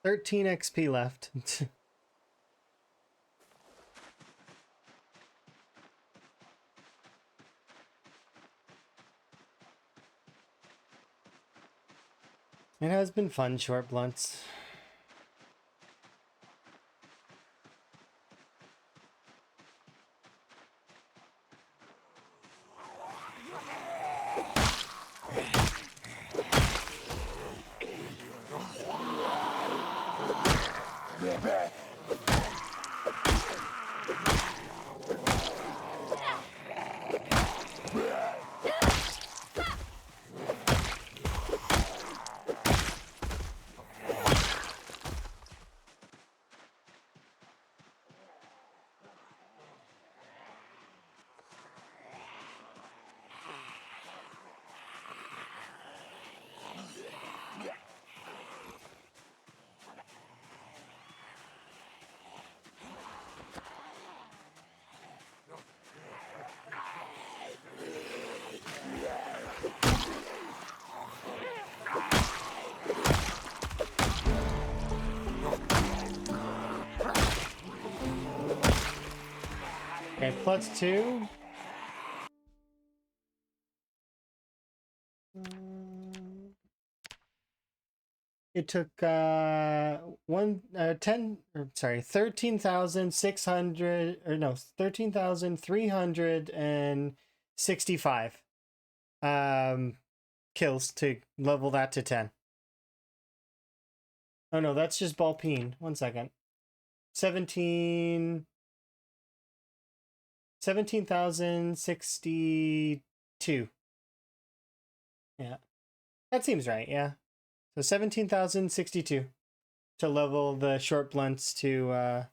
$13 XP left. It has been fun, short blunts. Okay, +2. It took 13,600, or no, 13,365 kills to level that to 10. Oh no, that's just Balpine. 1 second. 17,062. Yeah. That seems right, yeah. So 17,062 to level the short blunts to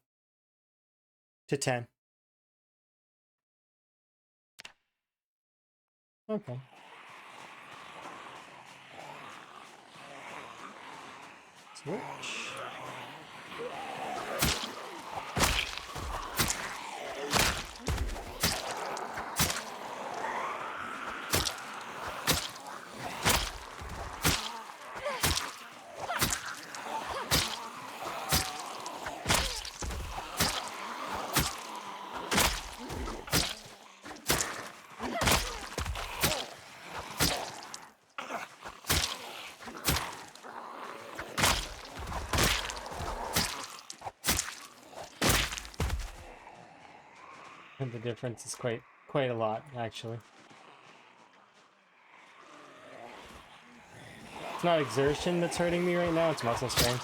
10. Okay. Switch. And the difference is quite a lot, actually. It's not exertion that's hurting me right now, it's muscle strain.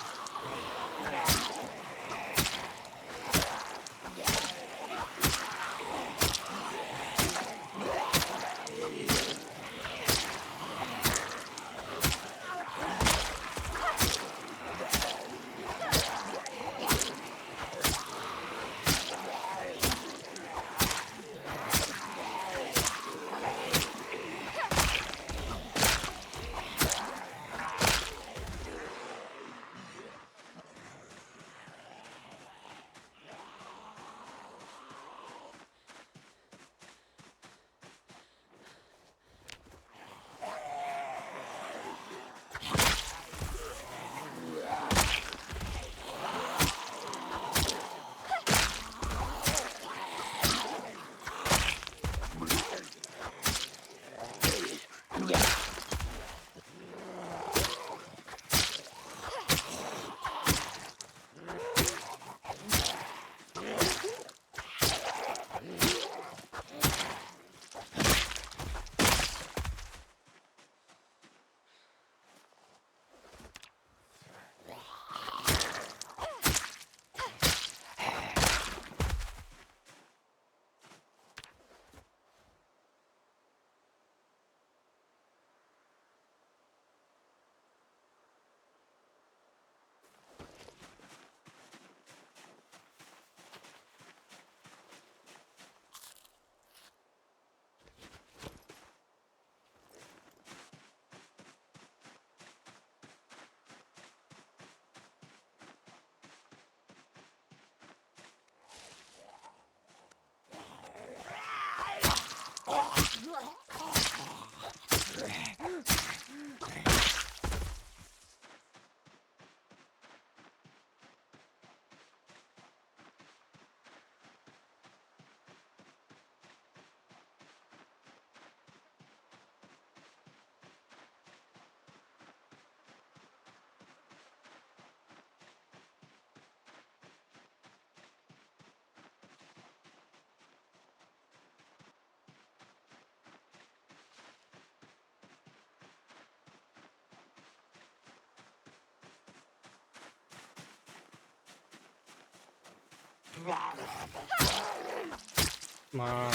Come on.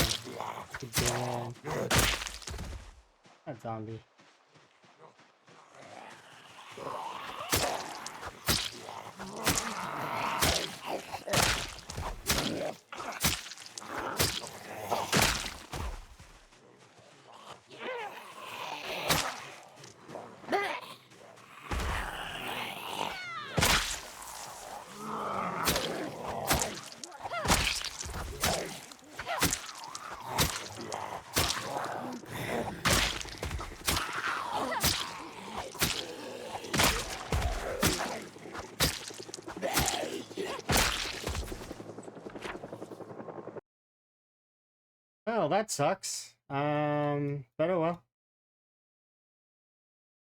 Good game. That zombie. Well, that sucks. But oh well.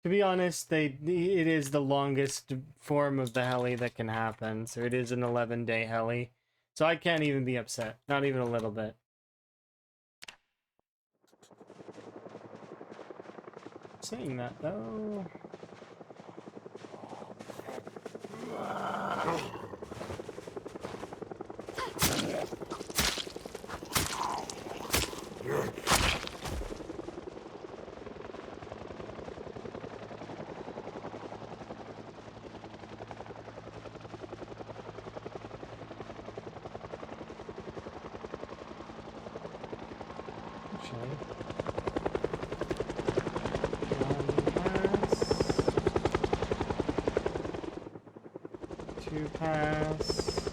To be honest, it is the longest form of the heli that can happen. So it is an 11-day heli. So I can't even be upset. Not even a little bit. Saying that though. actually. One pass.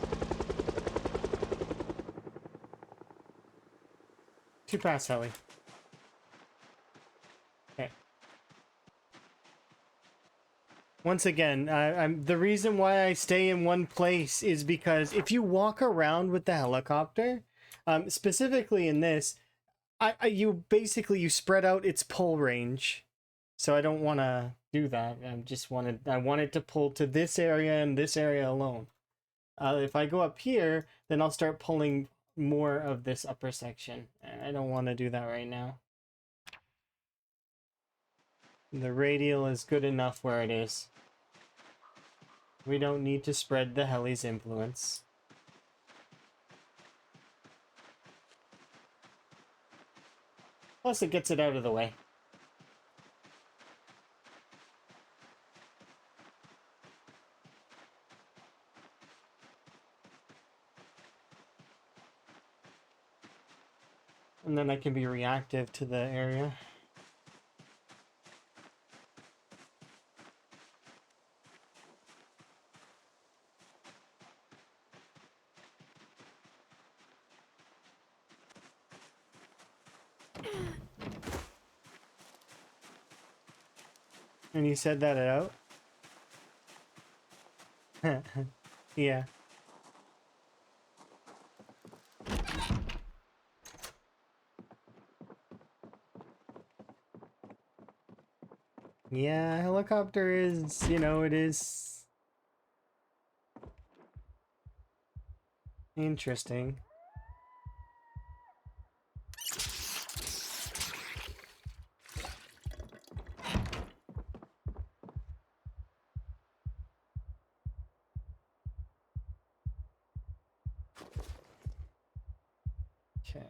Two pass, heli. Okay. Once again, I'm the reason why I stay in one place is because if you walk around with the helicopter, specifically in this, you basically you spread out its pull range. So I don't want to do that. I want it to pull to this area and this area alone. If I go up here, then I'll start pulling more of this upper section. And I don't want to do that right now. The radial is good enough where it is. We don't need to spread the heli's influence. Plus it gets it out of the way. And then I can be reactive to the area. And you said that out? Yeah. Yeah, helicopter is, you know, it is interesting. Okay.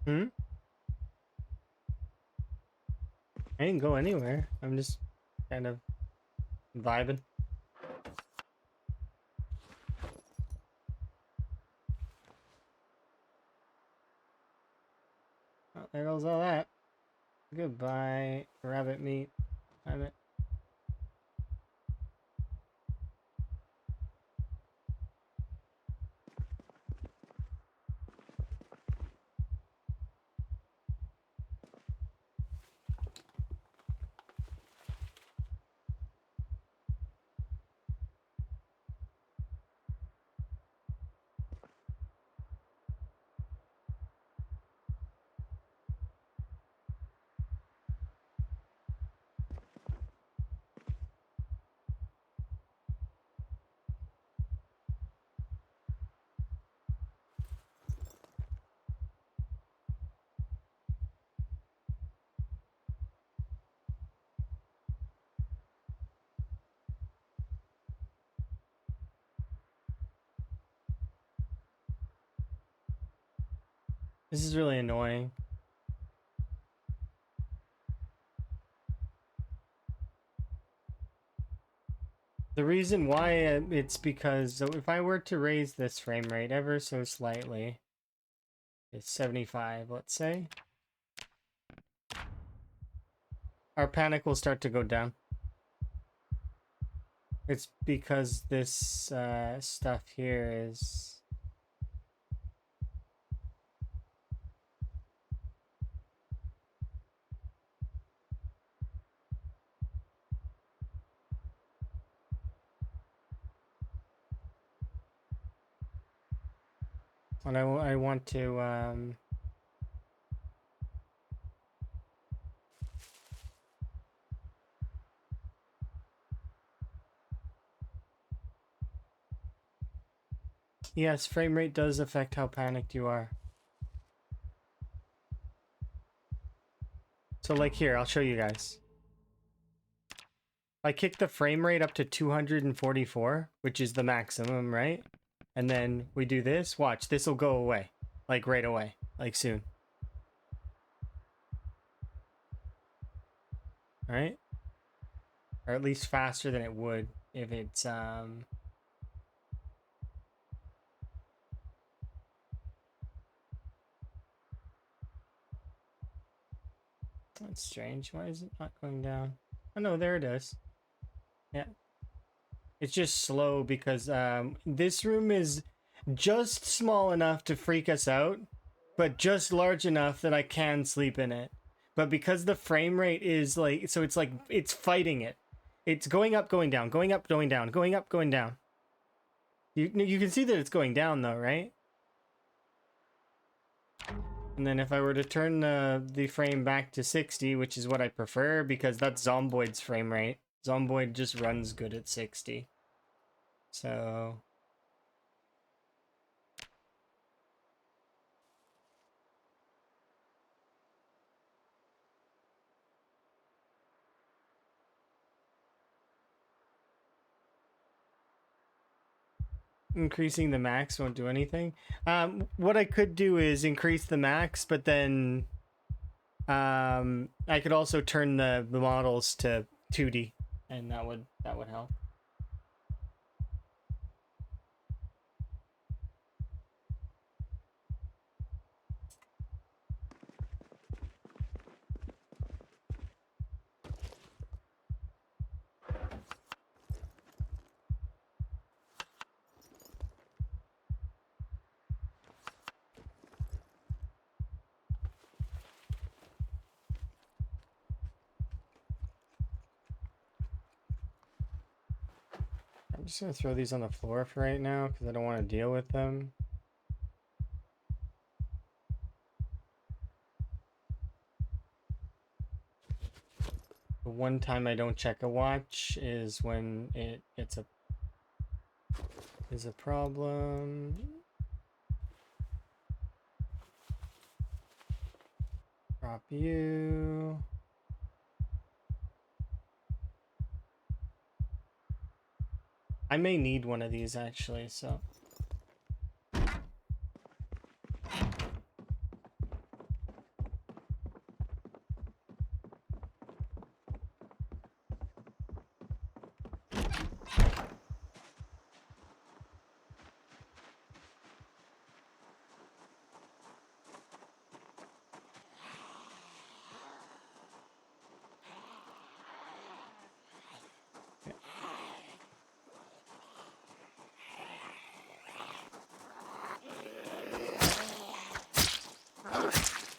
Hmm? I didn't go anywhere. I'm just kind of vibing. Oh, there goes all that. Goodbye, rabbit meat. Damn it. This is really annoying. The reason why it's because so if I were to raise this frame rate ever so slightly, it's 75, let's say, our panic will start to go down. It's because this stuff here is... And I want to... Yes, frame rate does affect how panicked you are. So like here, I'll show you guys. I kick the frame rate up to 244, which is the maximum, right? And then we do this. Watch, this will go away. Like right away. Like soon. Alright? Or at least faster than it would if it's That's strange. Why is it not going down? Oh no, there it is. Yeah. It's just slow because this room is just small enough to freak us out, but just large enough that I can sleep in it. But because the frame rate is like, so it's like, it's fighting it. It's going up, going down, going up, going down, going up, going down. You can see that it's going down though, right? And then if I were to turn the frame back to 60, which is what I prefer because that's Zomboid's frame rate. Zomboid just runs good at 60. So... increasing the max won't do anything. What I could do is increase the max, but then I could also turn the models to 2D, and that would help. I'm just gonna throw these on the floor for right now because I don't want to deal with them. The one time I don't check a watch is when it gets a problem. Drop you. I may need one of these actually, so.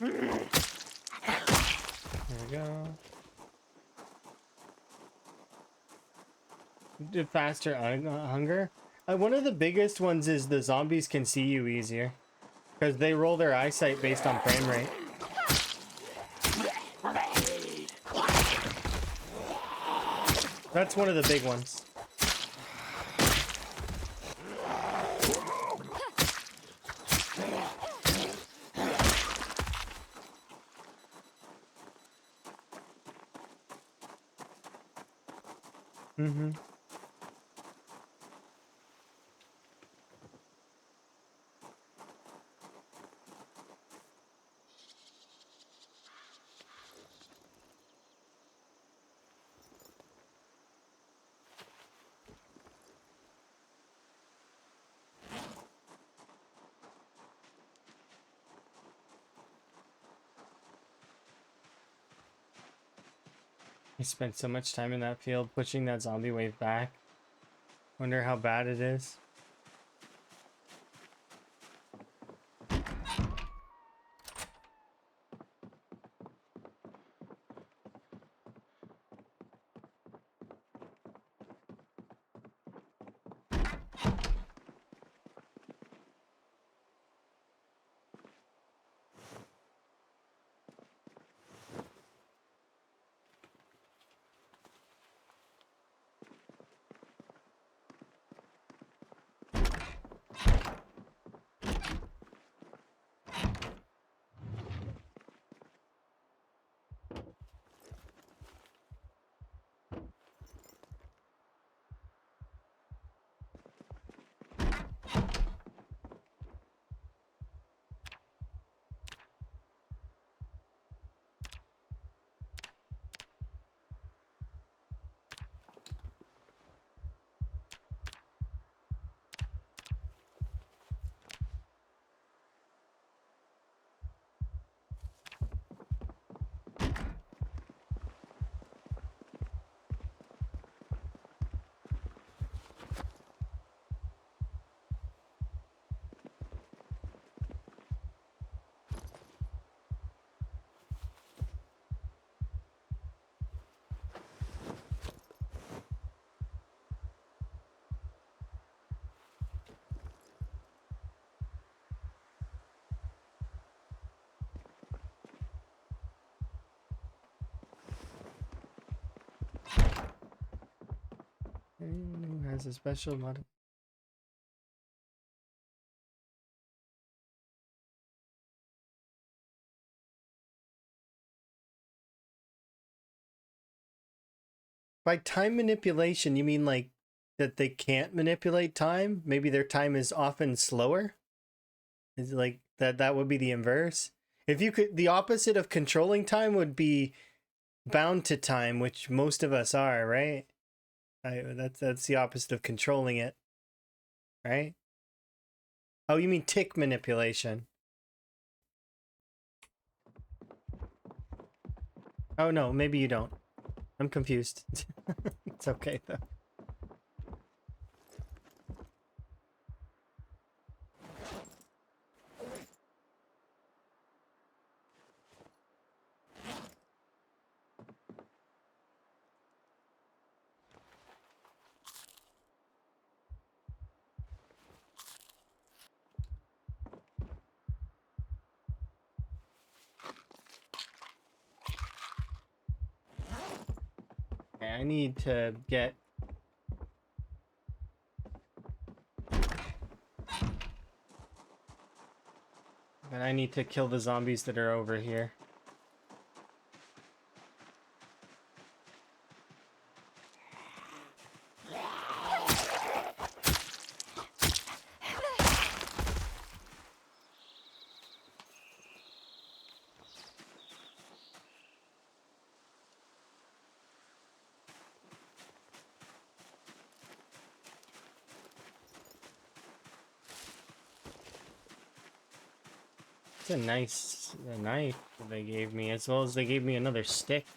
There we go. The faster hunger. One of the biggest ones is the zombies can see you easier because they roll their eyesight based on frame rate. That's one of the big ones. Mm-hmm. I spent so much time in that field pushing that zombie wave back. Wonder how bad it is. Has a special mod. By time manipulation, you mean like that they can't manipulate time? Maybe their time is often slower? Is it like that would be the inverse? If you could, the opposite of controlling time would be bound to time, which most of us are, right? That's the opposite of controlling it, right? Oh, you mean tick manipulation? Oh no, maybe you don't. I'm confused. It's okay though. Okay, I need to get... And I need to kill the zombies that are over here. It's a nice knife that they gave me, as well as they gave me another stick.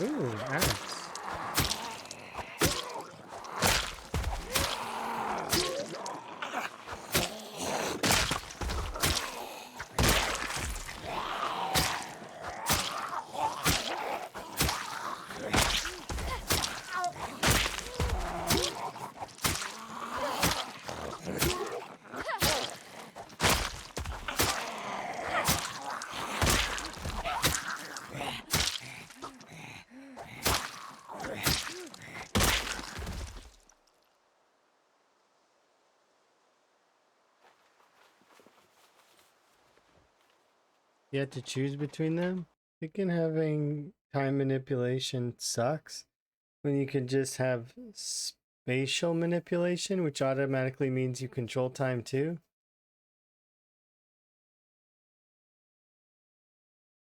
Ooh, axe. You have to choose between them? Thinking having time manipulation sucks when you can just have spatial manipulation, which automatically means you control time too.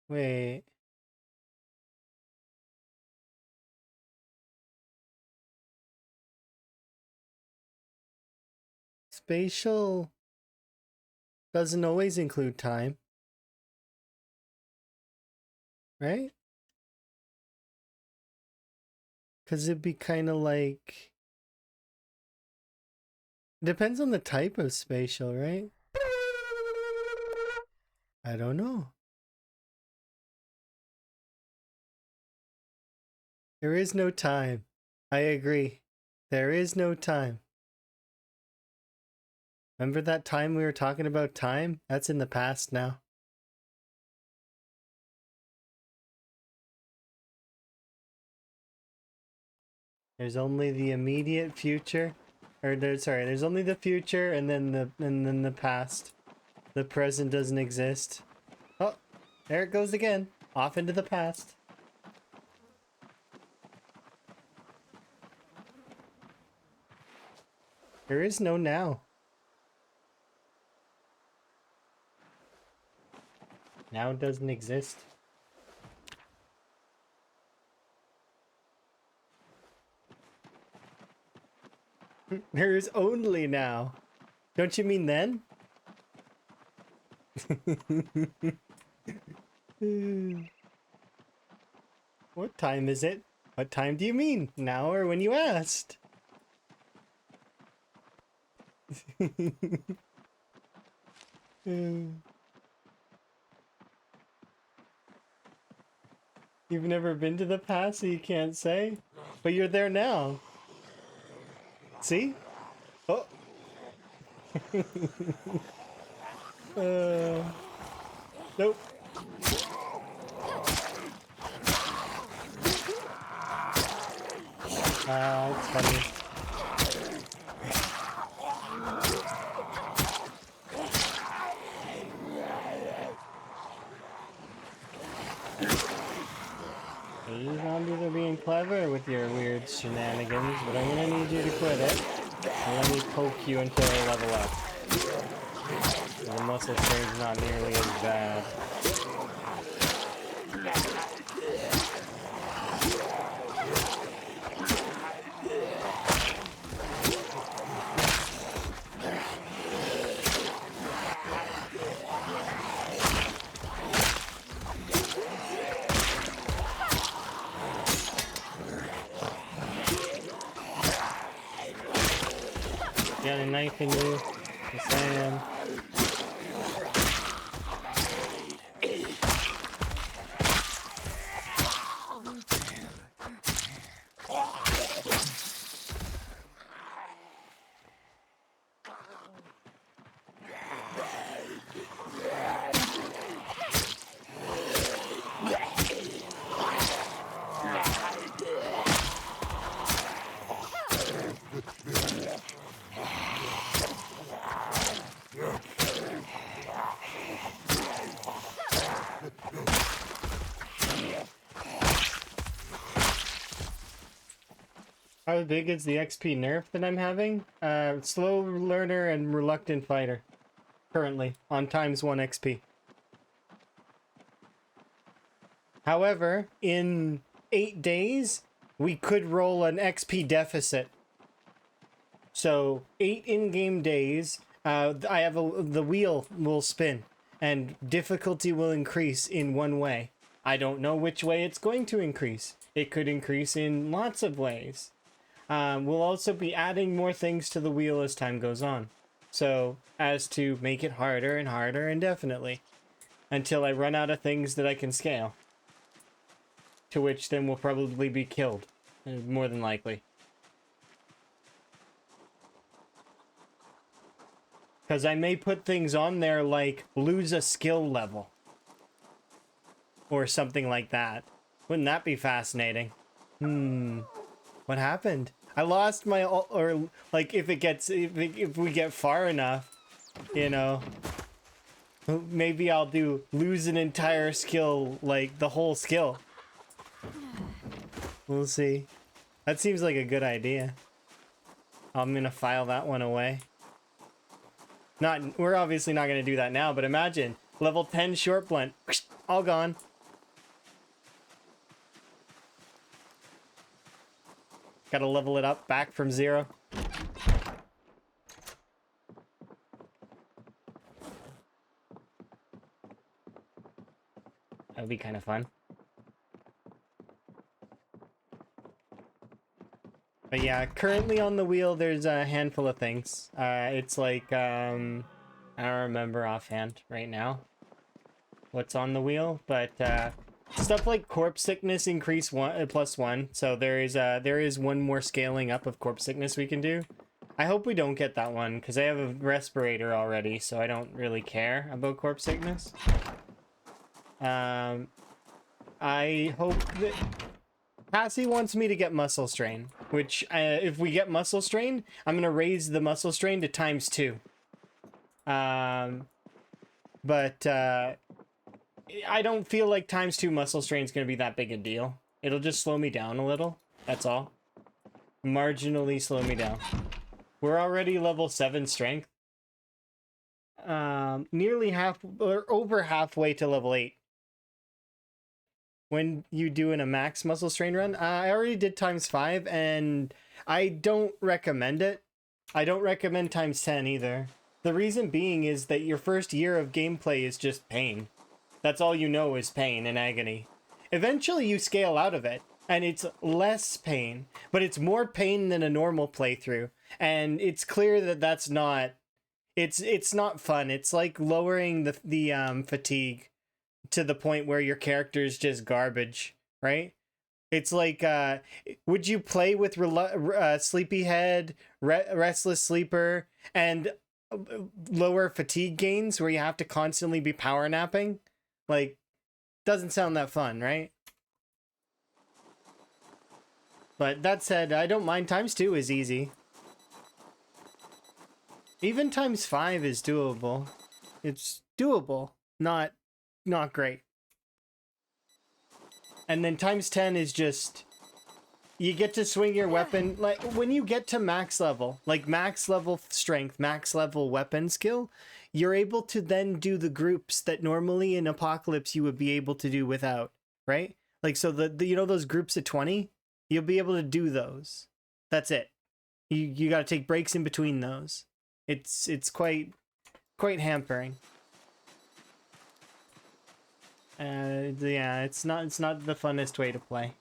Wait. Spatial doesn't always include time, right? Because it'd be kind of like... Depends on the type of spatial, right? I don't know. There is no time. I agree. There is no time. Remember that time we were talking about time? That's in the past now. There's only the immediate future, or there's only the future and then the past. The present doesn't exist. Oh, there it goes again. Off into the past. There is no now. Now doesn't exist. There is only now. Don't you mean then? What time is it? What time do you mean? Now or when you asked? You've never been to the past, so you can't say? But you're there now. See? Oh. Nope. It's funny. You zombies are being clever with your weird shenanigans, but I'm gonna need you to quit it. And let me poke you until I level up. The muscle strain's not nearly as bad. Got a knife in you. Yes, I am. How big is the XP nerf that I'm having? Slow learner and reluctant fighter. Currently, on ×1 XP. However, in 8 days, we could roll an XP deficit. So, 8 in-game days, I have the wheel will spin, and difficulty will increase in one way. I don't know which way it's going to increase. It could increase in lots of ways. We'll also be adding more things to the wheel as time goes on. So, as to make it harder and harder indefinitely. Until I run out of things that I can scale. To which then we'll probably be killed. More than likely. Because I may put things on there like, lose a skill level. Or something like that. Wouldn't that be fascinating? What happened? I lost my, or like if we get far enough, you know. Maybe I'll lose an entire skill, like the whole skill. We'll see. That seems like a good idea. I'm gonna file that one away. We're obviously not gonna do that now, but imagine level 10 short blunt, all gone. Gotta level it up back from 0. That would be kind of fun. But yeah, currently on the wheel, there's a handful of things. It's like, I don't remember offhand right now what's on the wheel, but stuff like corpse sickness increase +1. So there is one more scaling up of corpse sickness we can do. I hope we don't get that one because I have a respirator already, so I don't really care about corpse sickness. I hope that Cassie wants me to get muscle strain, which if we get muscle strain, I'm gonna raise the muscle strain to ×2. But I don't feel like ×2 muscle strain is gonna be that big a deal. It'll just slow me down a little. That's all. Marginally slow me down. We're already level 7 strength. Nearly over halfway to level 8. When you doing a max muscle strain run, I already did ×5, and I don't recommend it. I don't recommend ×10 either. The reason being is that your first year of gameplay is just pain. That's all you know is pain and agony. Eventually you scale out of it, and it's less pain, but it's more pain than a normal playthrough. And it's clear that that's not... It's not fun. It's like lowering the fatigue to the point where your character is just garbage, right? It's like, would you play with Sleepyhead, Restless Sleeper, and lower fatigue gains where you have to constantly be power napping? Like, doesn't sound that fun, right? But that said, I don't mind. ×2 is easy. Even ×5 is doable. It's doable, not great. And then ×10 is just, you get to swing your weapon. Like when you get to max level, like max level strength, max level weapon skill, you're able to then do the groups that normally in Apocalypse you would be able to do without, right? Like, so the you know those groups at 20, you'll be able to do those. That's it. You got to take breaks in between those. It's quite hampering. Yeah, it's not the funnest way to play.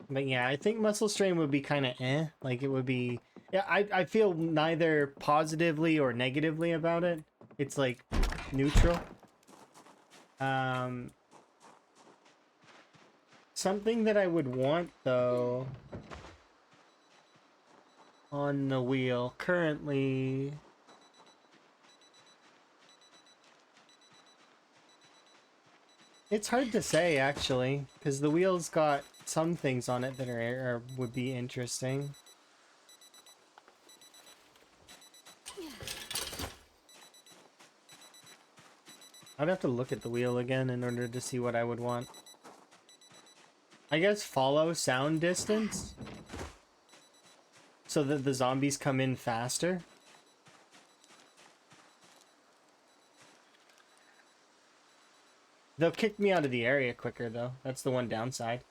But yeah, I think muscle strain would be kind of like it would be. Yeah, I feel neither positively or negatively about it. It's like neutral. Something that I would want though on the wheel currently. It's hard to say, actually, because the wheel's got some things on it that would be interesting. I'd have to look at the wheel again in order to see what I would want. I guess follow sound distance, so that the zombies come in faster. They'll kick me out of the area quicker, though. That's the one downside.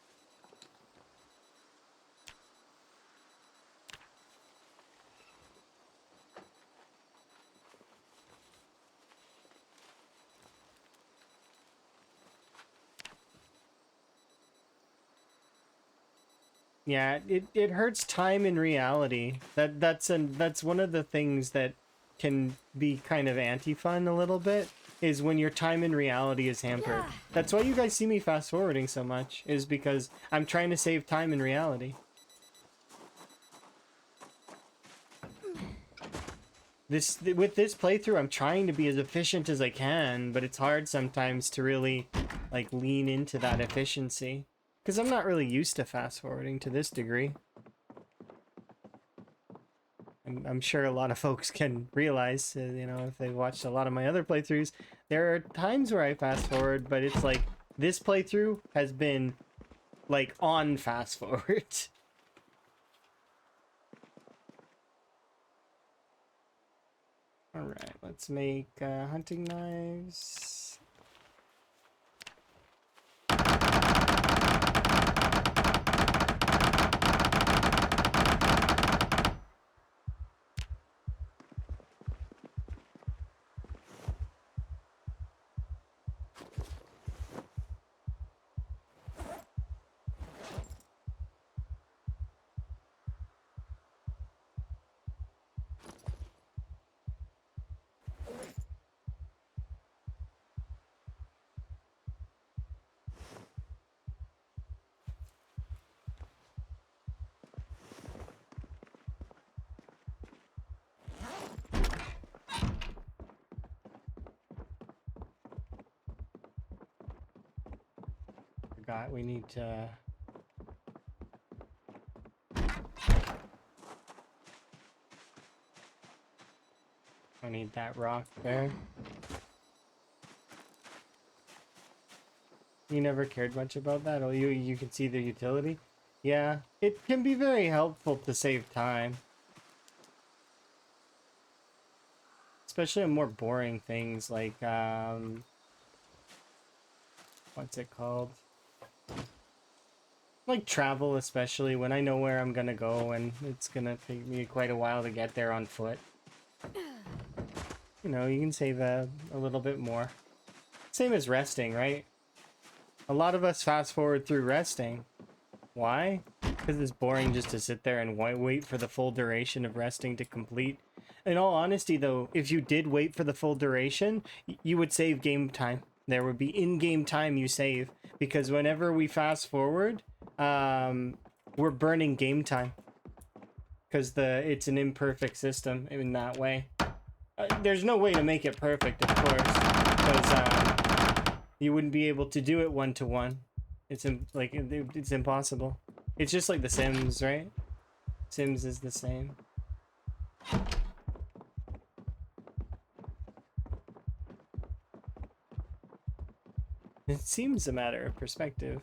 Yeah, it hurts time in reality. That's one of the things that can be kind of anti-fun a little bit, is when your time in reality is hampered. That's why you guys see me fast forwarding so much, is because I'm trying to save time in reality. With this playthrough, I'm trying to be as efficient as I can, but it's hard sometimes to really like lean into that efficiency. Because I'm not really used to fast forwarding to this degree. I I'm sure a lot of folks can realize, you know, if they've watched a lot of my other playthroughs, there are times where I fast forward, but it's like this playthrough has been like on fast forward. All right, let's make hunting knives. Forgot we need to. I need that rock there. You never cared much about that? Oh, you can see the utility? Yeah, it can be very helpful to save time. Especially on more boring things like, what's it called? Like travel, especially when I know where I'm gonna go and it's gonna take me quite a while to get there on foot. You know, you can save a little bit more. Same as resting, right? A lot of us fast forward through resting. Why? Because it's boring just to sit there and wait for the full duration of resting to complete. In all honesty, though, if you did wait for the full duration, you would save game time. There would be in-game time you save. Because whenever we fast forward, we're burning game time. Because it's an imperfect system in that way. There's no way to make it perfect, of course. Because you wouldn't be able to do it one-to-one. It's impossible. It's just like The Sims, right? Sims is the same. It seems a matter of perspective.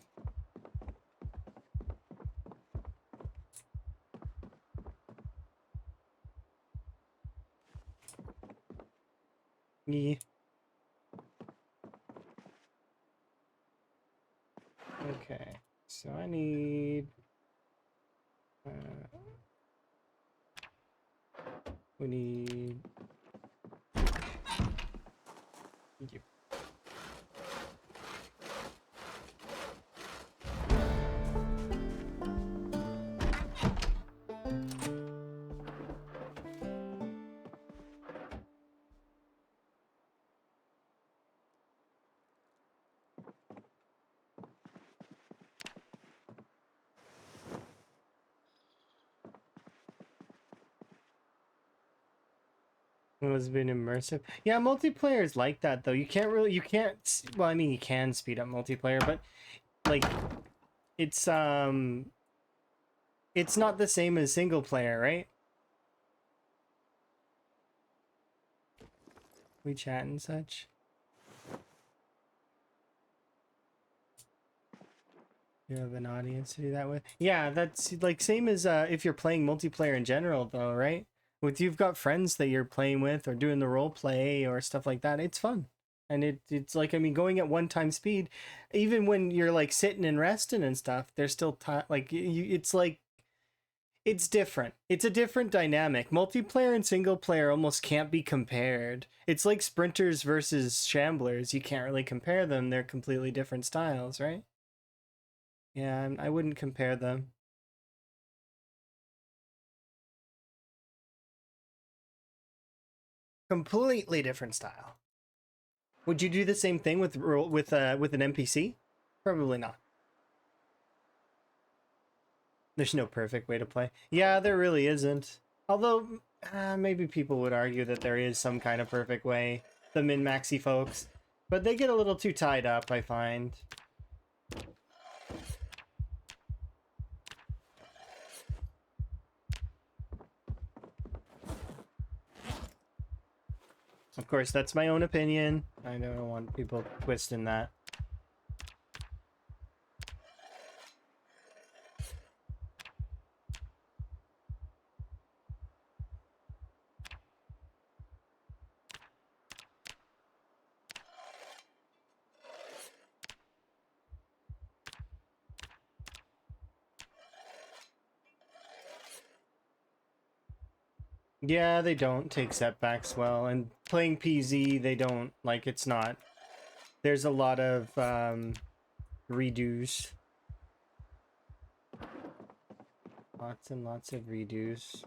Yeah. Okay, so I need... we need... Yep. It was been immersive. Yeah, multiplayer is like that though. You can't, well, I mean, you can speed up multiplayer, but like it's not the same as single player, right? We chat and such. You have an audience to do that with. Yeah, that's like same as if you're playing multiplayer in general though, right? With you've got friends that you're playing with or doing the role play or stuff like that, it's fun. And it's like, I mean, going at 1x speed, even when you're like sitting and resting and stuff, there's still time. Like it's like, it's different. It's a different dynamic. Multiplayer and single player almost can't be compared. It's like sprinters versus shamblers. You can't really compare them. They're completely different styles, right? Yeah, I wouldn't compare them. Completely different style. Would you do the same thing with an NPC? Probably not. There's no perfect way to play. Yeah, there really isn't. Although maybe people would argue that there is some kind of perfect way. The min-maxy folks, but they get a little too tied up, I find. Of course, that's my own opinion. I don't want people twisting that. Yeah, they don't take setbacks well, and playing PZ, they don't, like, it's not. There's a lot of redos. Lots and lots of redos.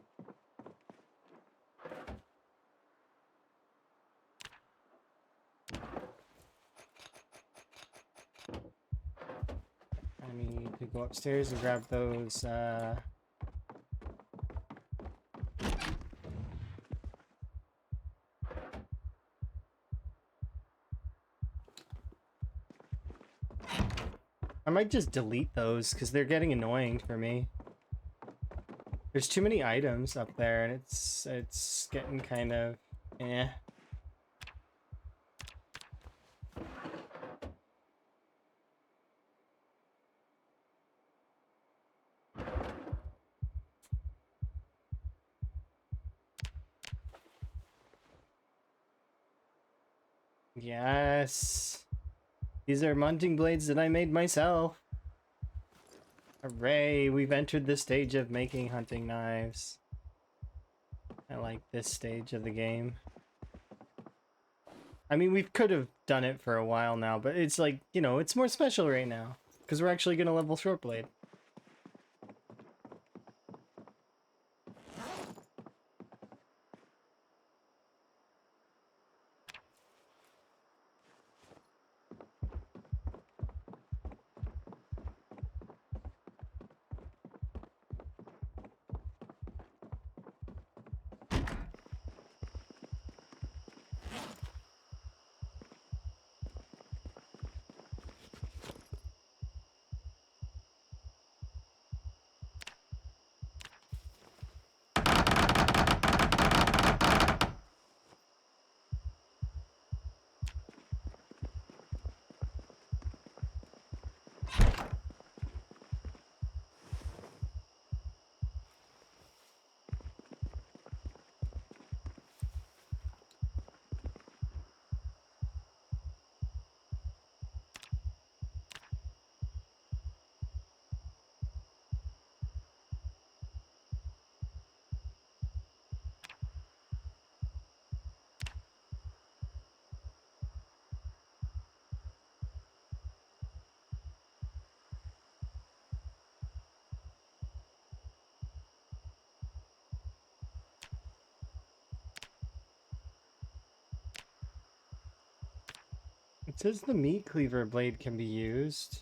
I need to go upstairs and grab those, I might just delete those, because they're getting annoying for me. There's too many items up there, and it's getting kind of, eh. Yes. These are hunting blades that I made myself. Hooray, we've entered the stage of making hunting knives. I like this stage of the game. I mean, we could have done it for a while now, but it's like, you know, it's more special right now. Because we're actually going to level short blade. It says the meat cleaver blade can be used.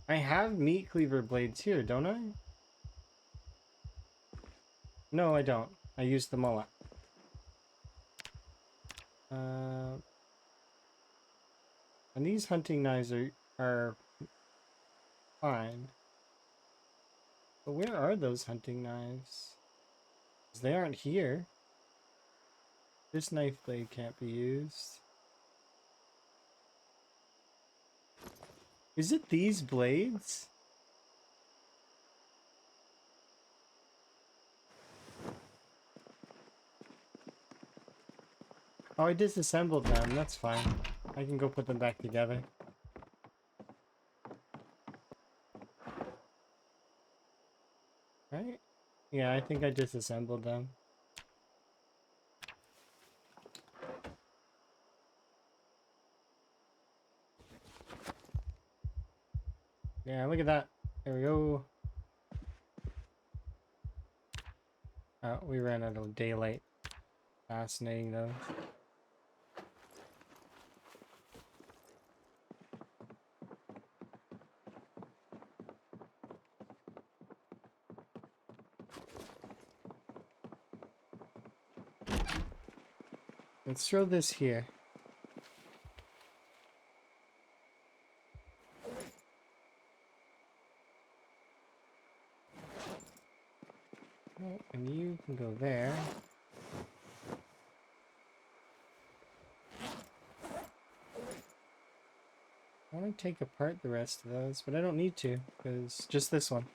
I have meat cleaver blades here, don't I? No, I don't. I used the mullet. And these hunting knives are fine. But where are those hunting knives? 'Cause they aren't here. This knife blade can't be used. Is it these blades? Oh, I disassembled them. That's fine. I can go put them back together. Right? Yeah, I think I disassembled them. Yeah, look at that. There we go. Oh, we ran out of daylight. Fascinating, though. Let's throw this here. Oh, and you can go there. I want to take apart the rest of those, but I don't need to, because just this one.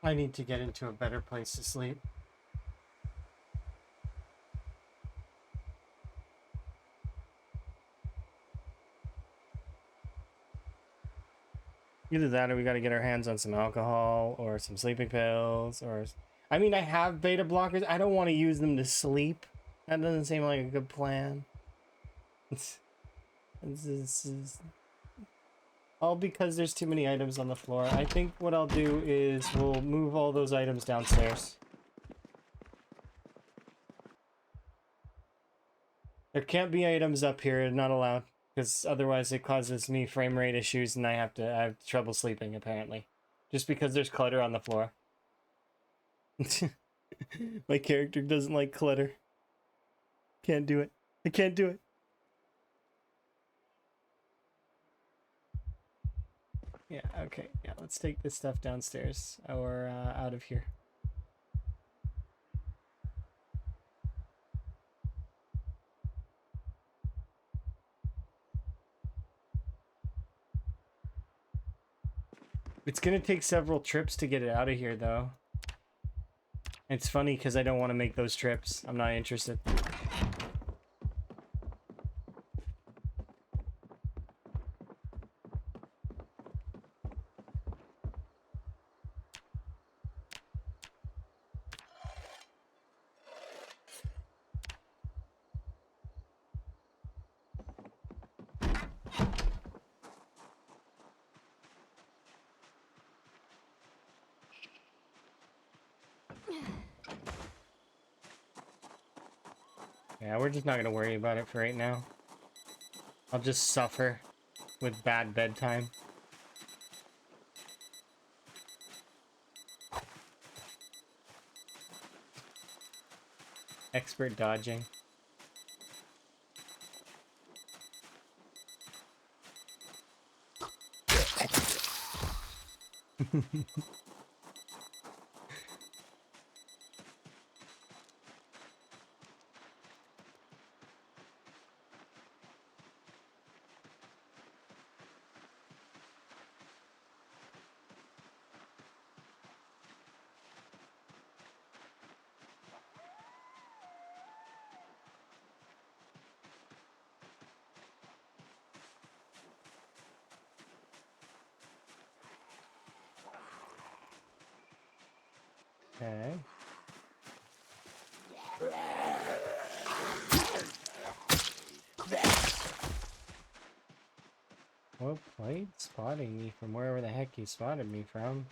I need to get into a better place to sleep. Either that or we got to get our hands on some alcohol or some sleeping pills or... I mean, I have beta blockers. I don't want to use them to sleep. That doesn't seem like a good plan. It's all because there's too many items on the floor. I think what I'll do is we'll move all those items downstairs. There can't be items up here, not allowed. Because otherwise it causes me frame rate issues and I have trouble sleeping, apparently. Just because there's clutter on the floor. My character doesn't like clutter. Can't do it. I can't do it. Yeah, okay. Yeah, let's take this stuff downstairs or out of here. It's gonna take several trips to get it out of here, though. It's funny because I don't want to make those trips. I'm not interested. Yeah, we're just not gonna worry about it for right now. I'll just suffer with bad bedtime. Expert dodging. Okay. Well played spotting me from wherever the heck he spotted me from.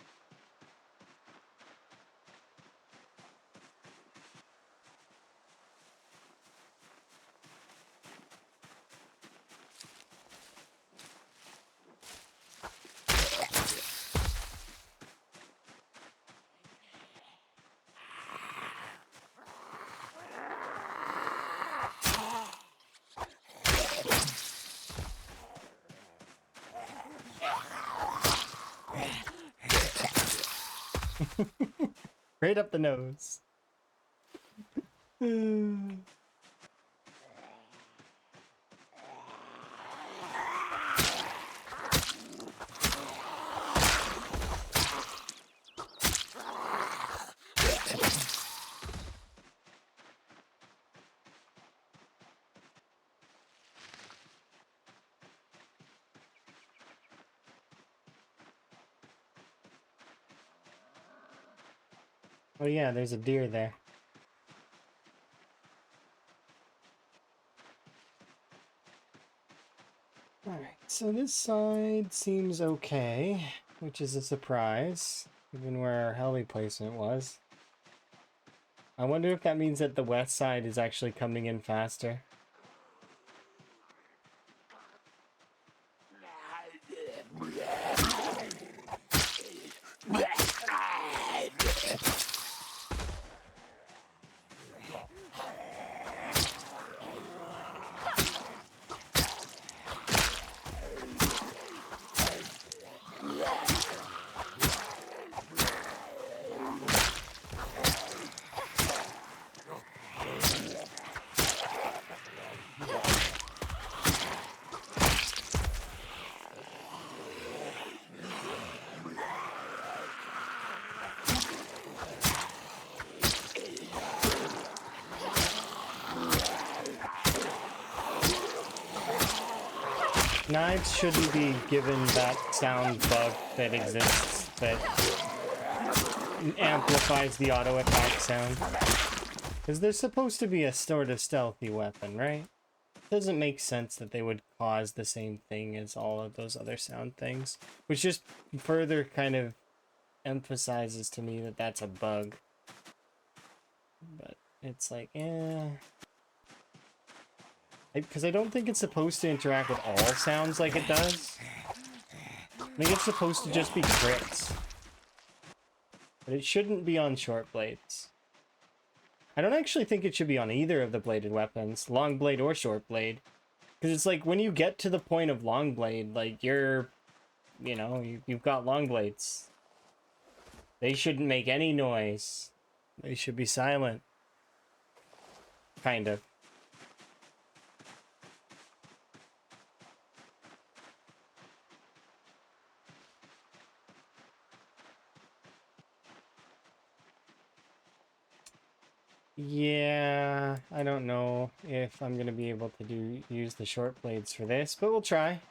Right up the nose. Oh yeah, there's a deer there. Alright, so this side seems okay, which is a surprise, given where our heli placement was. I wonder if that means that the west side is actually coming in faster. Knives shouldn't be given that sound bug that exists that amplifies the auto attack sound. Because they're supposed to be a sort of stealthy weapon, right? It doesn't make sense that they would cause the same thing as all of those other sound things, which just further kind of emphasizes to me that that's a bug. But it's like, because I don't think it's supposed to interact with all sounds like it does. I think it's supposed to just be crits. But it shouldn't be on short blades. I don't actually think it should be on either of the bladed weapons, long blade or short blade. Because it's like, when you get to the point of long blade, like, you've got long blades. They shouldn't make any noise. They should be silent. Kind of. Yeah, I don't know if I'm gonna be able to use the short blades for this, but we'll try.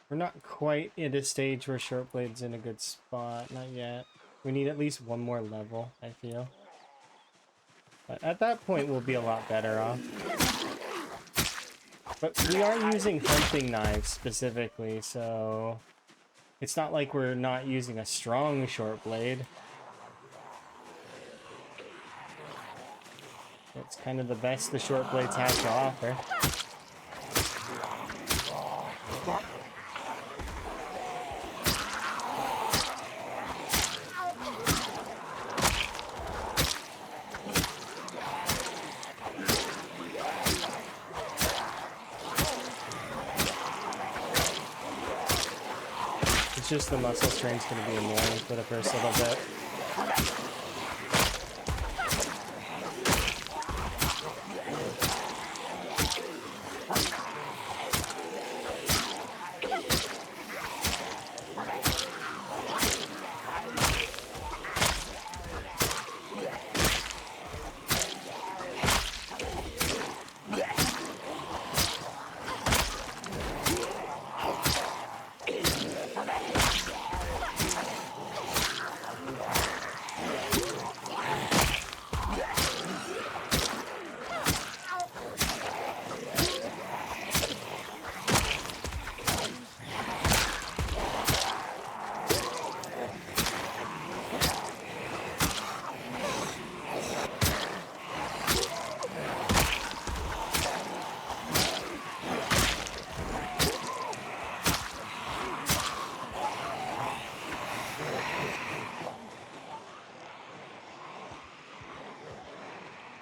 We're not quite at a stage where short blades in a good spot, not yet. We need at least one more level, I feel. But at that point, we'll be a lot better off. But we are using hunting knives specifically, so it's not like we're not using a strong short blade. It's kind of the best the short blades have to offer. It's just the muscle strain's going to be annoying for the first little bit.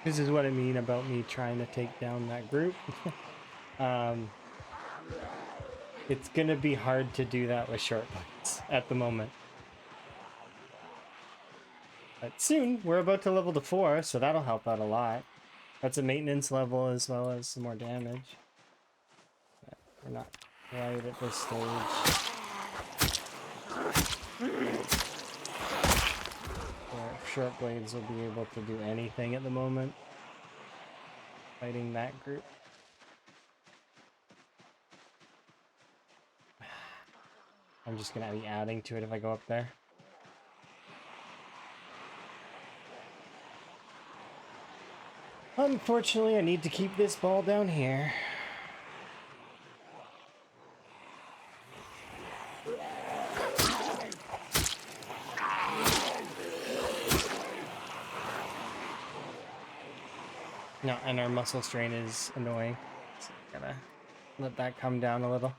This is what I mean about me trying to take down that group. It's gonna be hard to do that with short blades at the moment. But soon, we're about to level to 4, so that'll help out a lot. That's a maintenance level as well as some more damage. But we're not right at this stage. Where short blades will be able to do anything at the moment. Fighting that group. I'm just gonna be adding to it if I go up there. Unfortunately, I need to keep this ball down here. No, and our muscle strain is annoying. So gotta let that come down a little.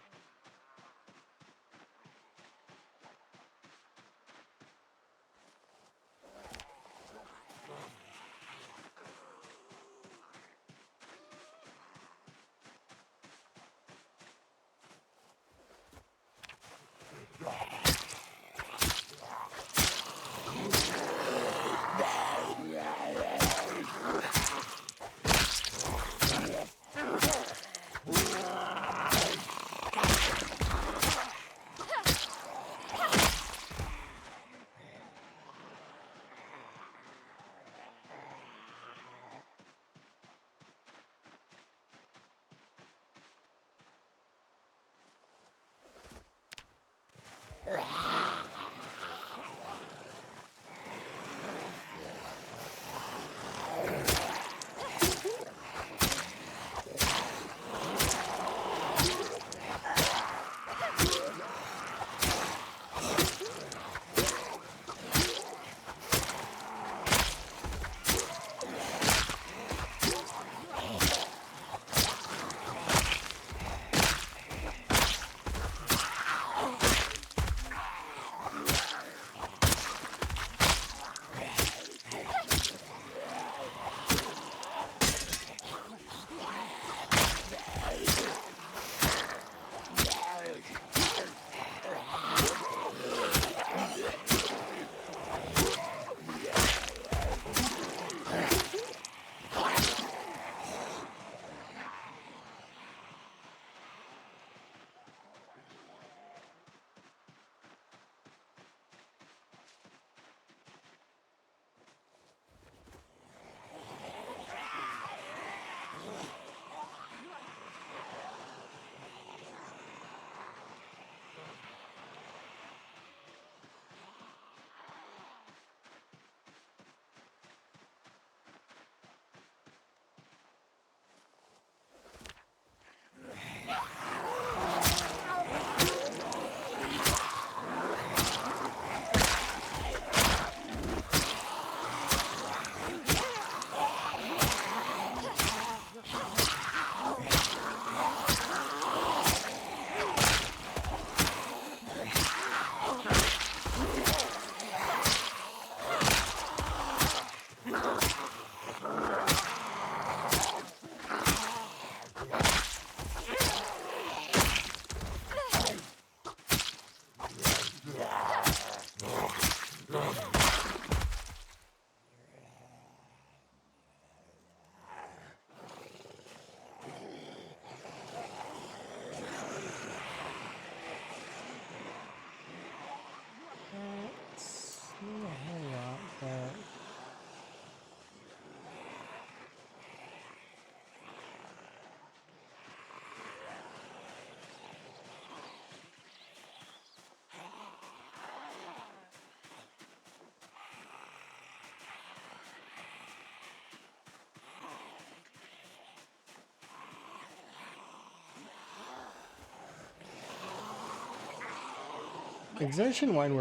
Exertion wise,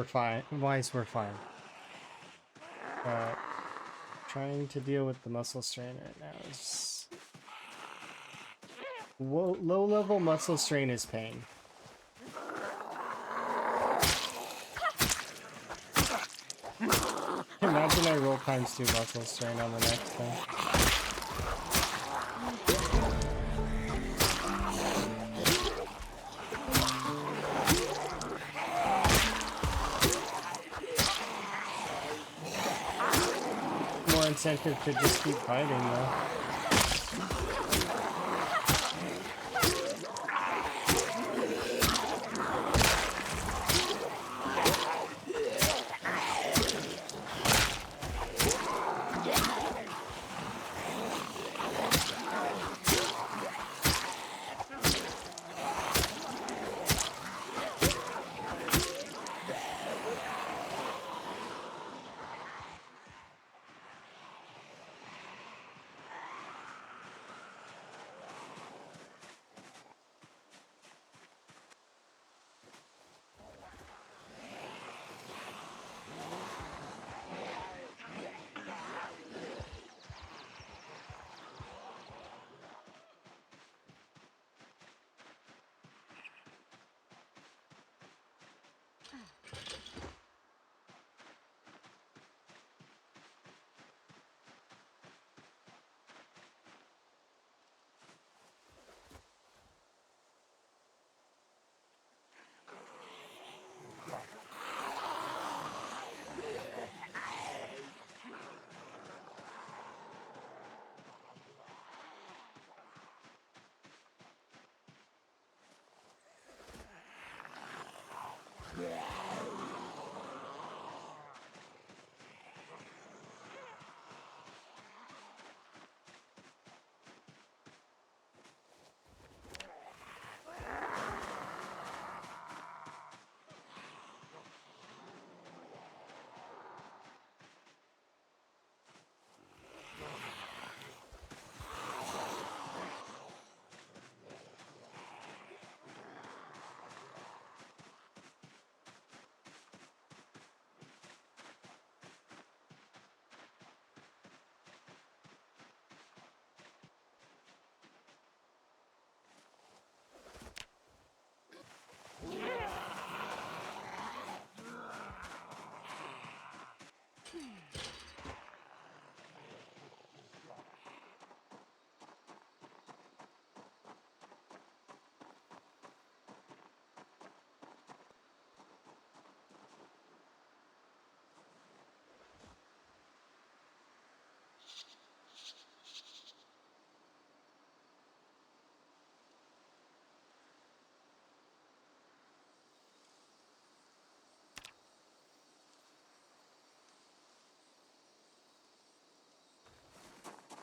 we're fine. But trying to deal with the muscle strain right now is... Low level muscle strain is pain. Imagine I roll ×2 muscle strain on the next thing. incentive to just keep fighting though.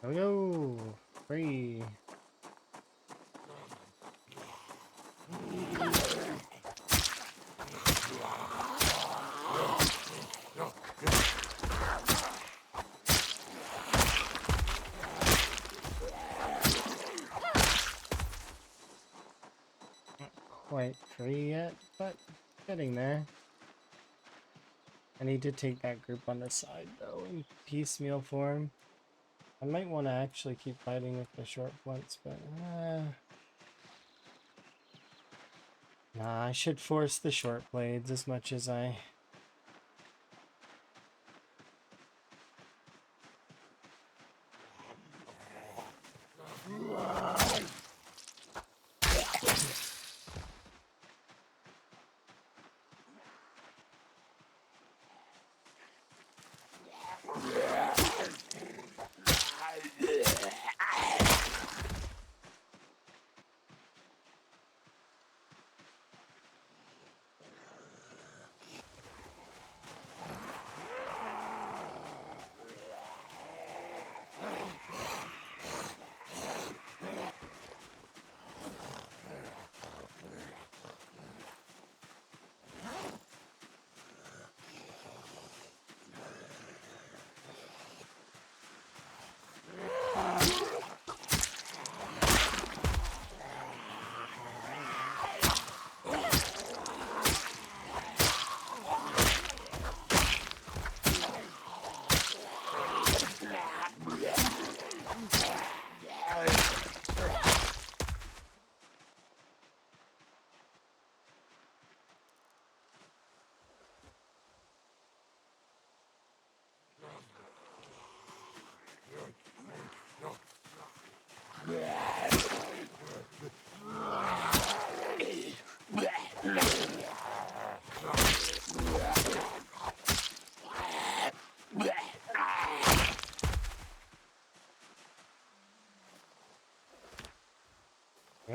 There we go. Free. Not quite free yet, but getting there. I need to take that group on the side though in piecemeal form. I might want to actually keep fighting with the short blunts, but nah, I should force the short blades as much as I...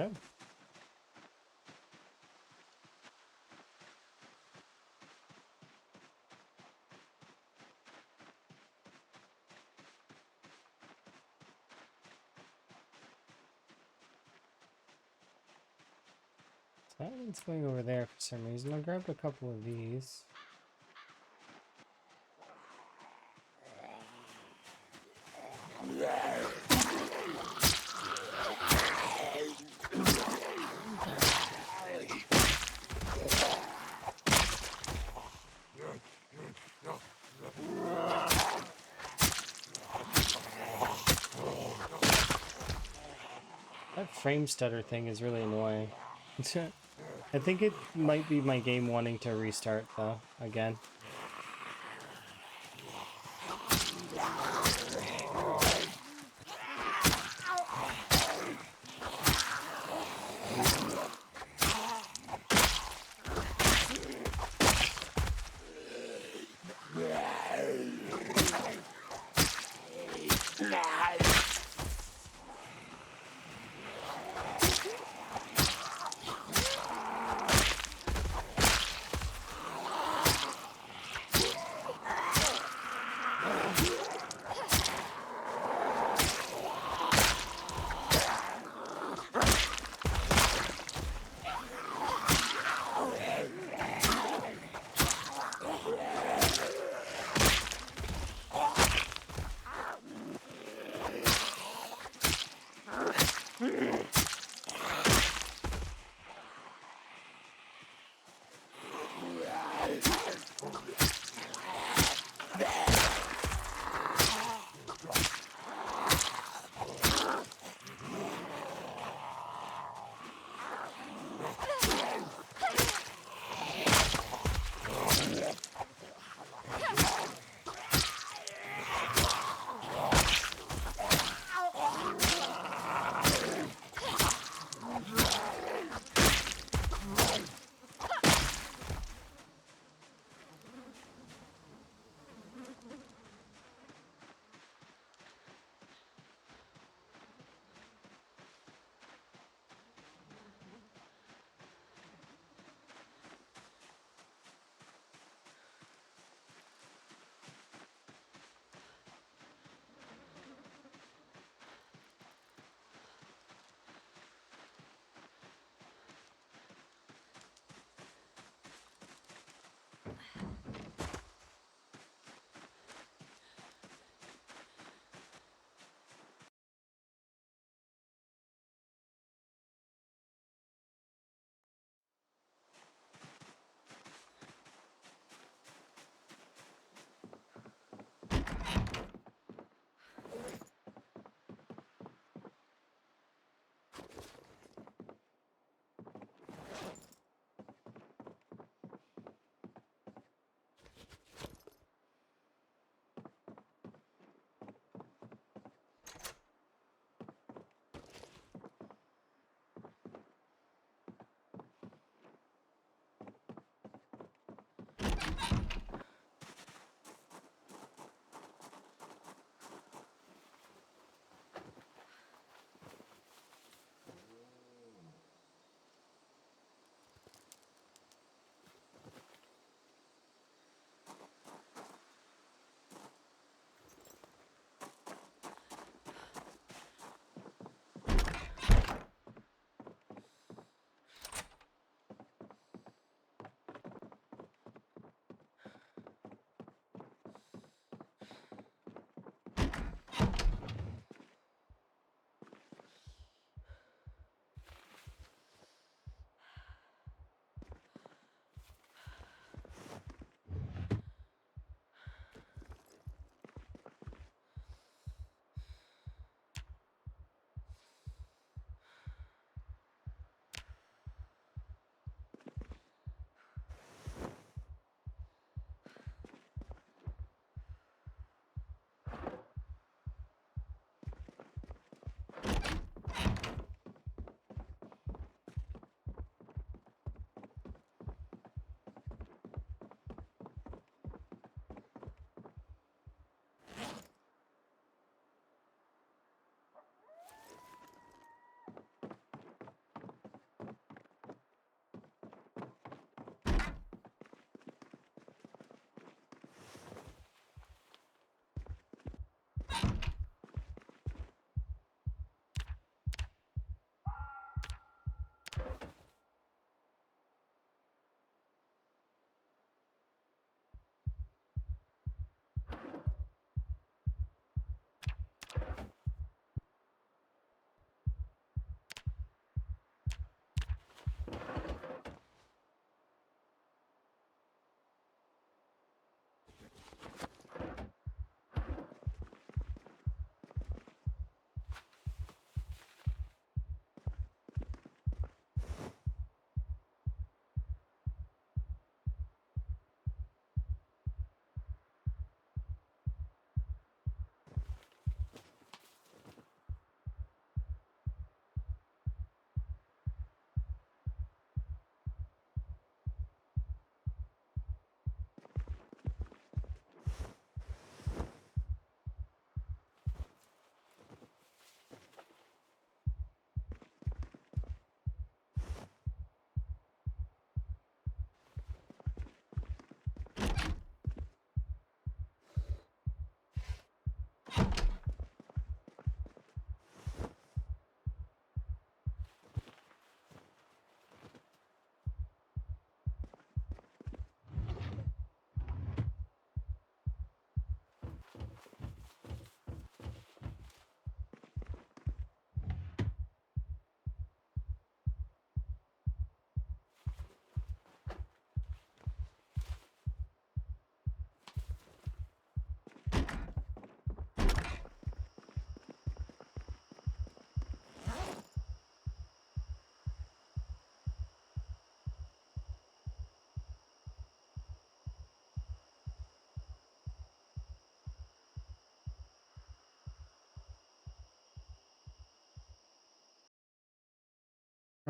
Good. That one's going over there for some reason. I grabbed a couple of these. That frame stutter thing is really annoying. I think it might be my game wanting to restart though, again.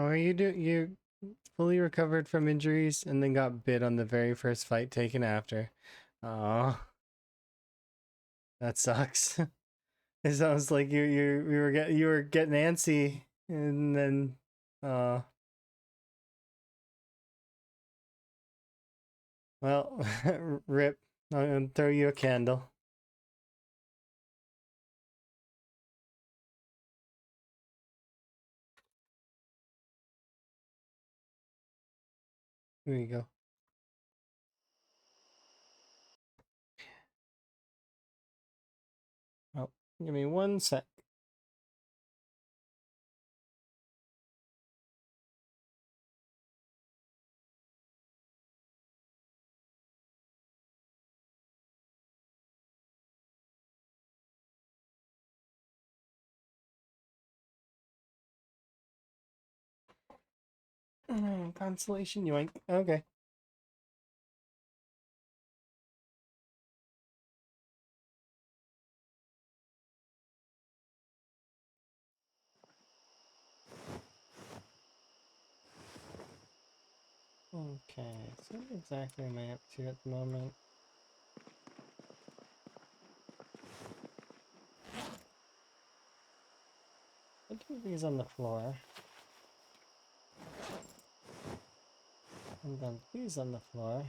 Oh, you fully recovered from injuries and then got bit on the very first fight taken after. Oh, that sucks. It sounds like you were getting antsy and then uh well, rip. I'll throw you a candle. Here you go. Oh, give me 1 sec. Consolation yoink. Okay. Okay, so what exactly am I up to at the moment? I do these on the floor. And then these on the floor.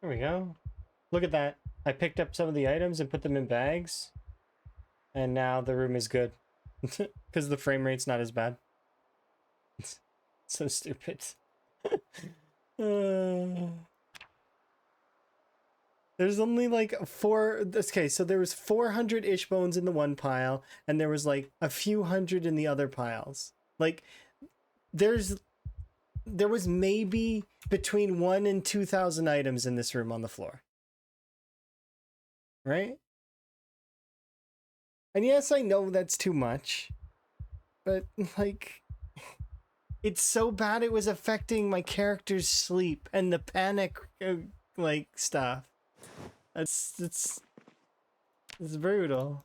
There we go. Look at that. I picked up some of the items and put them in bags. And now the room is good. Because the frame rate's not as bad. So stupid. There's only like okay, so there was 400-ish bones in the one pile, and there was like a few hundred in the other piles. Like, there was maybe between 1 and 2,000 items in this room on the floor. Right? And yes, I know that's too much, but like, it's so bad it was affecting my character's sleep and the panic, like, stuff. It's brutal.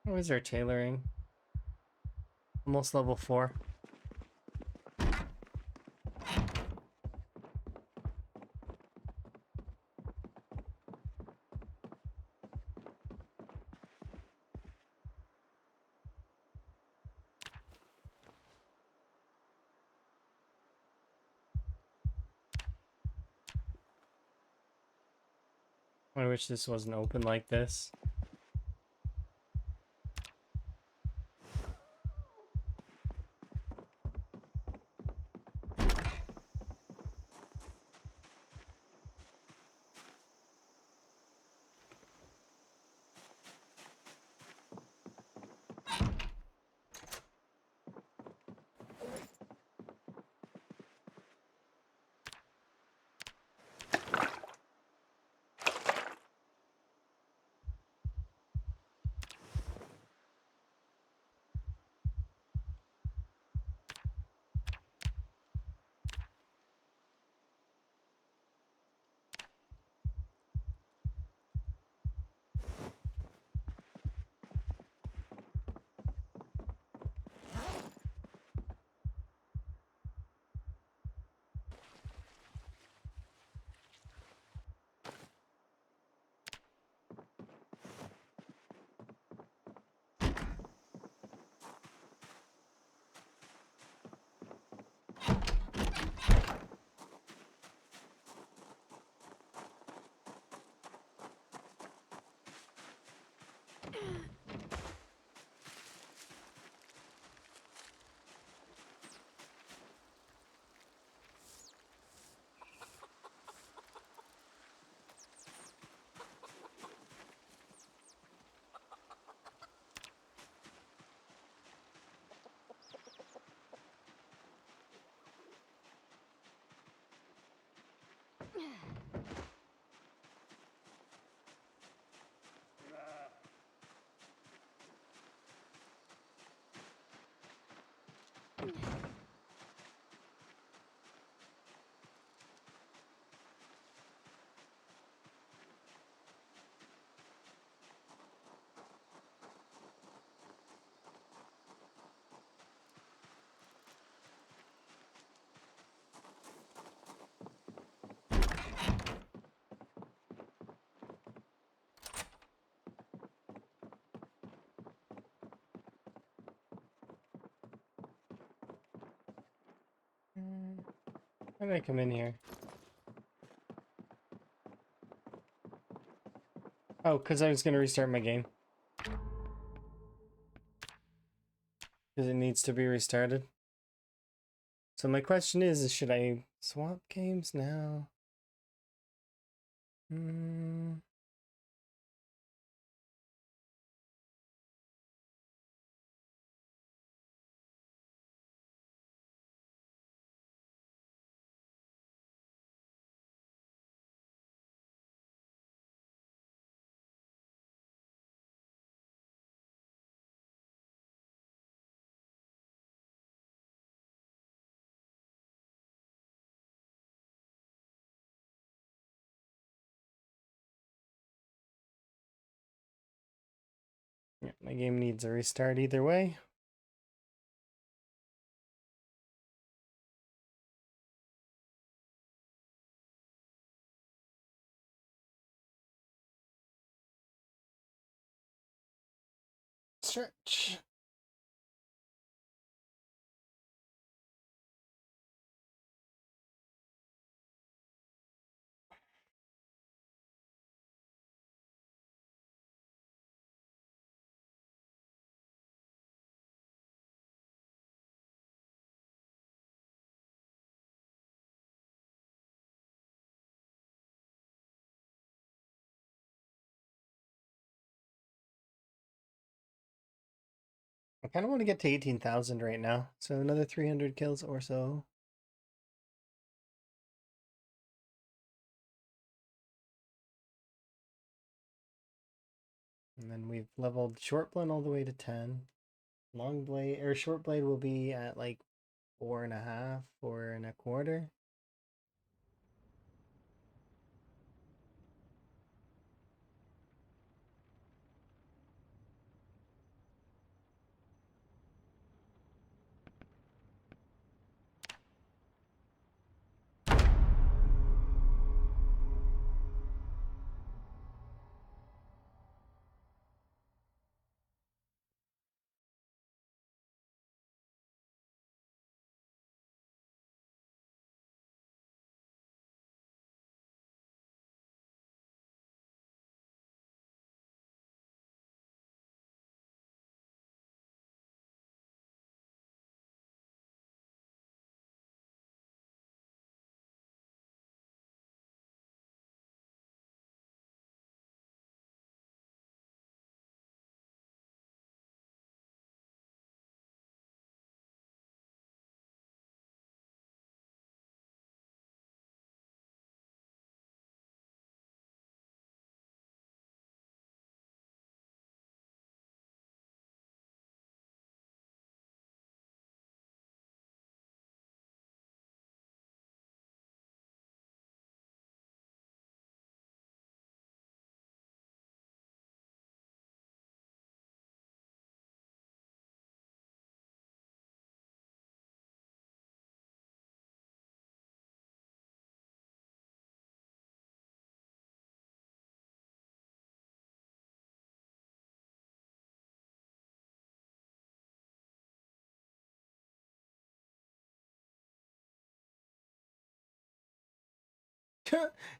What is our tailoring? Almost level 4. I wish this wasn't open like this. How did I come in here? Oh, because I was going to restart my game. Because it needs to be restarted. So my question is should I swap games now? Yeah, my game needs a restart either way. Search. I kind of want to get to 18,000 right now. So another 300 kills or so. And then we've leveled short blade all the way to 10. Long blade or short blade will be at like 4.5, 4.25.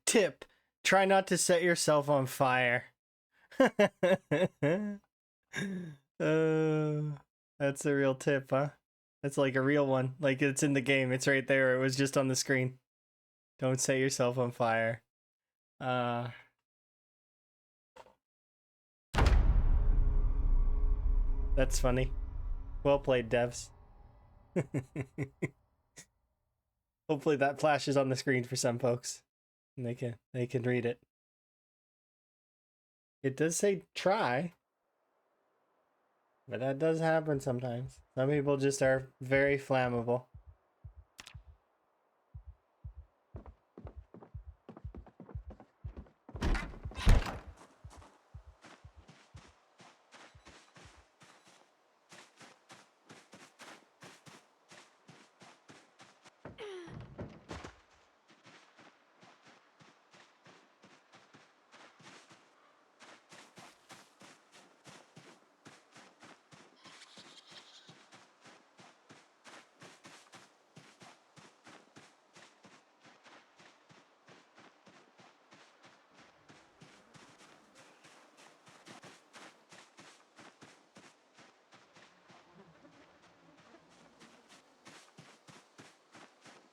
Tip: try not to set yourself on fire. That's a real tip, huh? That's like a real one. Like it's in the game. It's right there. It was just on the screen. Don't set yourself on fire. That's funny. Well played, devs. Hopefully that flashes on the screen for some folks. And they can read it. It does say try. But that does happen sometimes. Some people just are very flammable.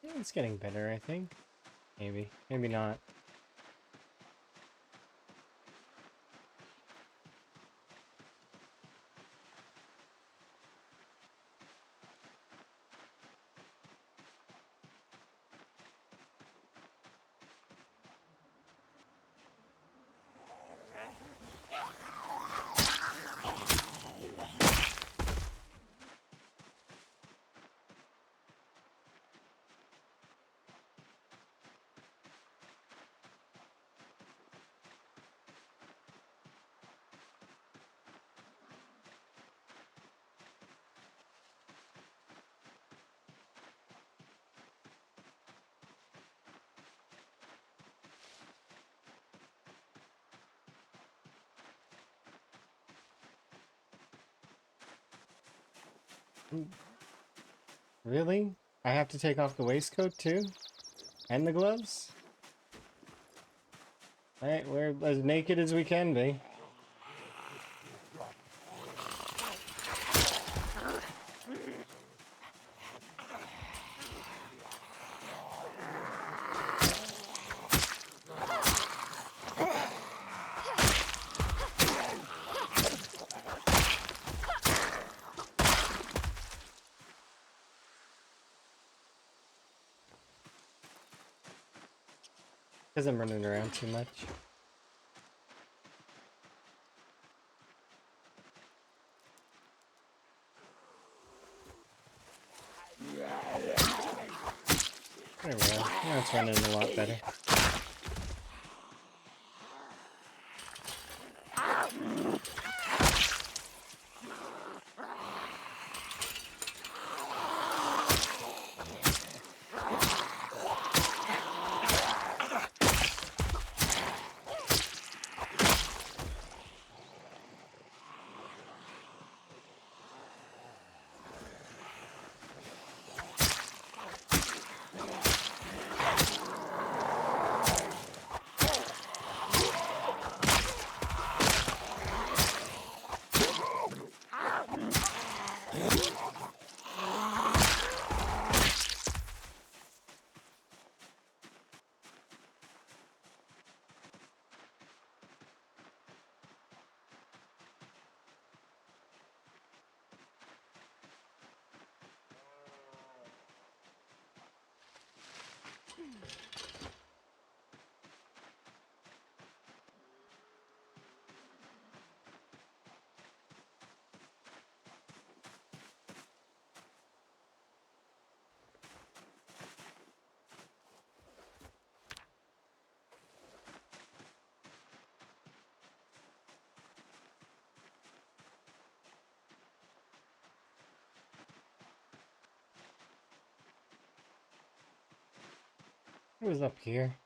Yeah, it's getting better, I think. Maybe. Maybe not. Really? I have to take off the waistcoat too? And the gloves? Alright, we're as naked as we can be. Because I'm running around too much. There we go. Now it's running a lot better. It was up here.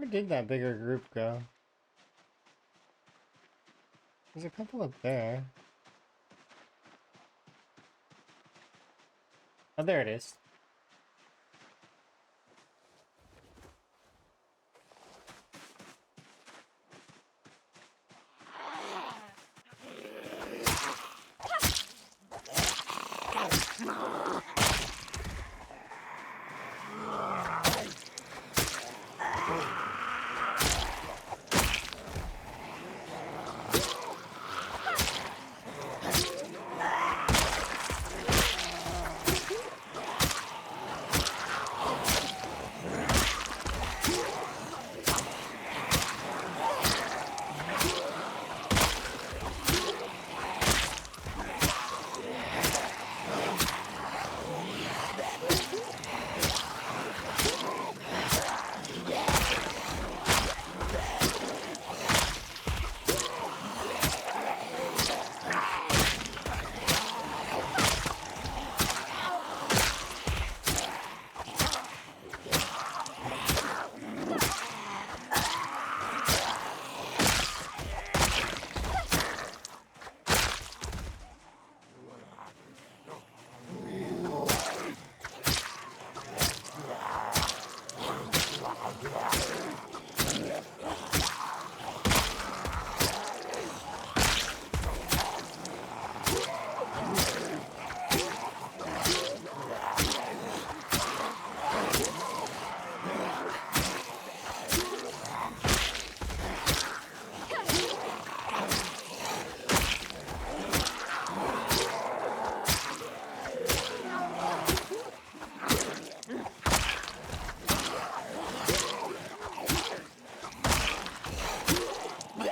Where did that bigger group go? There's a couple up there. Oh, there it is.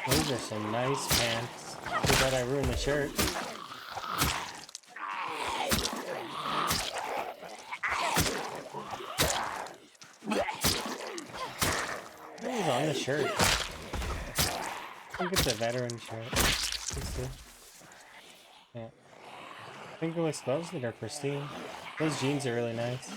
Those are some nice pants. Too bad I ruined the shirt. What was on the shirt? I think it's a veteran shirt. Let's see. Yeah. I think it was those that are pristine. Those jeans are really nice.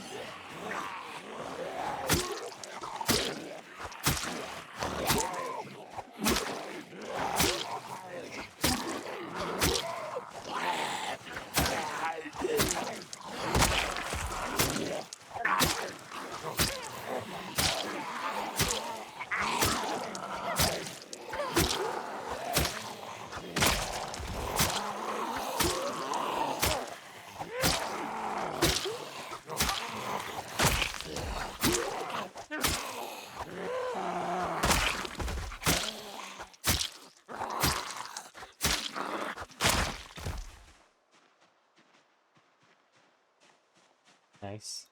Nice.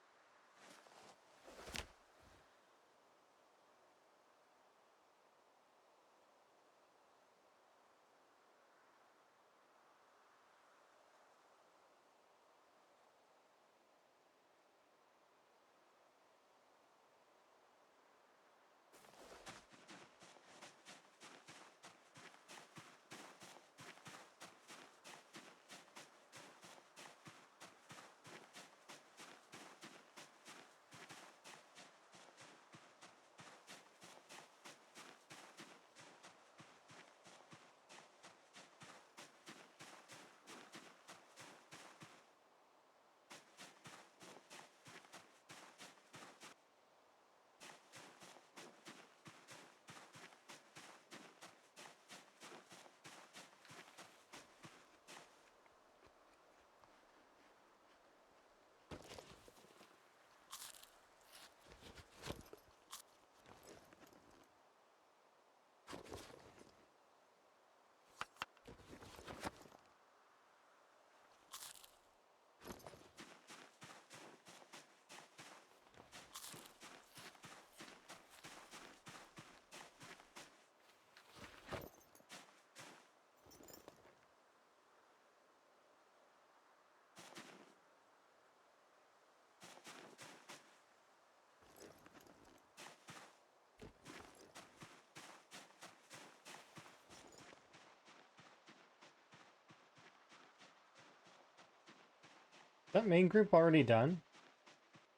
Is that main group already done?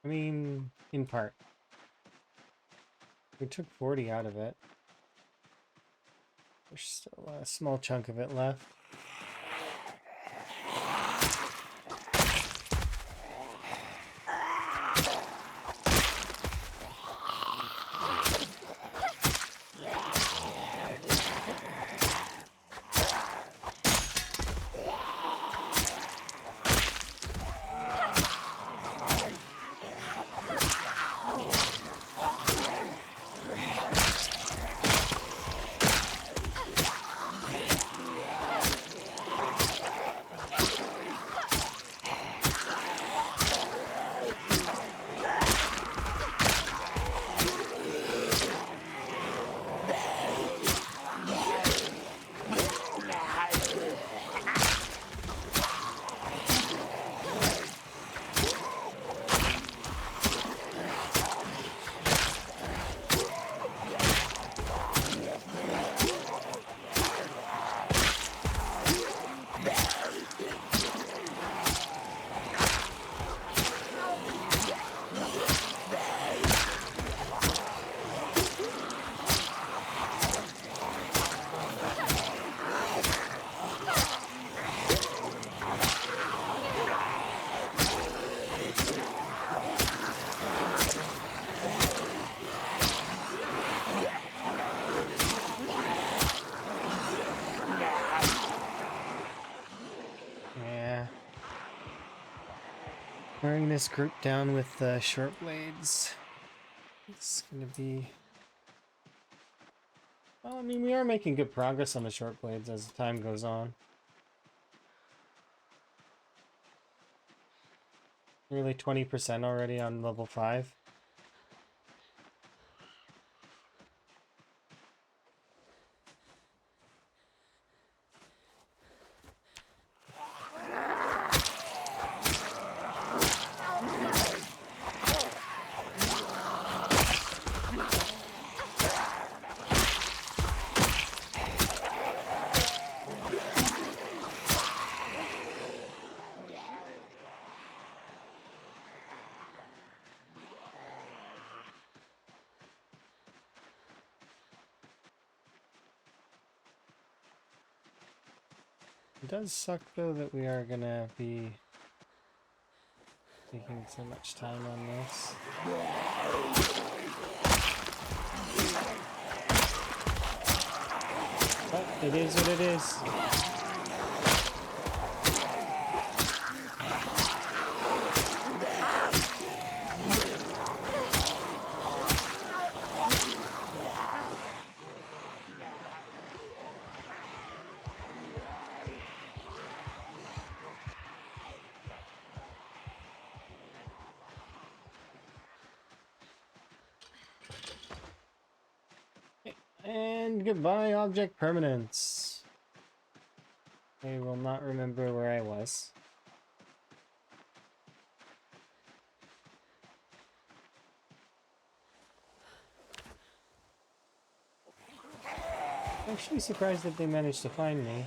I mean, in part. We took 40 out of it. There's still a small chunk of it left. Wearing this group down with the short blades. It's gonna be... Well, I mean, we are making good progress on the short blades as time goes on. Nearly 20% already on level 5. It does suck though that we are gonna be taking so much time on this. But it is what it is. And goodbye, object permanence. I will not remember where I was. I'm actually surprised that they managed to find me.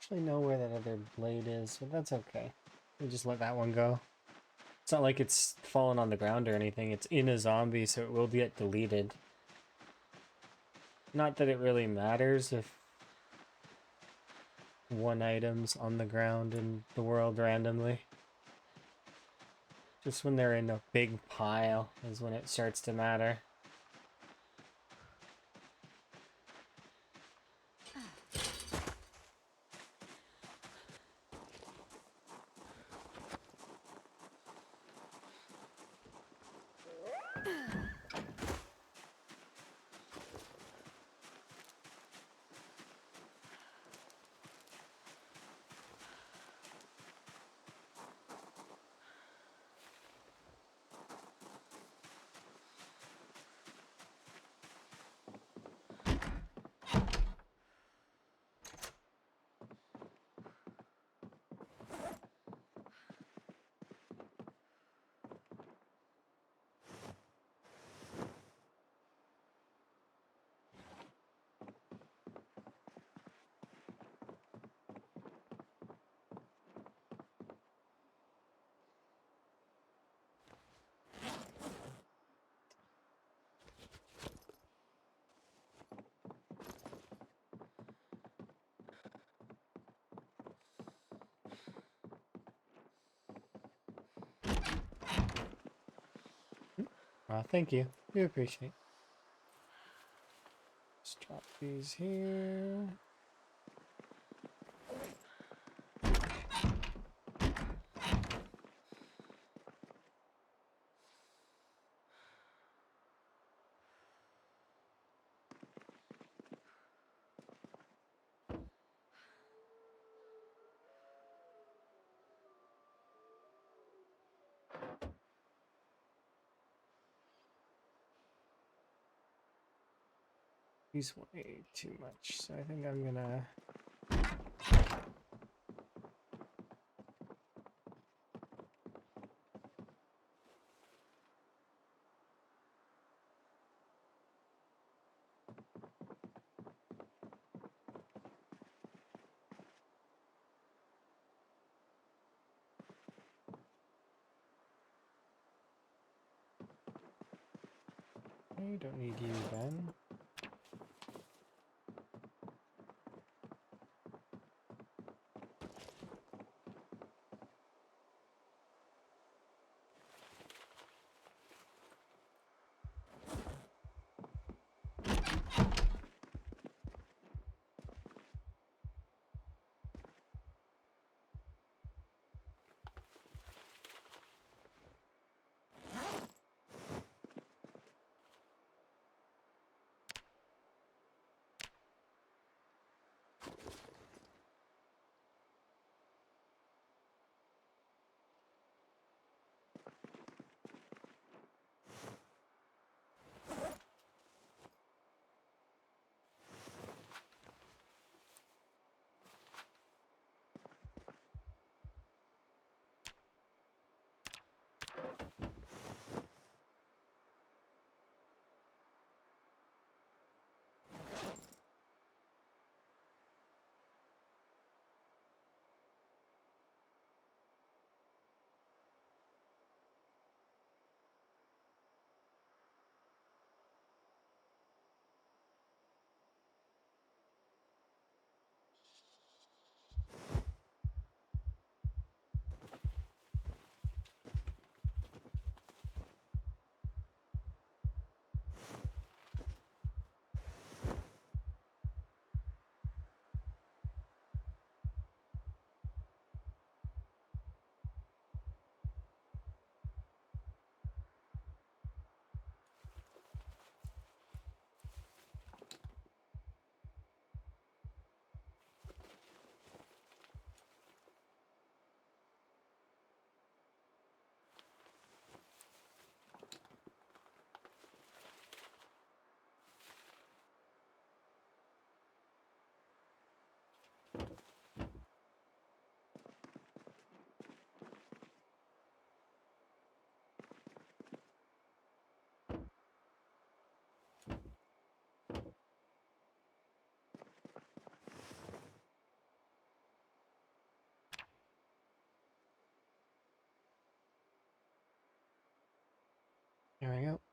actually know where that other blade is, but that's okay. We'll just let that one go. It's not like it's fallen on the ground or anything. It's in a zombie, so it will get deleted. Not that it really matters if one item's on the ground in the world randomly. Just when they're in a big pile is when it starts to matter. Thank you. Do appreciate. Let's drop these here. These way too much, so I think I'm gonna... I don't need you then.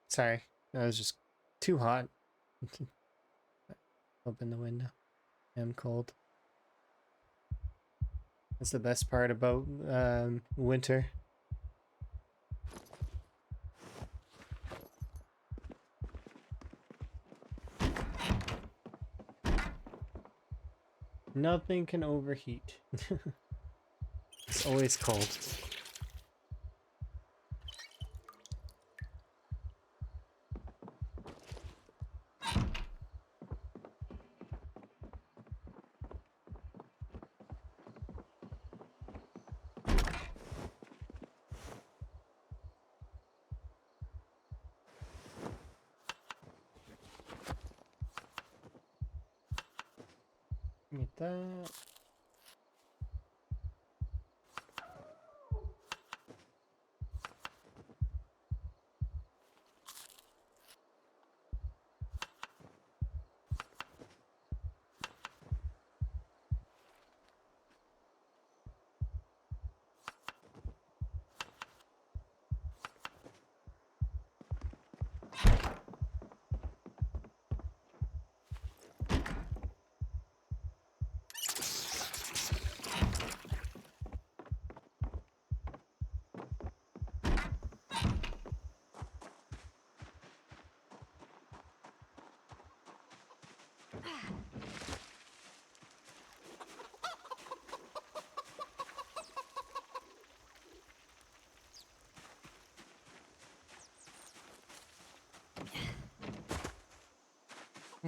Sorry, that was just too hot. Open the window. I'm cold. That's the best part about winter. Nothing can overheat. It's always cold. Get that.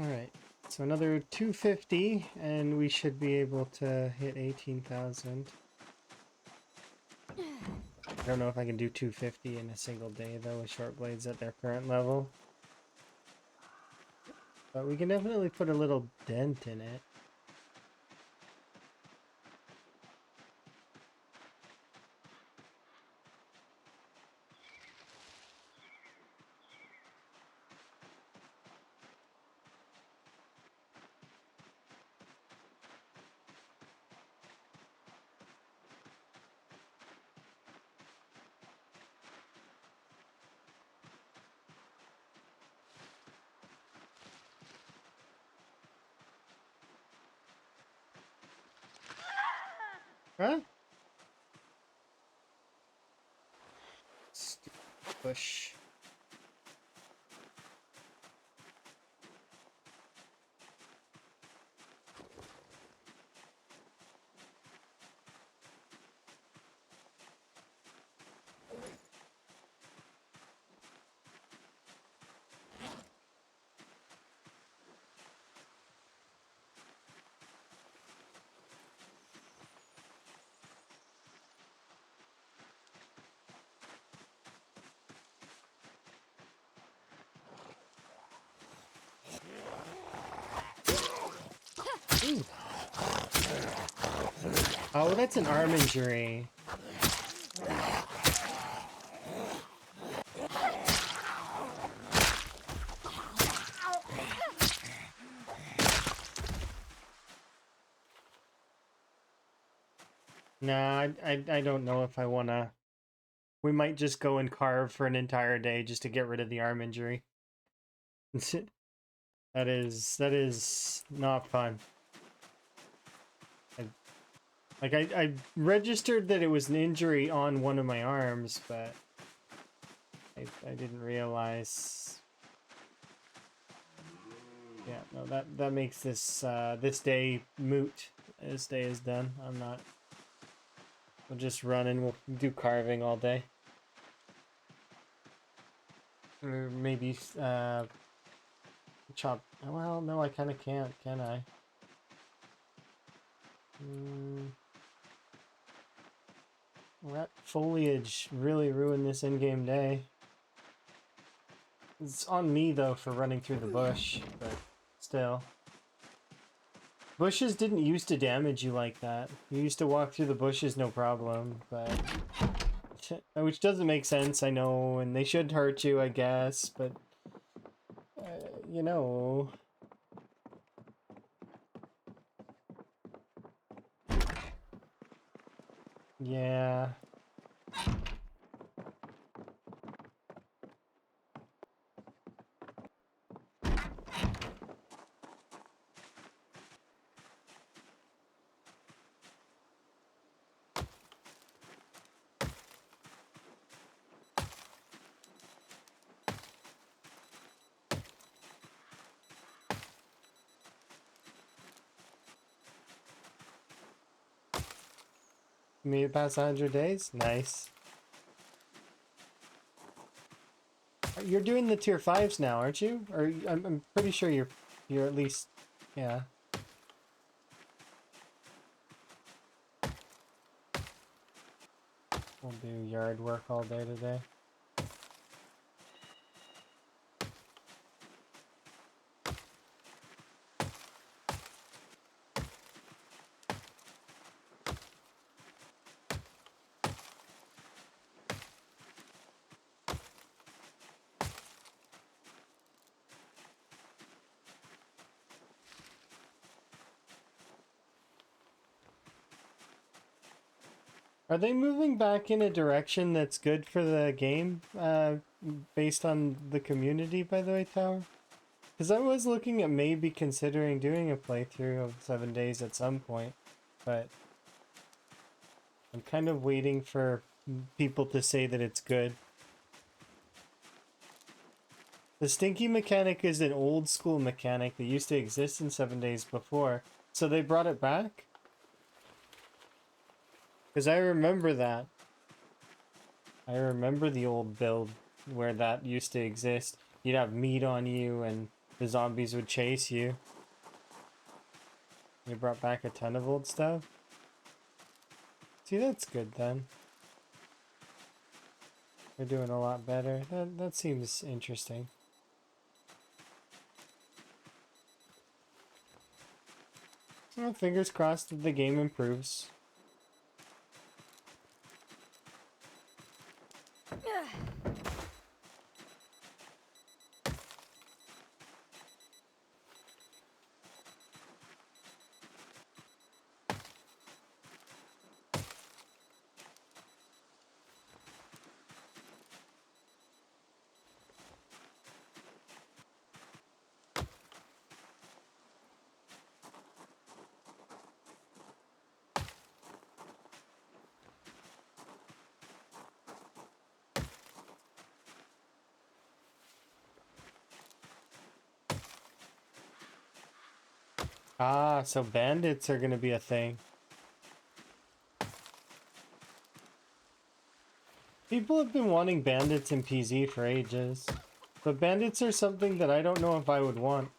Alright, so another 250 and we should be able to hit 18,000. I don't know if I can do 250 in a single day though with short blades at their current level. But we can definitely put a little dent in it. Huh? Stupid push. Ooh. Oh, that's an arm injury. Nah, I don't know if I wanna. We might just go and carve for an entire day just to get rid of the arm injury. That is not fun. I registered that it was an injury on one of my arms, but I didn't realize. Yeah, no, that makes this this day moot. This day is done. I'm not. We'll just run and we'll do carving all day. Or maybe chop. Well, no, I kind of can't, can I? Well, that foliage really ruined this in-game day. It's on me though for running through the bush, but still. Bushes didn't used to damage you like that. You used to walk through the bushes no problem, but... Which doesn't make sense, I know, and they should hurt you, I guess, but... you know... Yeah... made it past 100 days? Nice. You're doing the tier 5s now, aren't you? Or I'm pretty sure you're at least, yeah. We'll do yard work all day today. Are they moving back in a direction that's good for the game, based on the community, by the way, Tower? Because I was looking at maybe considering doing a playthrough of 7 days at some point, but I'm kind of waiting for people to say that it's good. The stinky mechanic is an old school mechanic that used to exist in 7 days before, so they brought it back? Because I remember that. I remember the old build where that used to exist. You'd have meat on you and the zombies would chase you. They brought back a ton of old stuff. See, that's good then. They're doing a lot better. That seems interesting. Well, fingers crossed that the game improves. Ah, so bandits are gonna be a thing. People have been wanting bandits in PZ for ages. But bandits are something that I don't know if I would want.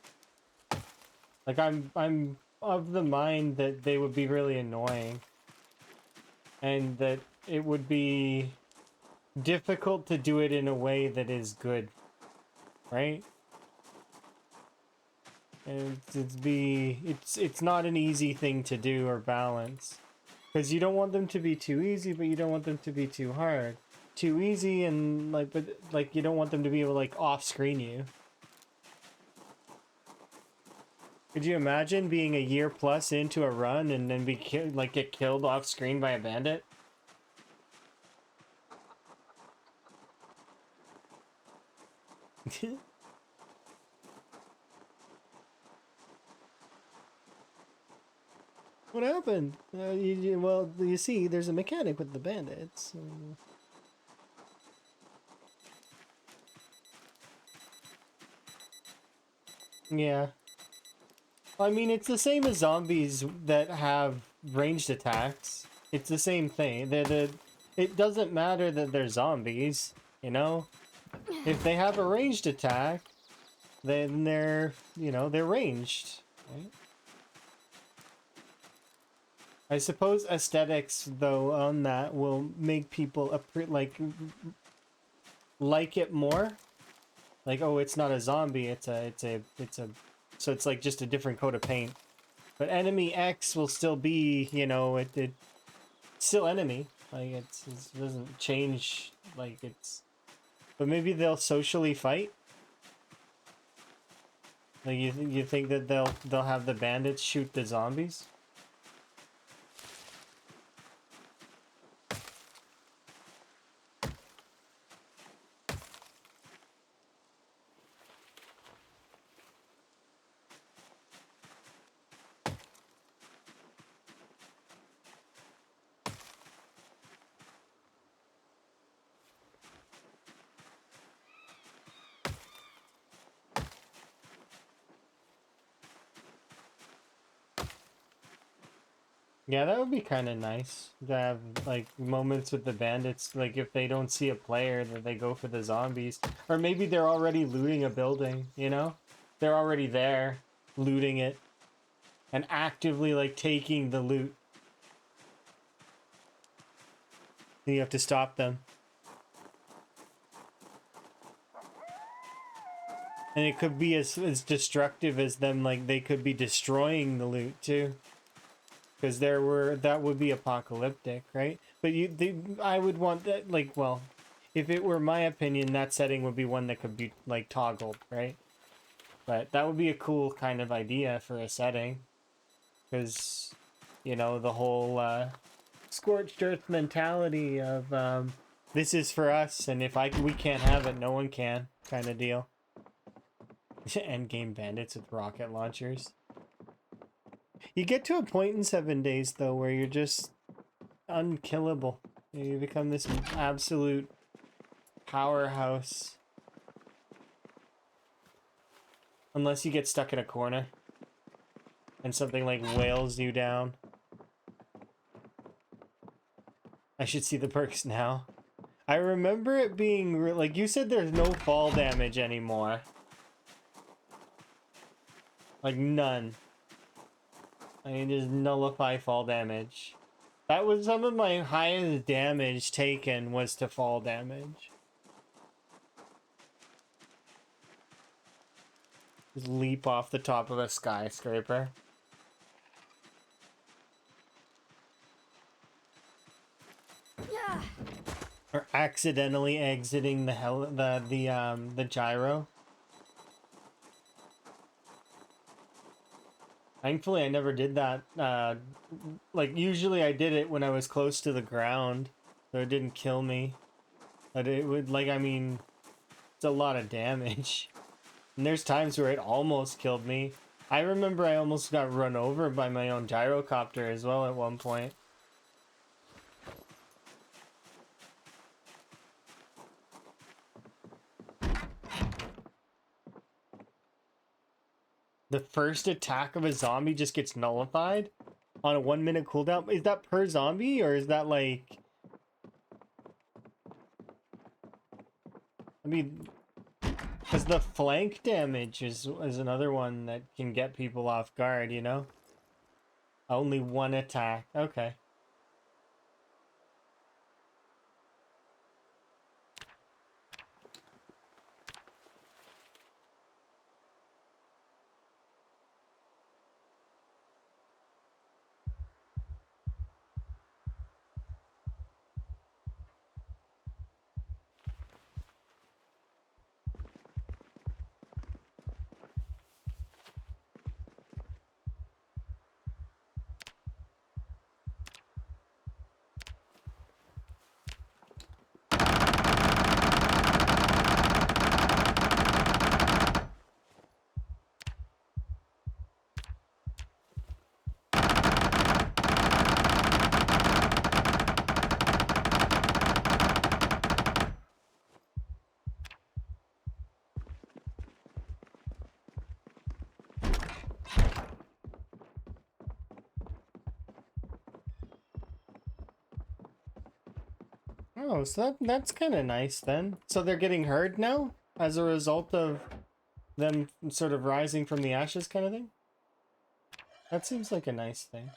Like, I'm of the mind that they would be really annoying. And that it would be difficult to do it in a way that is good. Right? And it's not an easy thing to do or balance. Because you don't want them to be too easy, but you don't want them to be too hard. Too easy and but you don't want them to be able to like off screen you. Could you imagine being a year plus into a run and then get killed off screen by a bandit? What happened? Well, you see, there's a mechanic with the bandits. Yeah. I mean, it's the same as zombies that have ranged attacks. It's the same thing. It doesn't matter that they're zombies, you know? If they have a ranged attack, then they're ranged, right? I suppose aesthetics, though, on that will make people like it more. Like, oh, it's not a zombie, it's a so it's like just a different coat of paint. But enemy X will still be, it's still enemy. Like, it doesn't change, like, it's... But maybe they'll socially fight? Like, you think that they'll have the bandits shoot the zombies? Yeah, that would be kind of nice to have like moments with the bandits. Like if they don't see a player, that they go for the zombies, or maybe they're already looting a building. You know, they're already there, looting it, and actively like taking the loot. You have to stop them. And it could be as destructive as them, like they could be destroying the loot too. Because that would be apocalyptic, right? But I would want that, like, well, if it were my opinion, that setting would be one that could be, like, toggled, right? But that would be a cool kind of idea for a setting. Because, you know, the whole, scorched earth mentality of, this is for us, and if we can't have it, no one can, kind of deal. Endgame bandits with rocket launchers. You get to a point in 7 days, though, where you're just unkillable. You become this absolute powerhouse. Unless you get stuck in a corner and something like wails you down. I should see the perks now. I remember it being, like you said, there's no fall damage anymore. Like none. I mean, just nullify fall damage. That was some of my highest damage taken was to fall damage. Just leap off the top of a skyscraper. Yeah. Or accidentally exiting the gyro. Thankfully, I never did that. Like, usually I did it when I was close to the ground, so it didn't kill me. But it would, like, I mean, it's a lot of damage. And there's times where it almost killed me. I remember I almost got run over by my own gyrocopter as well at one point. The first attack of a zombie just gets nullified on a 1 minute cooldown. Is that per zombie, or is that like... I mean, because the flank damage is another one that can get people off guard, you know? Only one attack. Okay. Oh, so that's kind of nice then. So they're getting heard now as a result of them sort of rising from the ashes kind of thing? That seems like a nice thing.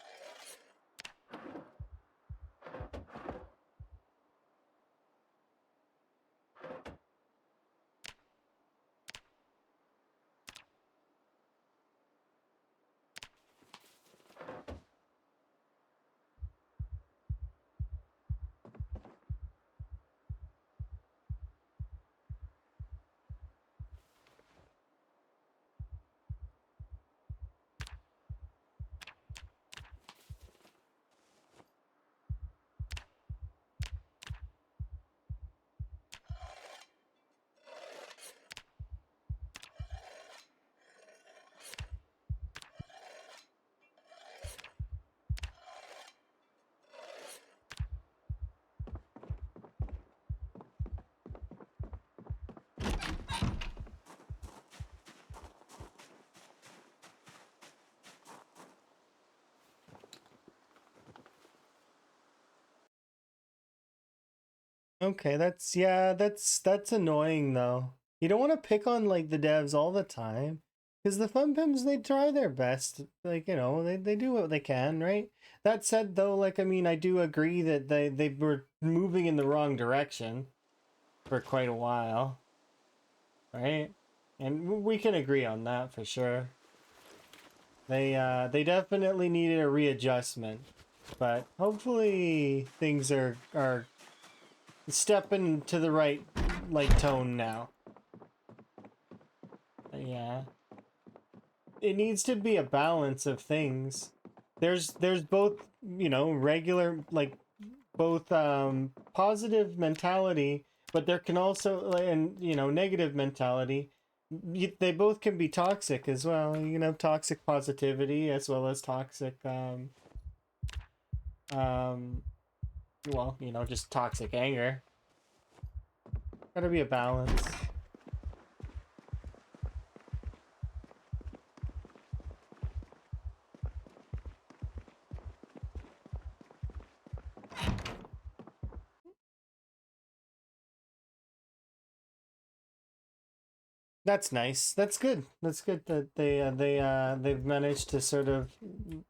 Okay, that's annoying though. You don't want to pick on like the devs all the time. Because the Fun Pims, they try their best. Like, you know, they do what they can, right? That said though, like I mean I do agree that they were moving in the wrong direction for quite a while. Right? And we can agree on that for sure. They definitely needed a readjustment. But hopefully things are stepping to the right like tone now. Yeah. It needs to be a balance of things. There's both, you know, regular like both positive mentality, but there can also and you know, negative mentality. They both can be toxic as well. You can have toxic positivity as well as toxic um well, you know, just toxic anger. Gotta be a balance. That's nice. That's good. That's good that they've managed to sort of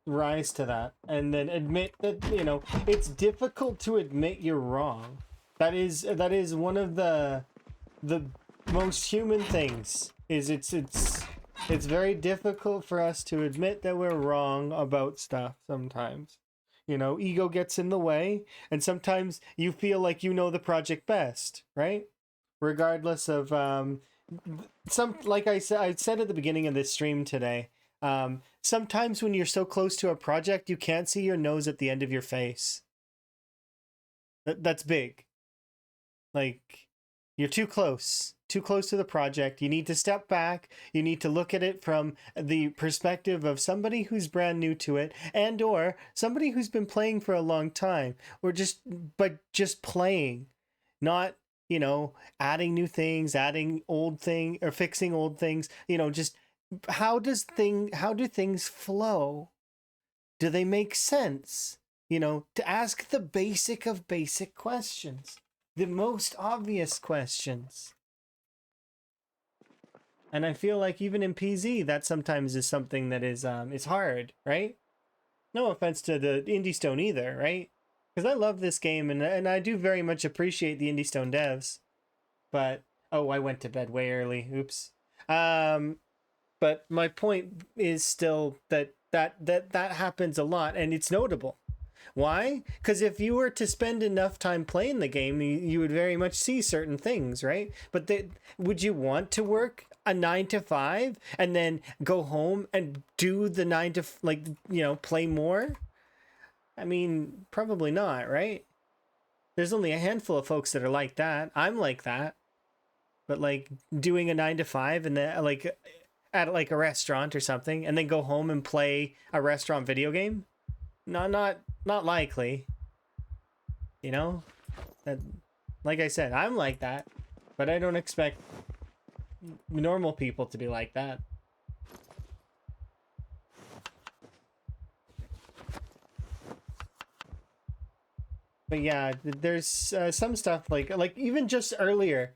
rise to that and then admit that, you know, it's difficult to admit you're wrong. That is one of the most human things. Is it's very difficult for us to admit that we're wrong about stuff sometimes. You know, ego gets in the way, and sometimes you feel like you know the project best, right? Regardless of some, like I said at the beginning of this stream today, sometimes when you're so close to a project you can't see your nose at the end of your face. That's big. Like, you're too close to the project. You need to step back. You need to look at it from the perspective of somebody who's brand new to it, and or somebody who's been playing for a long time, or just playing, not, you know, adding new things, adding old thing, or fixing old things. You know, just how do things flow? Do they make sense? You know, to ask the basic of basic questions, the most obvious questions. And I feel like even in PZ, that sometimes is something that is hard, right? No offense to the Indie Stone either, right? Because I love this game and I do very much appreciate the Indie Stone devs. But oh, I went to bed way early. Oops. Um, but my point is still that happens a lot and it's notable. Why? Because if you were to spend enough time playing the game, you would very much see certain things, right? But would you want to work a 9 to 5 and then go home and do the like, you know, play more? I mean, probably not, right? There's only a handful of folks that are like that. I'm like that. But like doing a 9 to 5 and then like at like a restaurant or something and then go home and play a restaurant video game? No, not likely. You know? That, like I said, I'm like that, but I don't expect normal people to be like that. But yeah, there's some stuff like even just earlier,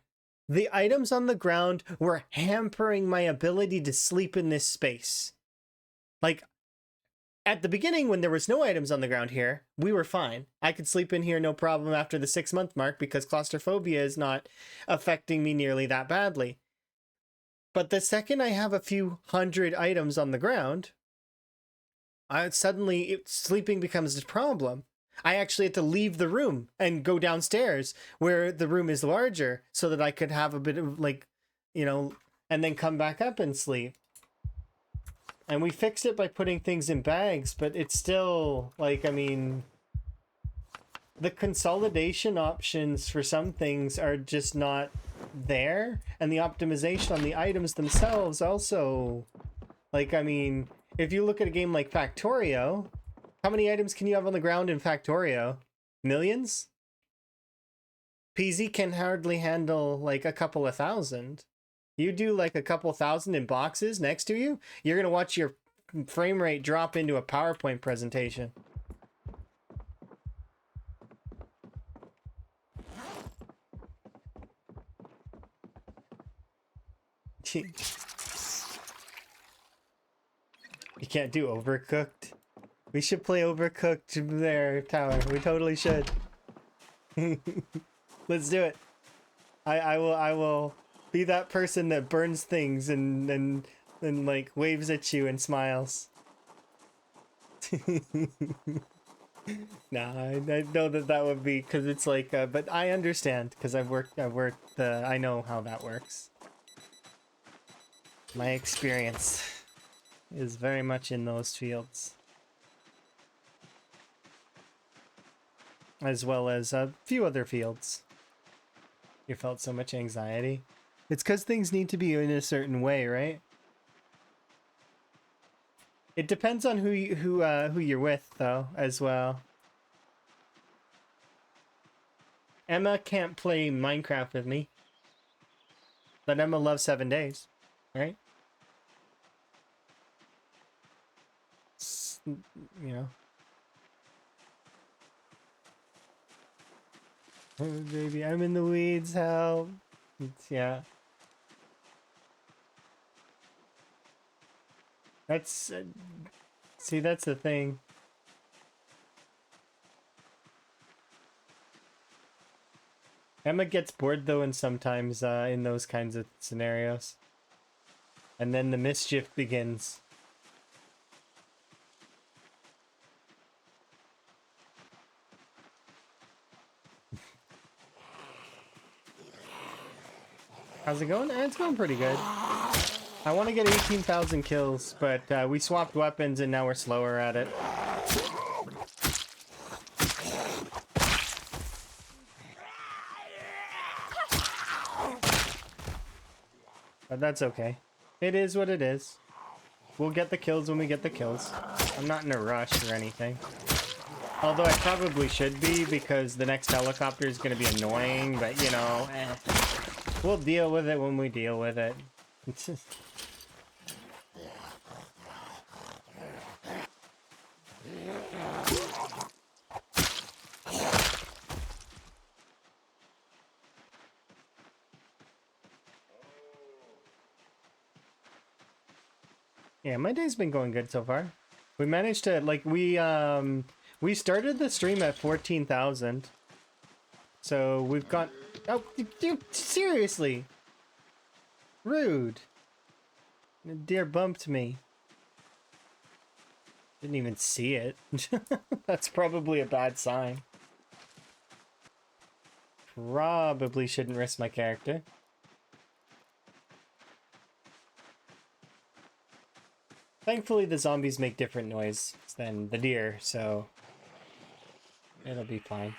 the items on the ground were hampering my ability to sleep in this space. Like at the beginning, when there was no items on the ground here, we were fine. I could sleep in here no problem after the 6 month mark because claustrophobia is not affecting me nearly that badly. But the second I have a few hundred items on the ground, sleeping becomes a problem. I actually had to leave the room and go downstairs where the room is larger so that I could have a bit of like, you know, and then come back up and sleep. And we fixed it by putting things in bags, but it's still like, I mean, the consolidation options for some things are just not there, and the optimization on the items themselves also, like, I mean, if you look at a game like Factorio, how many items can you have on the ground in Factorio? Millions? PZ can hardly handle like a couple of thousand. You do like a couple thousand in boxes next to you, you're gonna watch your frame rate drop into a PowerPoint presentation. You can't do Overcooked. We should play Overcooked there, Tower. We totally should. Let's do it. I will be that person that burns things and like waves at you and smiles. Nah, I know that would be because it's like, but I understand because I've worked, I know how that works. My experience is very much in those fields. As well as a few other fields. You felt so much anxiety. It's because things need to be in a certain way, right? It depends on who you're with, though, as well. Emma can't play Minecraft with me, but Emma loves 7 days, right? You know. Oh, baby, I'm in the weeds. Help! Yeah. That's see, that's the thing. Emma gets bored though, and sometimes in those kinds of scenarios, and then the mischief begins. How's it going? It's going pretty good. I want to get 18,000 kills, but we swapped weapons and now we're slower at it. But that's okay. It is what it is. We'll get the kills when we get the kills. I'm not in a rush or anything. Although I probably should be because the next helicopter is going to be annoying, but you know, we'll deal with it when we deal with it. It's just... Yeah, my day's been going good so far. We managed to, like, we started the stream at 14,000. So we've got... Oh, dude, seriously! Rude. The deer bumped me. Didn't even see it. That's probably a bad sign. Probably shouldn't risk my character. Thankfully, the zombies make different noise than the deer, so it'll be fine.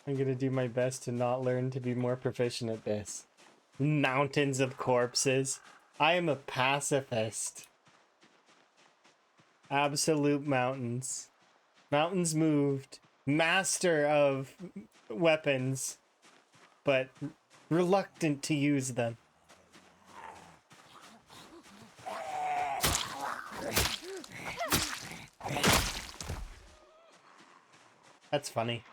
I'm gonna do my best to not learn to be more proficient at this. Mountains of corpses. I am a pacifist. Absolute mountains. Mountains moved. Master of weapons, but reluctant to use them. That's funny.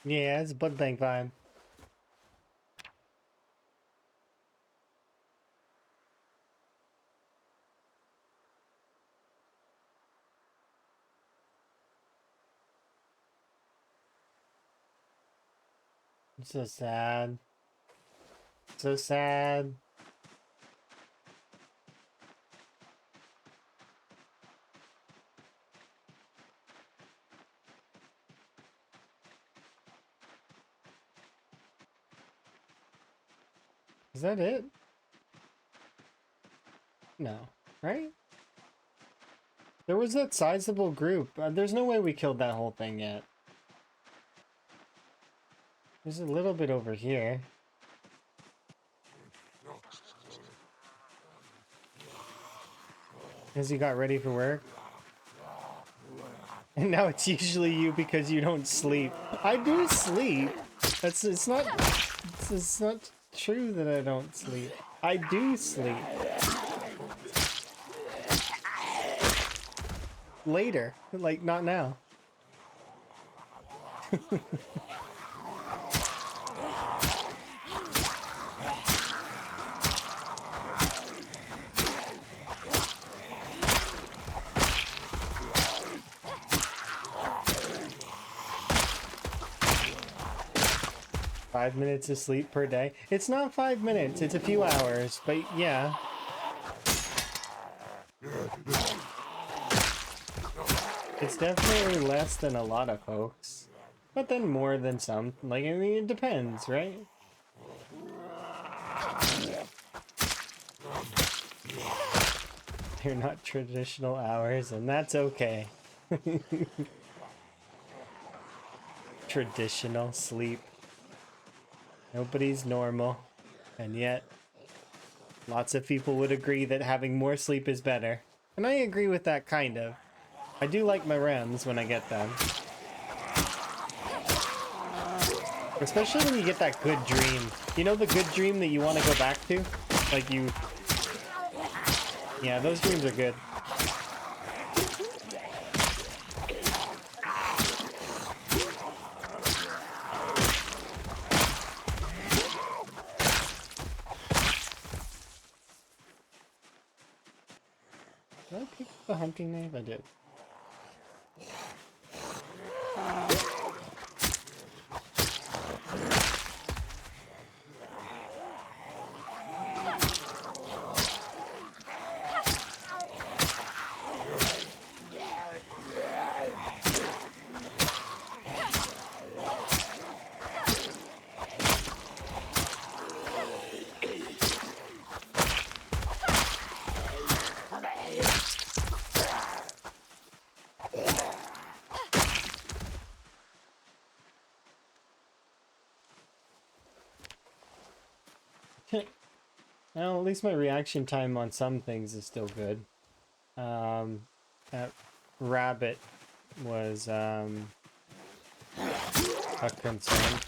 Yeah, it's a Bloodbank vibe. It's so sad. So sad. Is that it? No. Right? There was that sizable group. There's no way we killed that whole thing yet. There's a little bit over here. As he got ready for work. And now it's usually you because you don't sleep. I do sleep. It's not true that I don't sleep. I do sleep. Later, like not now. 5 minutes of sleep per day. It's not 5 minutes, it's a few hours, but yeah. It's definitely less than a lot of folks. But then more than some. Like, I mean, it depends, right? They're not traditional hours, and that's okay. Traditional sleep. Nobody's normal. And yet, lots of people would agree that having more sleep is better. And I agree with that, kind of. I do like my REMs when I get them. Especially when you get that good dream. You know the good dream that you want to go back to? Like you... Yeah, those dreams are good. Did I pick the hunting knife? I did. Well, at least my reaction time on some things is still good. That rabbit was a concern.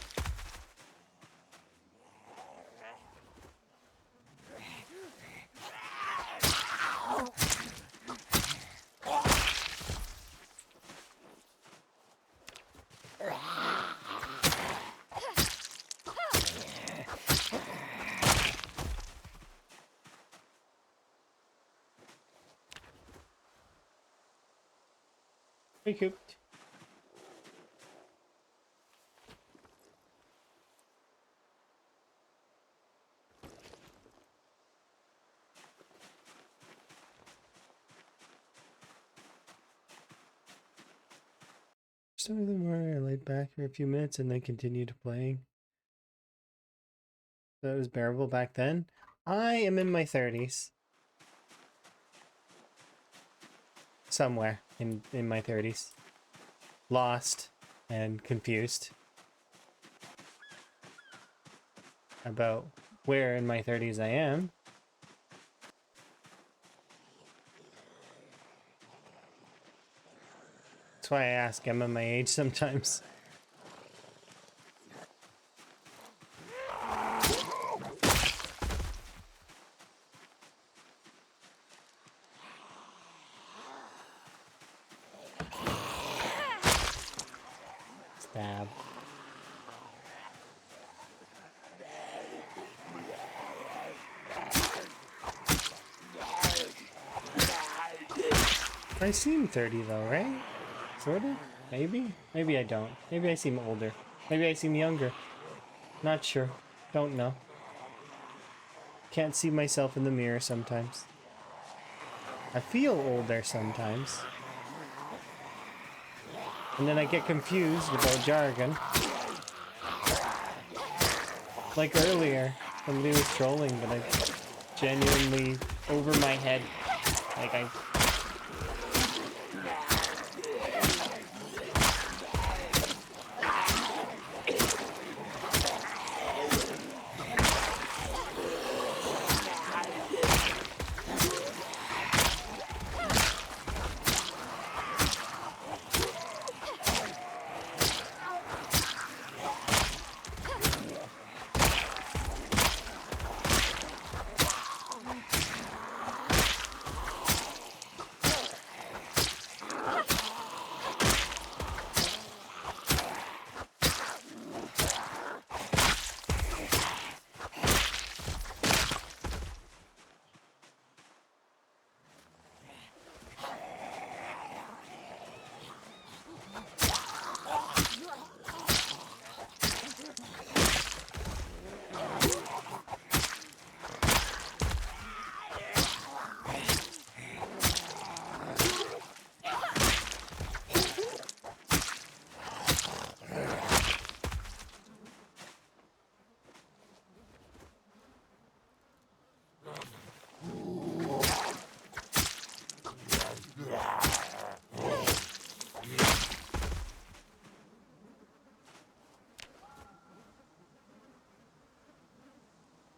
Recouped. Some of them were laid back for a few minutes and then continued playing. That was bearable back then. I am in my 30s. Somewhere in my 30s. Lost and confused about where in my 30s I am. That's why I ask Emma my age sometimes. Stab. I seem 30 though, right? Sort of? Maybe? Maybe I don't. Maybe I seem older. Maybe I seem younger. Not sure. Don't know. Can't see myself in the mirror sometimes. I feel older sometimes. And then I get confused about jargon. Like earlier, somebody was trolling, but I genuinely over my head. Like I...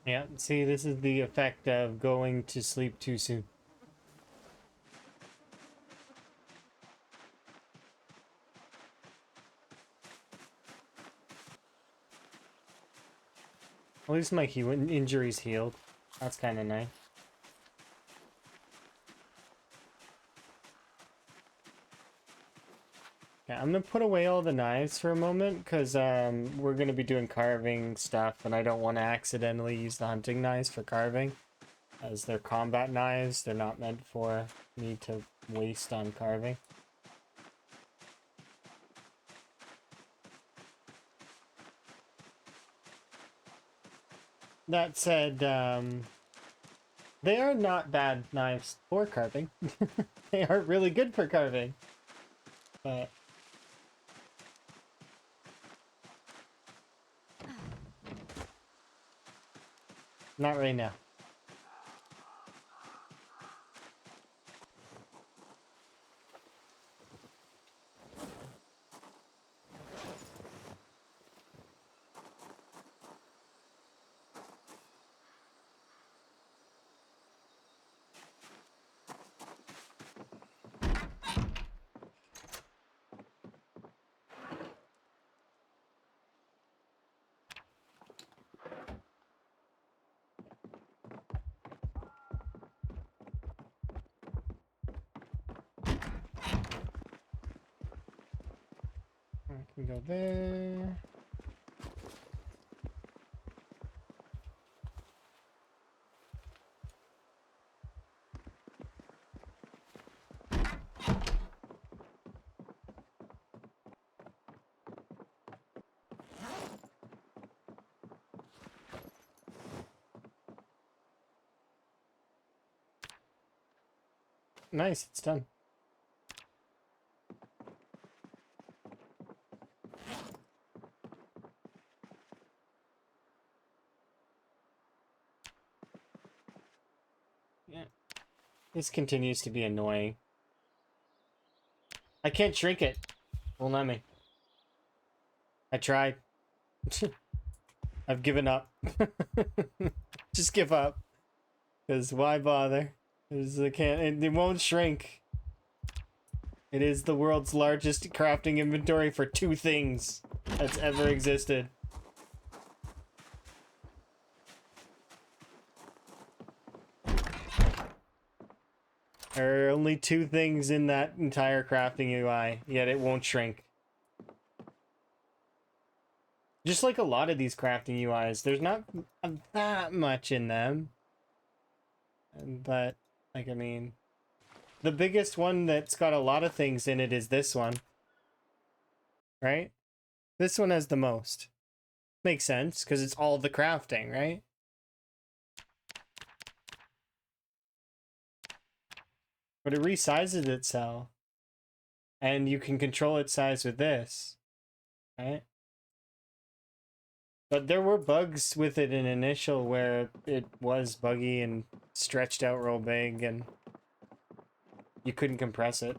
Yeah, see, this is the effect of going to sleep too soon. At least my injury's healed. That's kind of nice. Yeah, I'm gonna put away all the knives for a moment, because we're gonna be doing carving stuff, and I don't want to accidentally use the hunting knives for carving. As they're combat knives, they're not meant for me to waste on carving. That said, they are not bad knives for carving. They are really good for carving. But not right now. I can go there. Nice, it's done. Yeah. This continues to be annoying. I can't shrink it. Won't let me. I tried. I've given up. Just give up. Because why bother? I can't. It won't shrink. It is the world's largest crafting inventory for 2 things that's ever existed. There are only 2 things in that entire crafting UI, yet it won't shrink. Just like a lot of these crafting UIs, there's not that much in them. But, like, I mean, the biggest one that's got a lot of things in it is this one. Right? This one has the most. Makes sense, because it's all the crafting, right? But it resizes itself. And you can control its size with this. Right? But there were bugs with it in initial where it was buggy and stretched out real big and you couldn't compress it.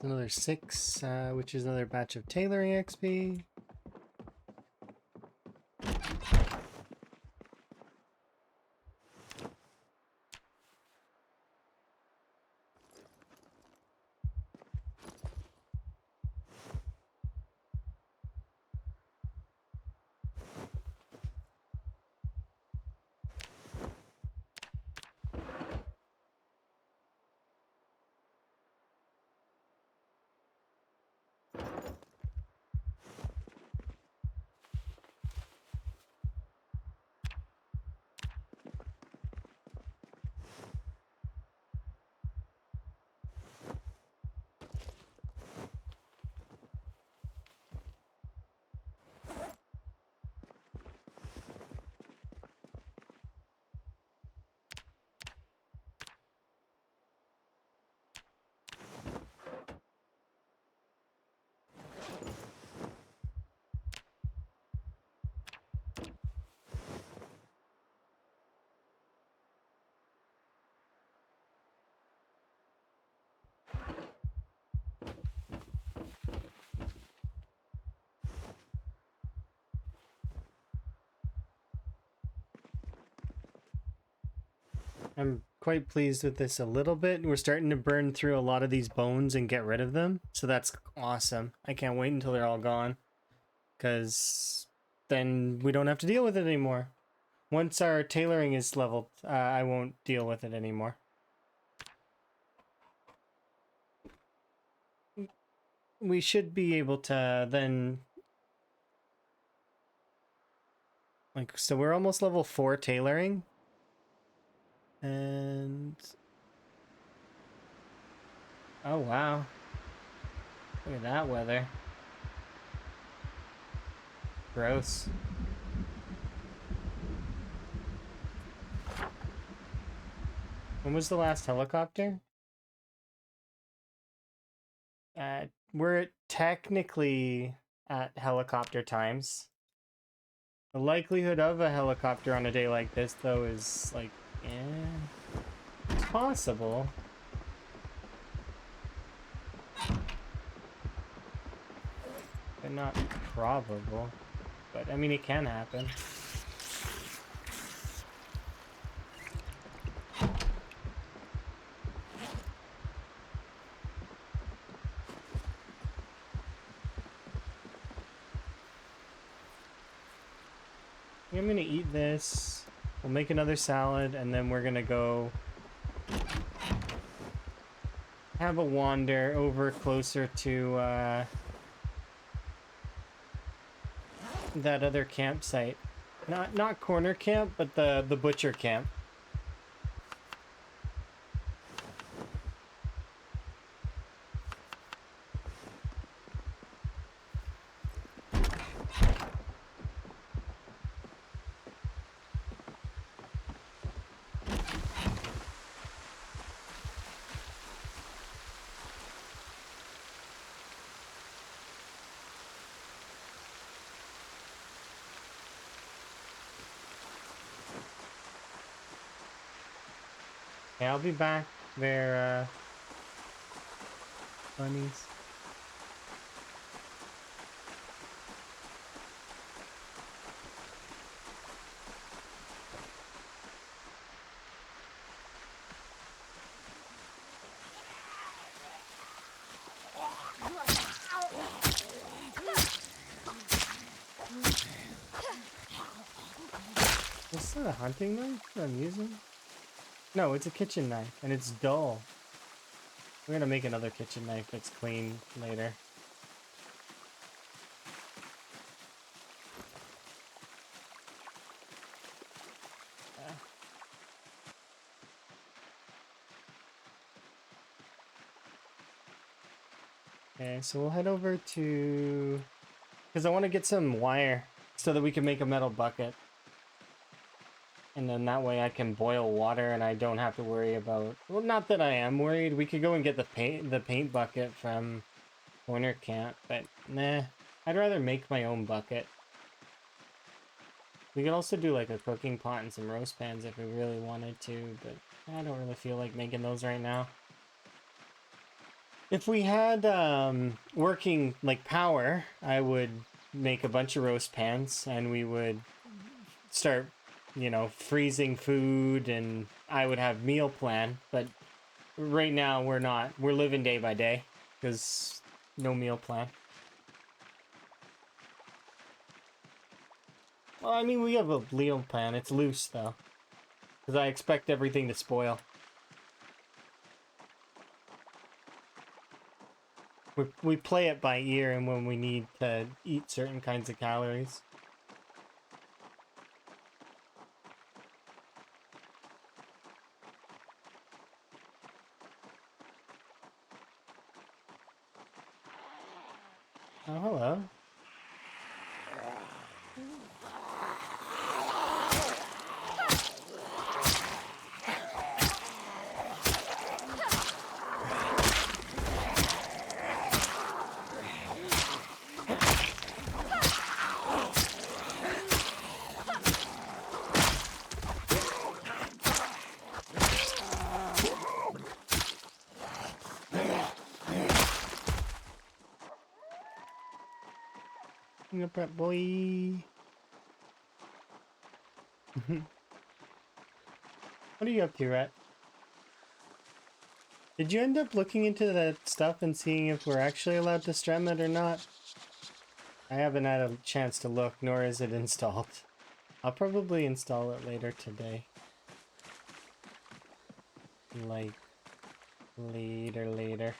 Another 6, which is another batch of tailoring XP. I'm quite pleased with this a little bit. We're starting to burn through a lot of these bones and get rid of them. So that's awesome. I can't wait until they're all gone. Because then we don't have to deal with it anymore. Once our tailoring is leveled, I won't deal with it anymore. We should be able to then... Like, so we're almost level 4 tailoring. And... Oh, wow. Look at that weather. Gross. When was the last helicopter? We're technically at helicopter times. The likelihood of a helicopter on a day like this, though, is like, it's possible. But not probable. But, I mean, it can happen. I'm gonna eat this. We'll make another salad, and then we're gonna go have a wander over closer to that other campsite. Not corner camp, but the butcher camp. Yeah, I'll be back there, bunnies. Is that a hunting knife that I'm using? No, it's a kitchen knife, and it's dull. We're gonna make another kitchen knife that's clean later. Okay, so we'll head over to... Because I want to get some wire so that we can make a metal bucket. And then that way I can boil water and I don't have to worry about... Well, not that I am worried. We could go and get the paint bucket from Corner Camp, but nah. I'd rather make my own bucket. We could also do like a cooking pot and some roast pans if we really wanted to, but I don't really feel like making those right now. If we had working like power, I would make a bunch of roast pans and we would start, you know, freezing food and I would have meal plan, but right now we're not. We're living day by day because no meal plan. Well, I mean, we have a meal plan. It's loose though, because I expect everything to spoil. We play it by ear and when we need to eat certain kinds of calories. Oh, hello. Prep boy. What are you up to, Rat? Did you end up looking into that stuff and seeing if we're actually allowed to stream it or not? I haven't had a chance to look, nor is it installed. I'll probably install it later today. Like, later.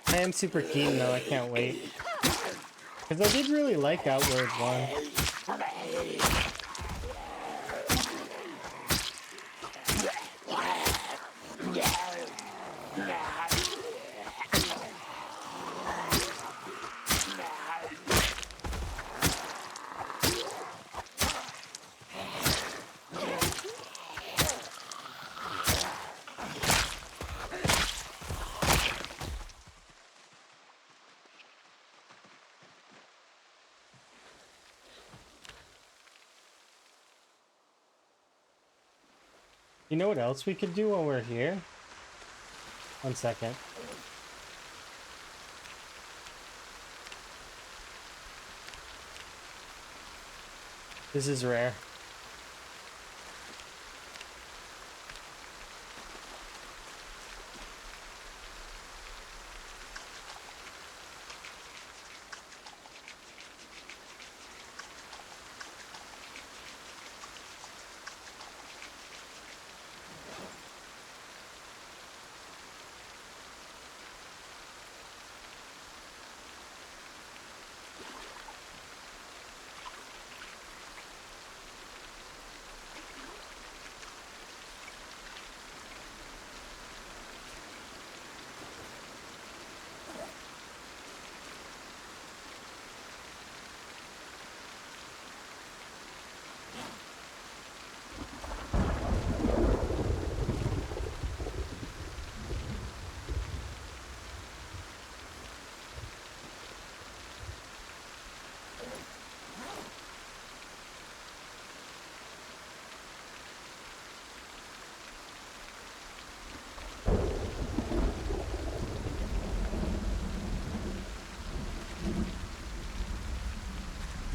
I am super keen though, I can't wait. Because I did really like Outward 1. You know what else we could do while we're here? 1 second. This is rare.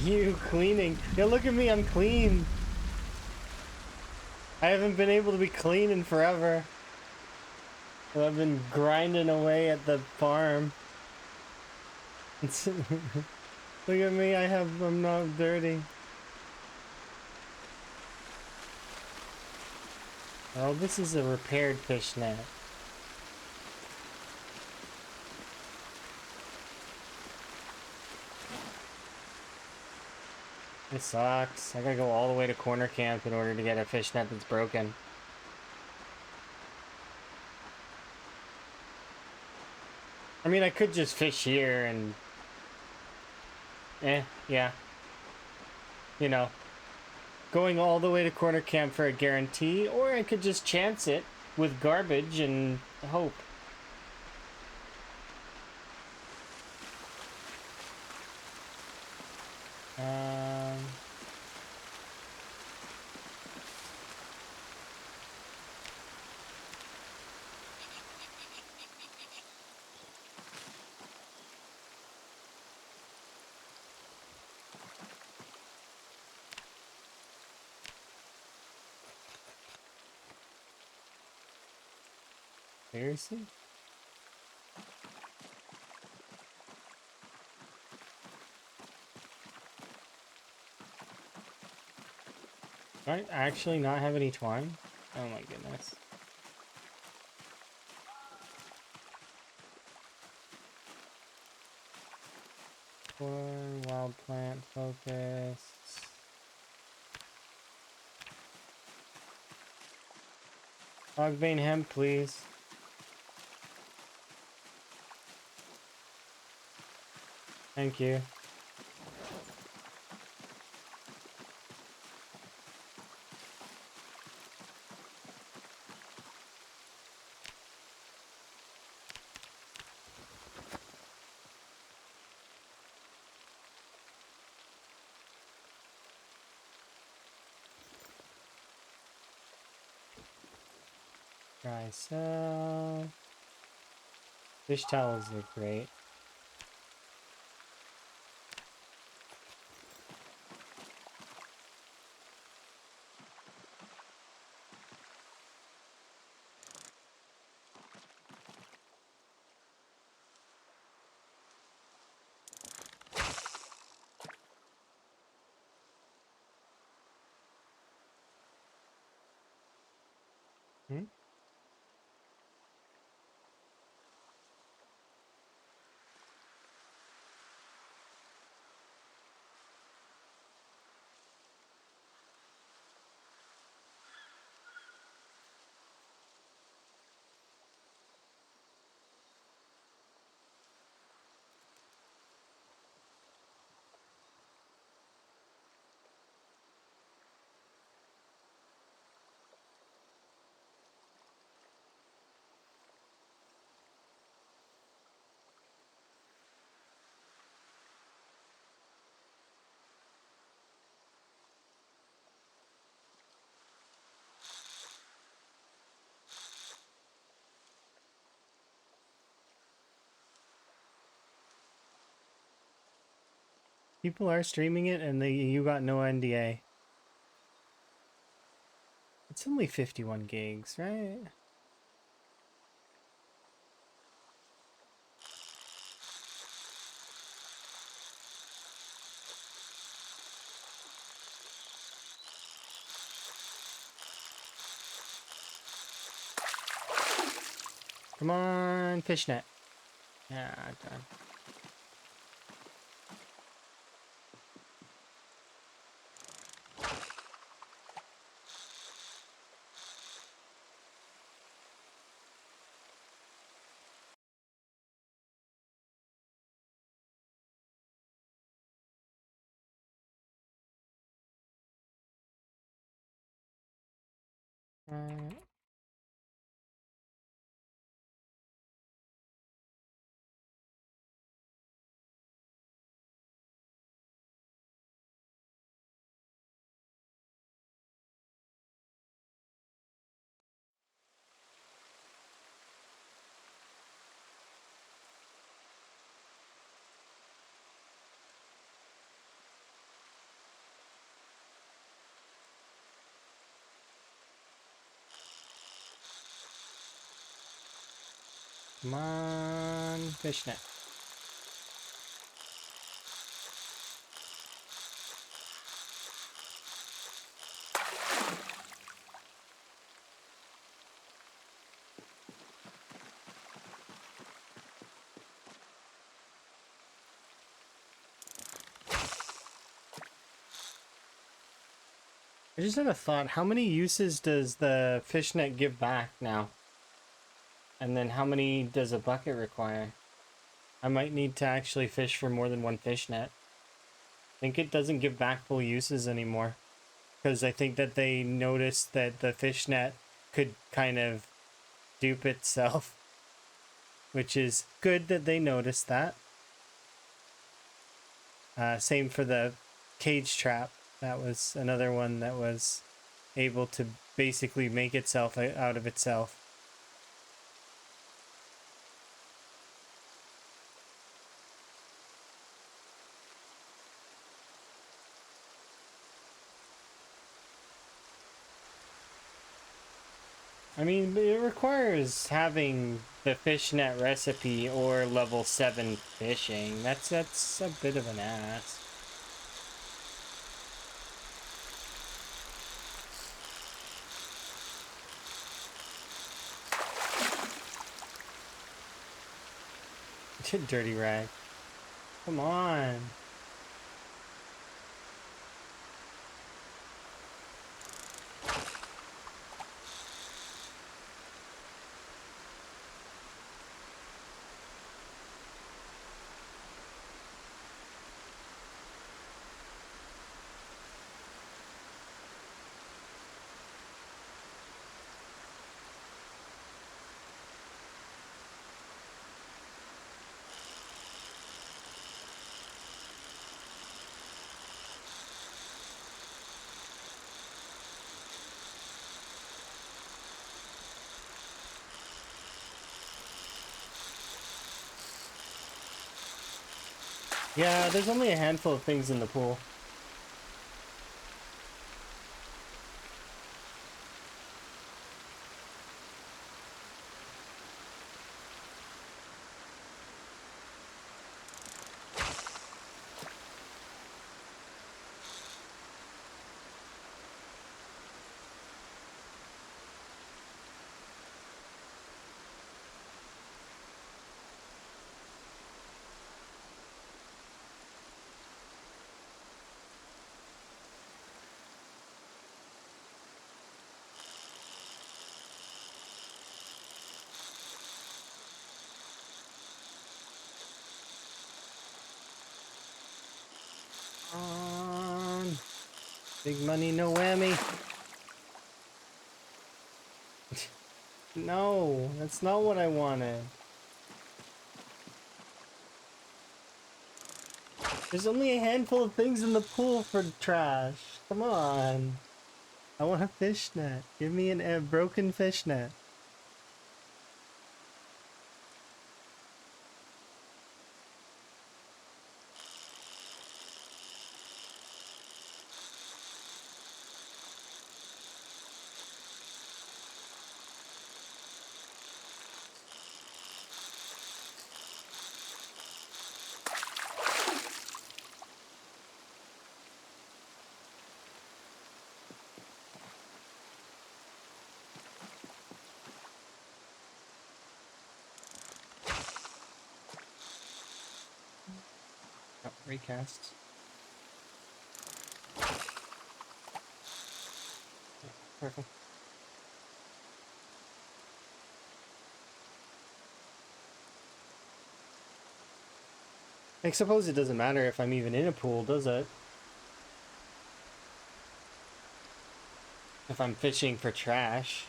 You cleaning. Yeah, look at me, I'm clean. I haven't been able to be clean in forever. I've been grinding away at the farm. Look at me, I'm not dirty. Oh, this is a repaired fish net. It sucks. I gotta go all the way to corner camp in order to get a fish net that's broken. I mean, I could just fish here and... yeah. You know. Going all the way to corner camp for a guarantee, or I could just chance it with garbage and hope. Um, seriously? Do I actually not have any twine? Oh my goodness. Corn, wild plant, focus. Hogbane hemp, please. Thank you. Dry cell. Fish towels look great. Hmm? People are streaming it and you got no NDA. It's only 51 gigs, right? Come on, fishnet. Yeah, done. Uh, Come on, fishnet. I just had a thought. How many uses does the fishnet give back now? And then how many does a bucket require? I might need to actually fish for more than one fishnet. I think it doesn't give back full uses anymore. Because I think that they noticed that the fishnet could kind of dupe itself. Which is good that they noticed that. Same for the cage trap. That was another one that was able to basically make itself out of itself. I mean, it requires having the fishnet recipe or level 7 fishing. That's a bit of an ass. Dirty rag. Come on. Yeah, there's only a handful of things in the pool. Big money, no whammy. No, that's not what I wanted. There's only a handful of things in the pool for trash. Come on. I want a fishnet. Give me a broken fishnet. Oh, recast. Perfect. I suppose it doesn't matter if I'm even in a pool, does it? If I'm fishing for trash.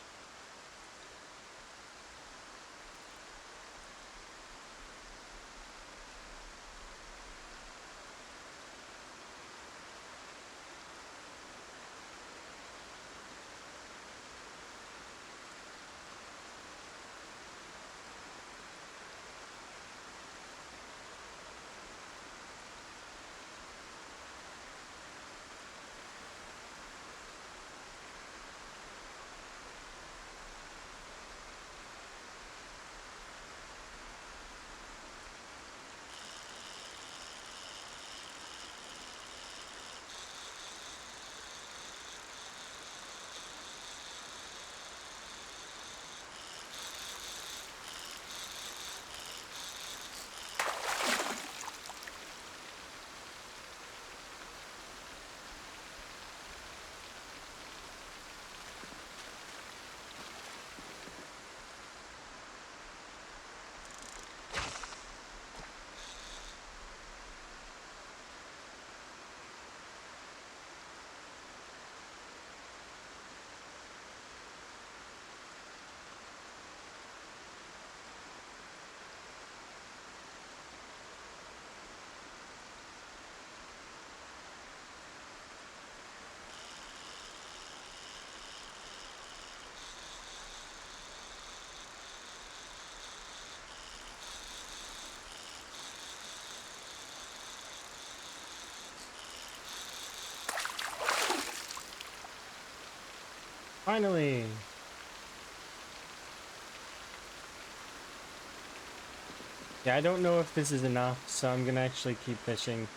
Finally! Yeah, I don't know if this is enough, so I'm gonna actually keep fishing.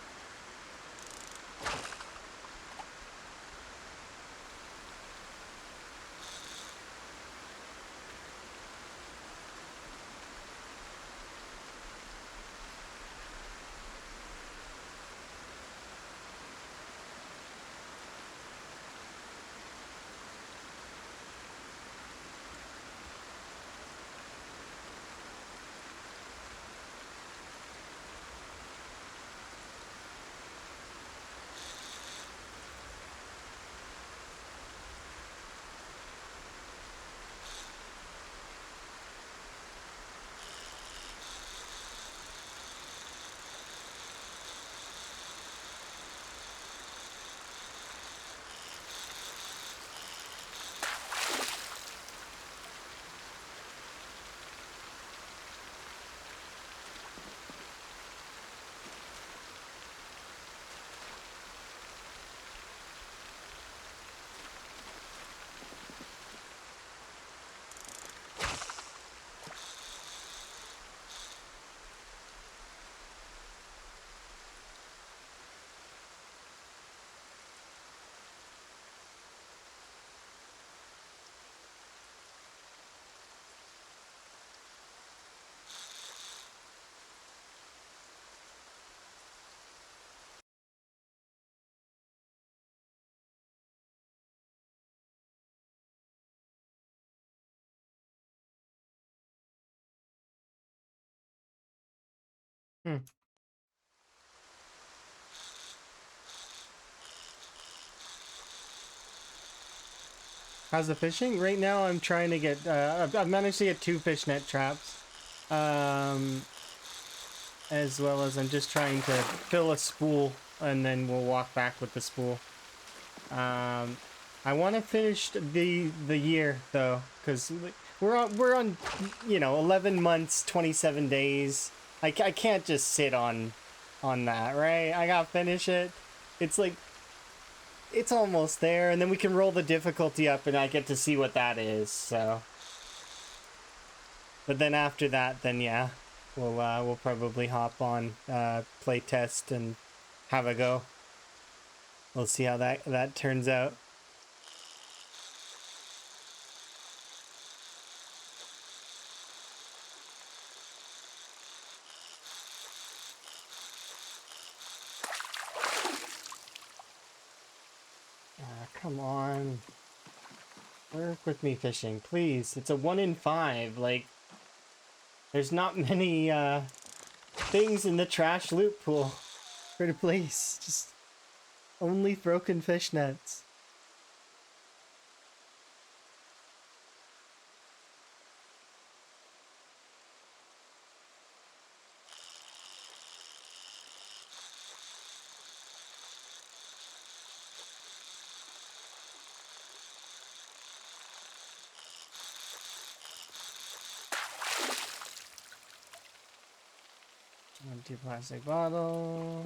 Hmm. How's the fishing? Right now I'm trying to get, I've managed to get 2 fishnet traps. As well as I'm just trying to fill a spool and then we'll walk back with the spool. I want to finish the year though, because we're on 11 months, 27 days. I can't just sit on that, right? I gotta finish it. It's like it's almost there, and then we can roll the difficulty up, and I get to see what that is. So, but then after that, then yeah, we'll probably hop on play test and have a go. We'll see how that turns out. Come on. Work with me fishing, please. It's a 1 in 5. Like, there's not many things in the trash loot pool for the place. Just only broken fish nets. Empty plastic bottle.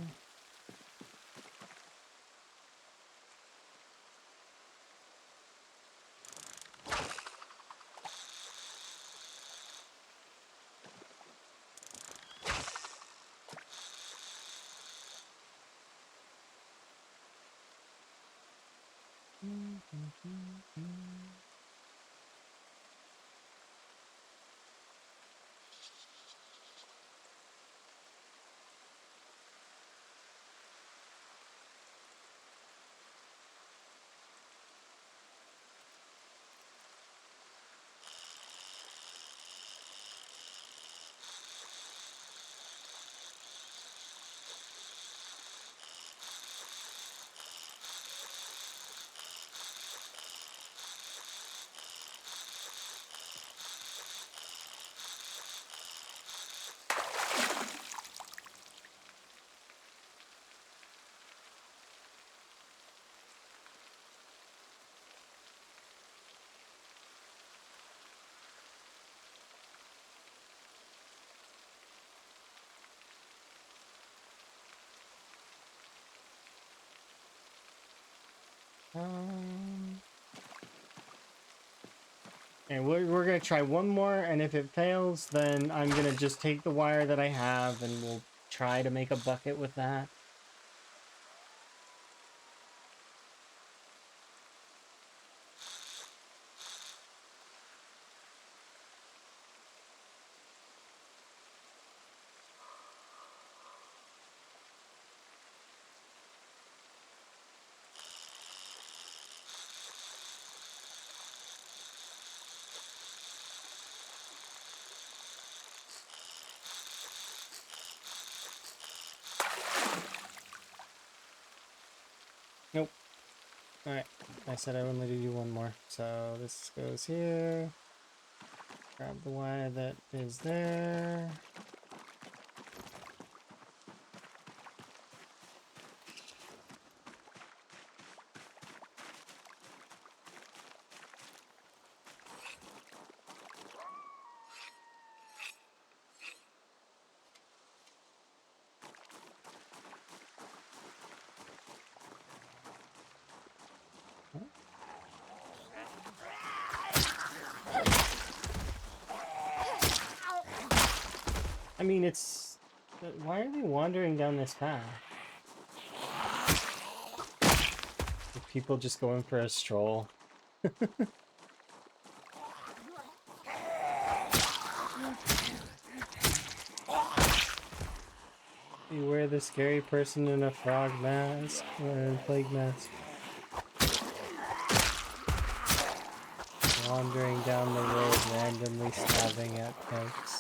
Um, And we're gonna try one more, and if it fails, then I'm gonna just take the wire that I have, and we'll try to make a bucket with that. Nope. Alright. I said I wanted to do one more. So this goes here. Grab the wire that is there. I mean, it's... Why are they wandering down this path? Are people just going for a stroll? Beware the scary person in a frog mask or a plague mask. Wandering down the road, randomly stabbing at folks.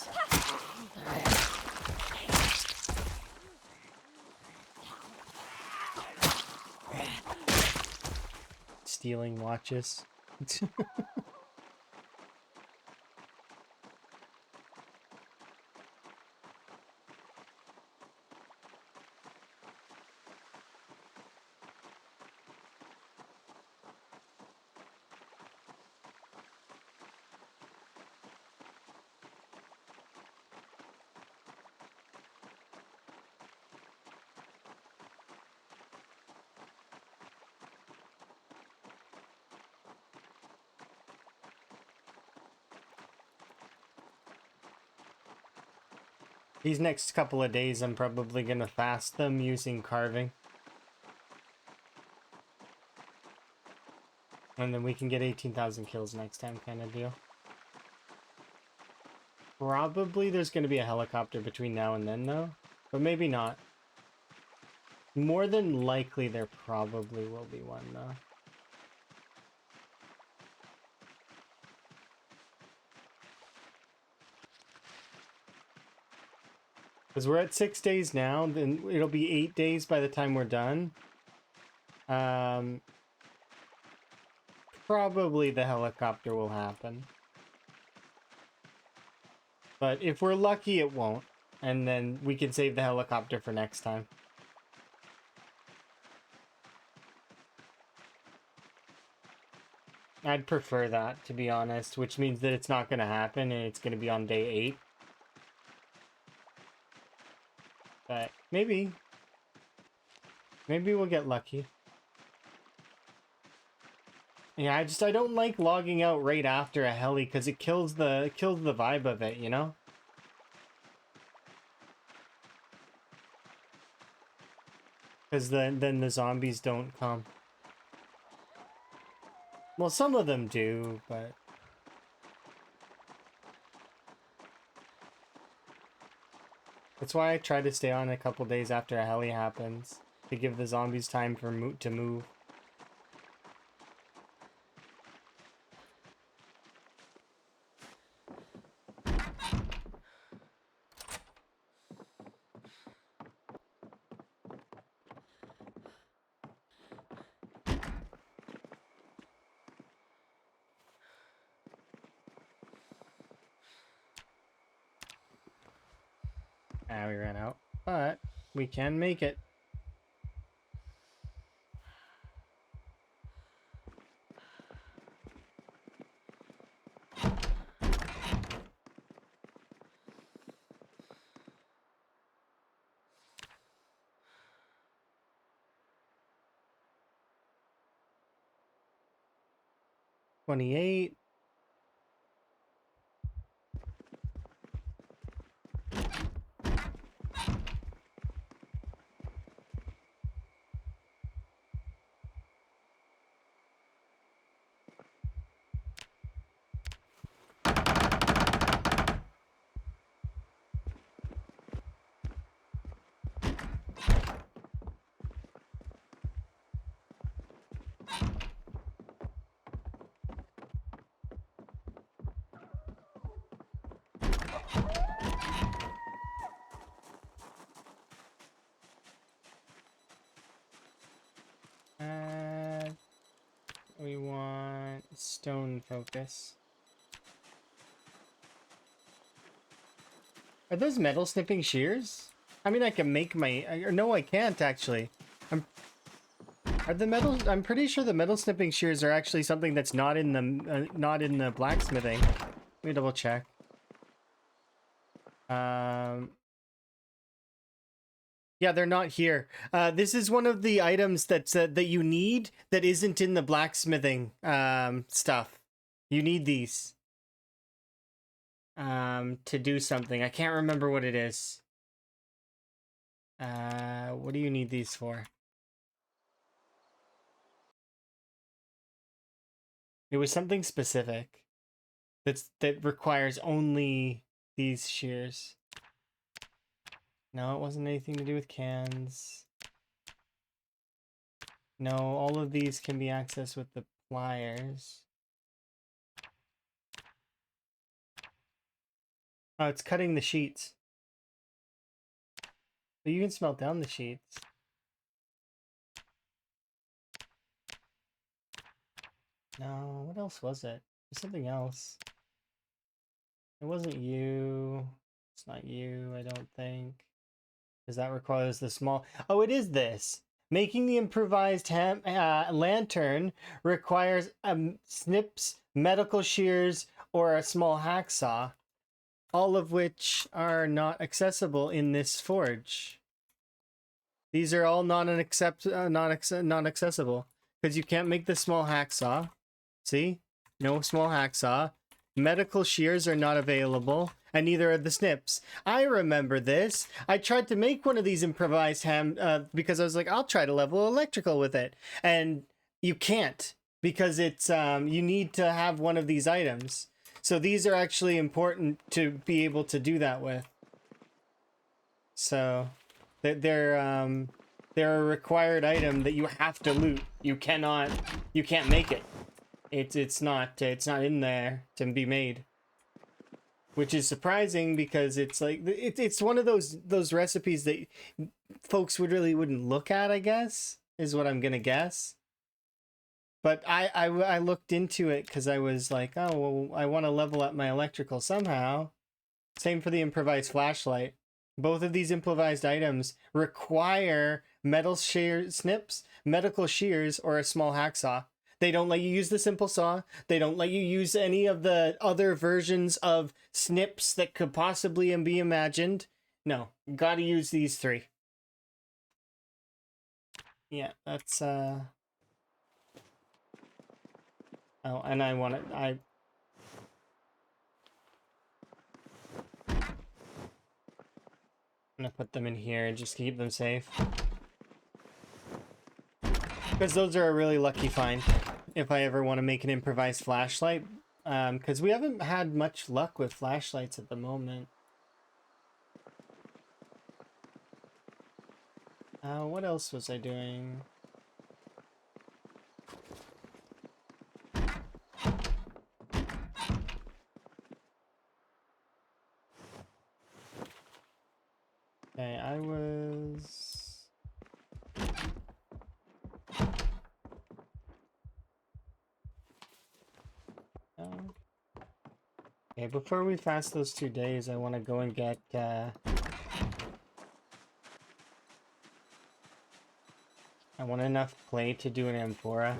Stealing watches. These next couple of days, I'm probably gonna fast them using carving. And then we can get 18,000 kills next time, kind of deal. Probably there's gonna be a helicopter between now and then, though. But maybe not. More than likely, there probably will be one, though. Because we're at 6 days now, then it'll be 8 days by the time we're done. Probably the helicopter will happen. But if we're lucky, it won't. And then we can save the helicopter for next time. I'd prefer that, to be honest, which means that it's not going to happen and it's going to be on day 8. But maybe. Maybe we'll get lucky. Yeah, I don't like logging out right after a heli because it kills the vibe of it, you know? Because then the zombies don't come. Well, some of them do, but... That's why I try to stay on a couple days after a heli happens. To give the zombies time to move. Ah, we ran out. But we can make it. $28. We want stone focus. Are those metal snipping shears? I mean, I can make my... Or no, I can't, actually. Are the metal... I'm pretty sure the metal snipping shears are actually something that's not in the blacksmithing. Let me double check. Yeah, they're not here. This is one of the items that's that you need that isn't in the blacksmithing stuff. You need these to do something. I can't remember what it is. What do you need these for? It was something specific that requires only these shears. No, it wasn't anything to do with cans. No, all of these can be accessed with the pliers. Oh, it's cutting the sheets. But you can smelt down the sheets. No, what else was it? There's something else. It wasn't you. It's not you, I don't think. Because that requires the small... Oh, it is this! Making the improvised lantern requires snips, medical shears, or a small hacksaw. All of which are not accessible in this forge. These are all not accessible. Because you can't make the small hacksaw. See? No small hacksaw. Medical shears are not available, and neither are the snips. I remember this. I tried to make one of these improvised because I was like, I'll try to level electrical with it. And you can't, because it's you need to have one of these items. So these are actually important to be able to do that with. So they're a required item that you have to loot. You can't make it. It's not in there to be made, which is surprising because it's like it's one of those recipes that folks wouldn't look at, I guess, is what I'm gonna guess. But I looked into it because I was like, oh well, I want to level up my electrical somehow. Same for the improvised flashlight. Both of these improvised items require metal snips, medical shears, or a small hacksaw. They don't let you use the simple saw. They don't let you use any of the other versions of snips that could possibly be imagined. No, gotta use these three. Yeah, that's Oh, and I'm gonna put them in here and just keep them safe. Because those are a really lucky find if I ever want to make an improvised flashlight. Because we haven't had much luck with flashlights at the moment. What else was I doing? Okay, I was... Okay, before we fast those 2 days, I want to go and get, I want enough clay to do an amphora.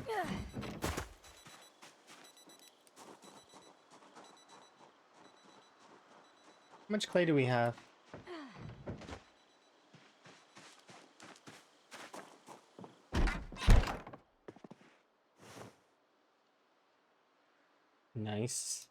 How much clay do we have? Nice.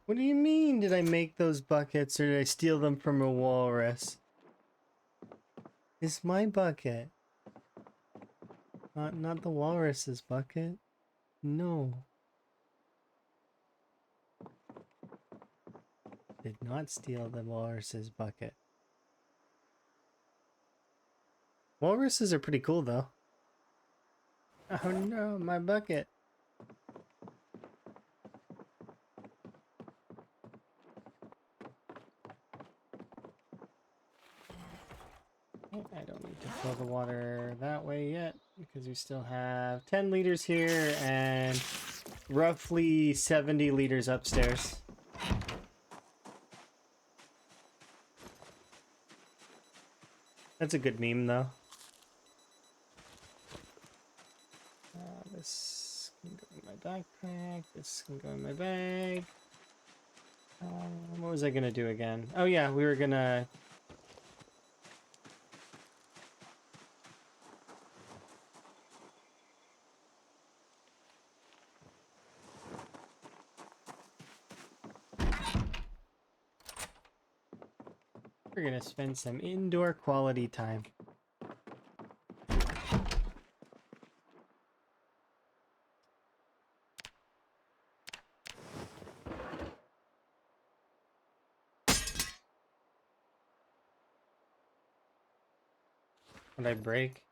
What do you mean, did I make those buckets or did I steal them from a walrus? It's my bucket. Not the walrus's bucket. No. Did not steal the walrus's bucket. Walruses are pretty cool though. Oh no, my bucket. I don't need to fill the water that way yet because we still have 10 liters here and roughly 70 liters upstairs. That's a good meme though. This can go in my backpack. This can go in my bag. What was I gonna do again? Oh yeah, we were gonna... We're gonna spend some indoor quality time. Would I break?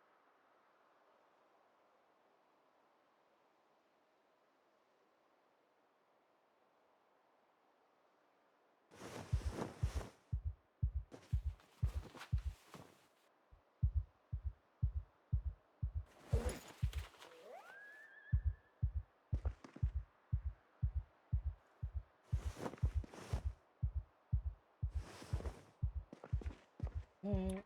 Eh.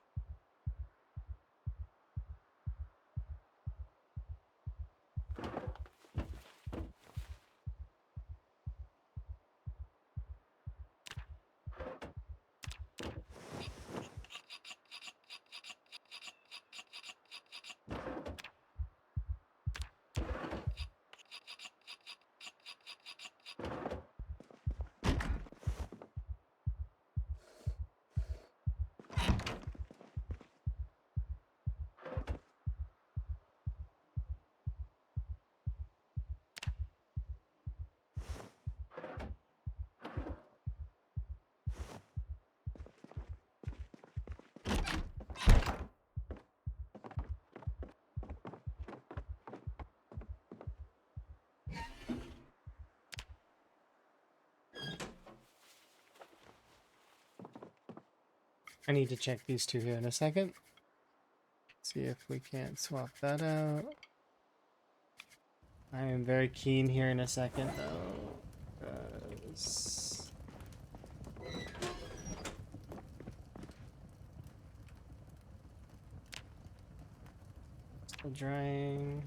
I need to check these two here in a second. See if we can't swap that out. I am very keen here in a second though. 'Cause... Still drying.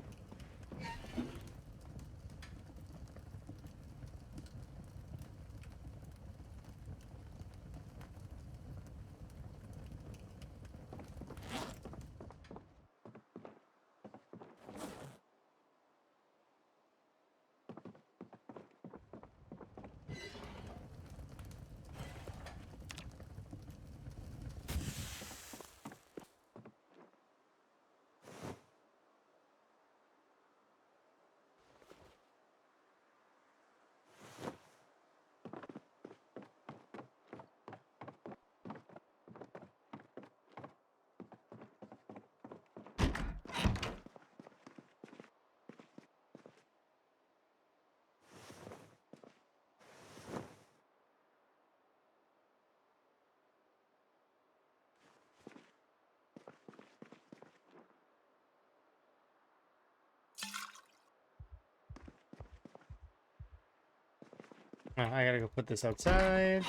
I gotta go put this outside.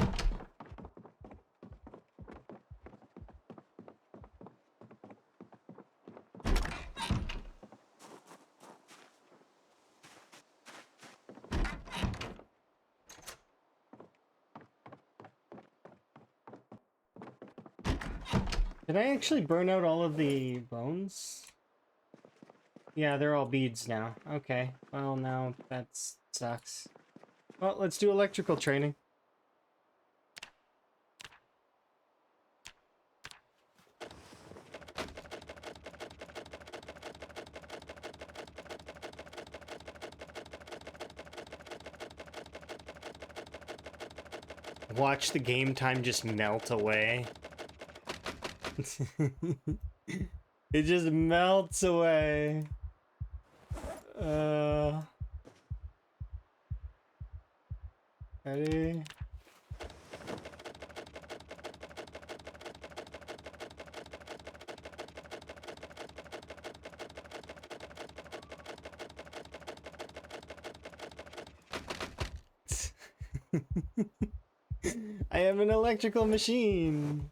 Did I actually burn out all of the bones? Yeah, they're all beads now. Okay, well now that sucks. Well, let's do electrical training. Watch the game time just melt away. It just melts away. Ready? I am an electrical machine.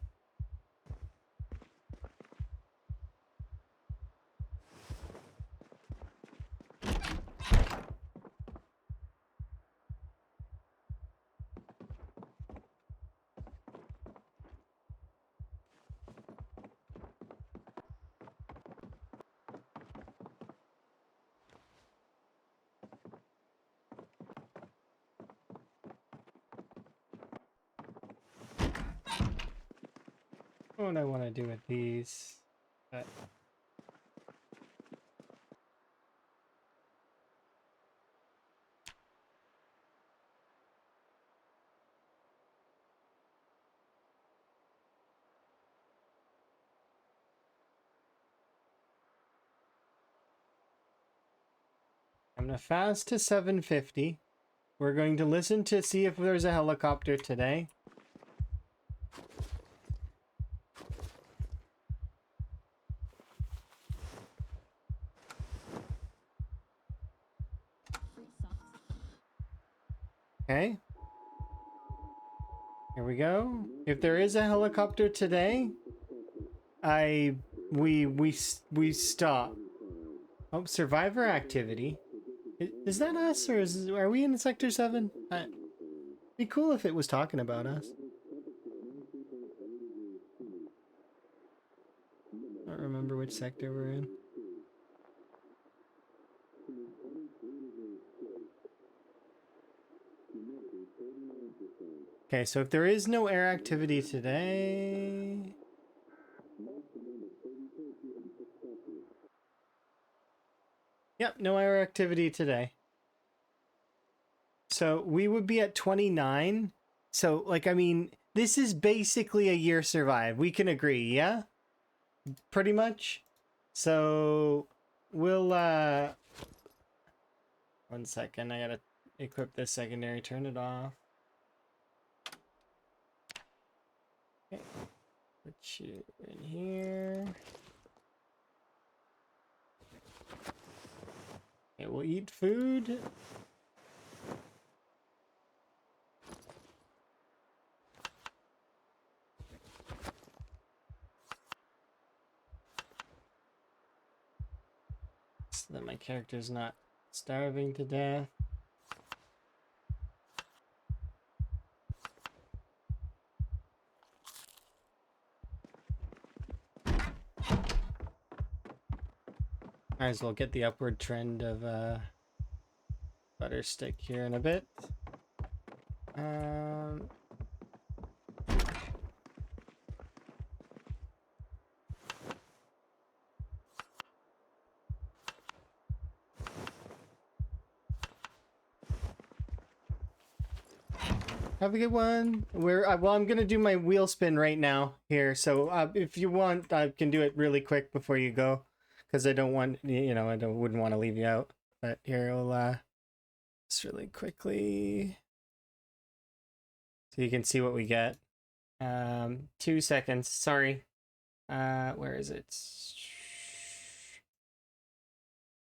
What do I want to do with these? I'm gonna fast to 750. We're going to listen to see if there's a helicopter today. Okay. Here we go. If there is a helicopter today, we stop. Oh, survivor activity. Is that us, or are we in Sector 7? It'd be cool if it was talking about us. I don't remember which sector we're in. Okay, so if there is no air activity today... Yep, no air activity today. So we would be at 29. So, like, I mean, this is basically a year survive. We can agree, yeah? Pretty much. So, we'll, 1 second, I gotta equip this secondary, turn it off. Okay, put you in here. Okay, we'll eat food. So that my character's not starving to death. Might as well get the upward trend of butter stick here in a bit. Have a good one. Well, I'm gonna do my wheel spin right now here. So if you want, I can do it really quick before you go, because I don't want, you know, wouldn't want to leave you out. But here, we'll just really quickly, so you can see what we get. 2 seconds. Sorry. Where is it?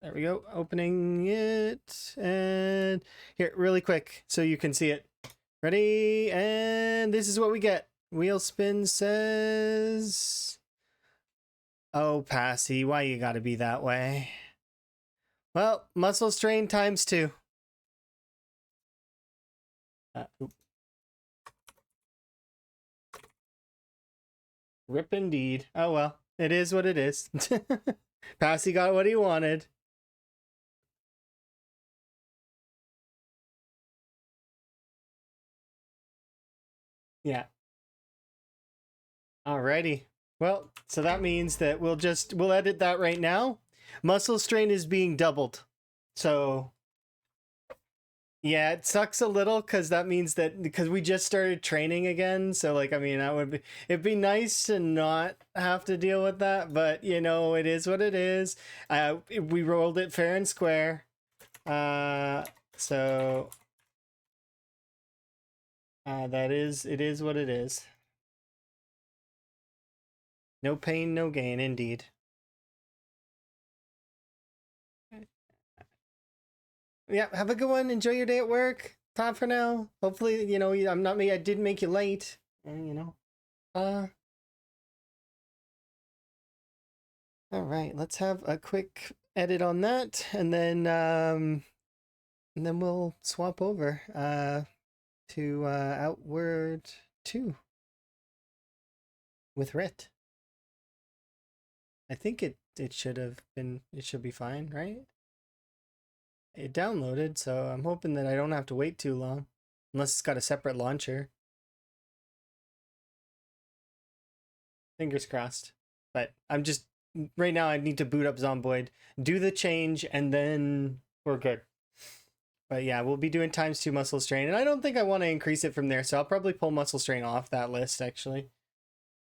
There we go. Opening it, and here, really quick, so you can see it. Ready, and this is what we get. Wheel spin says... Oh, Passy, why you gotta be that way? Well, muscle strain times 2. Rip indeed. Oh well, it is what it is. Passy got what he wanted. Yeah. Alrighty. Well, so that means that we'll edit that right now. Muscle strain is being doubled. So yeah, it sucks a little because that means that because we just started training again. So like, I mean, it'd be nice to not have to deal with that, but you know, it is what it is. We rolled it fair and square. So it is what it is. No pain, no gain, indeed. Yeah, have a good one. Enjoy your day at work. Time for now. Hopefully, you know, I'm not me. I didn't make you late. You know. Uh. All right. Let's have a quick edit on that, and then we'll swap over to Outward 2 with Rit. I think it should be fine, right? It downloaded, so I'm hoping that I don't have to wait too long, unless it's got a separate launcher. Fingers crossed. But I'm just right now I need to boot up Zomboid, do the change, and then we're good. But yeah, we'll be doing ×2 muscle strain, and I don't think I want to increase it from there, so I'll probably pull muscle strain off that list actually,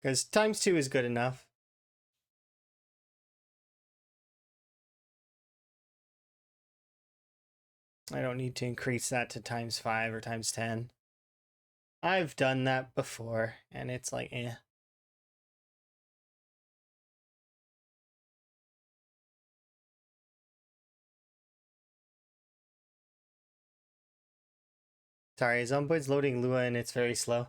because ×2 is good enough. I don't need to increase that to ×5 or ×10. I've done that before, and it's like, eh. Sorry, Zomboid's loading Lua, and it's very slow.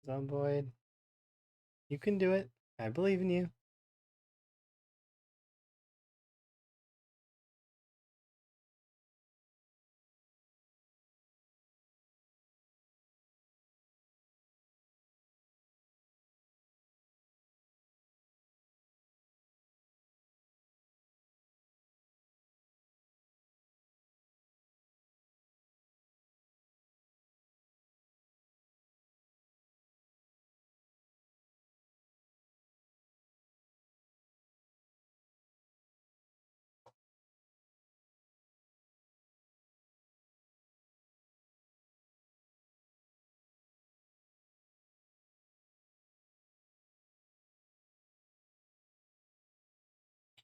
Zomboid, you can do it. I believe in you.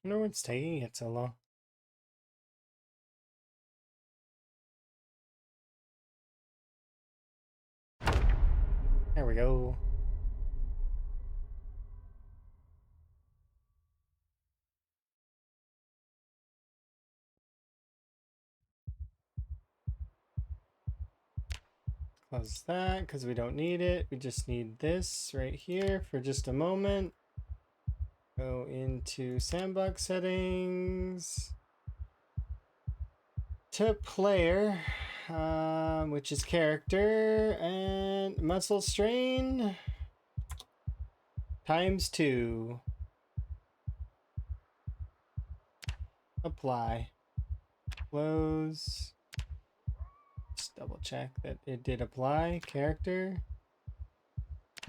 I wonder what's taking it so long. There we go. Close that because we don't need it. We just need this right here for just a moment. Go into sandbox settings. to player, which is character, and muscle strain ×2. Apply. Close. Just double check that it did apply. Character.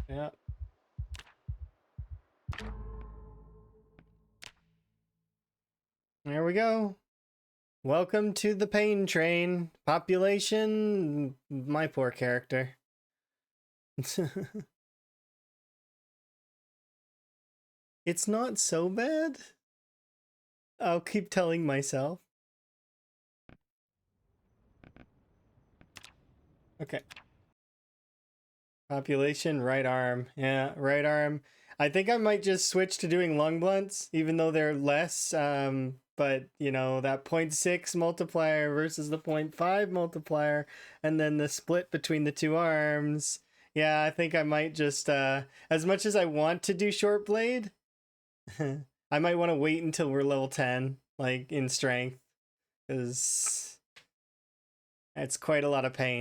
Yeah. There we go. Welcome to the pain train. Population, my poor character. It's not so bad. I'll keep telling myself. Okay. Population, right arm. Yeah, right arm. I think I might just switch to doing lung blunts, even though they're less. But, you know, that 0.6 multiplier versus the 0.5 multiplier, and then the split between the two arms. Yeah, I think I might just, as much as I want to do short blade, I might want to wait until we're level 10, like, in strength, because it's quite a lot of pain.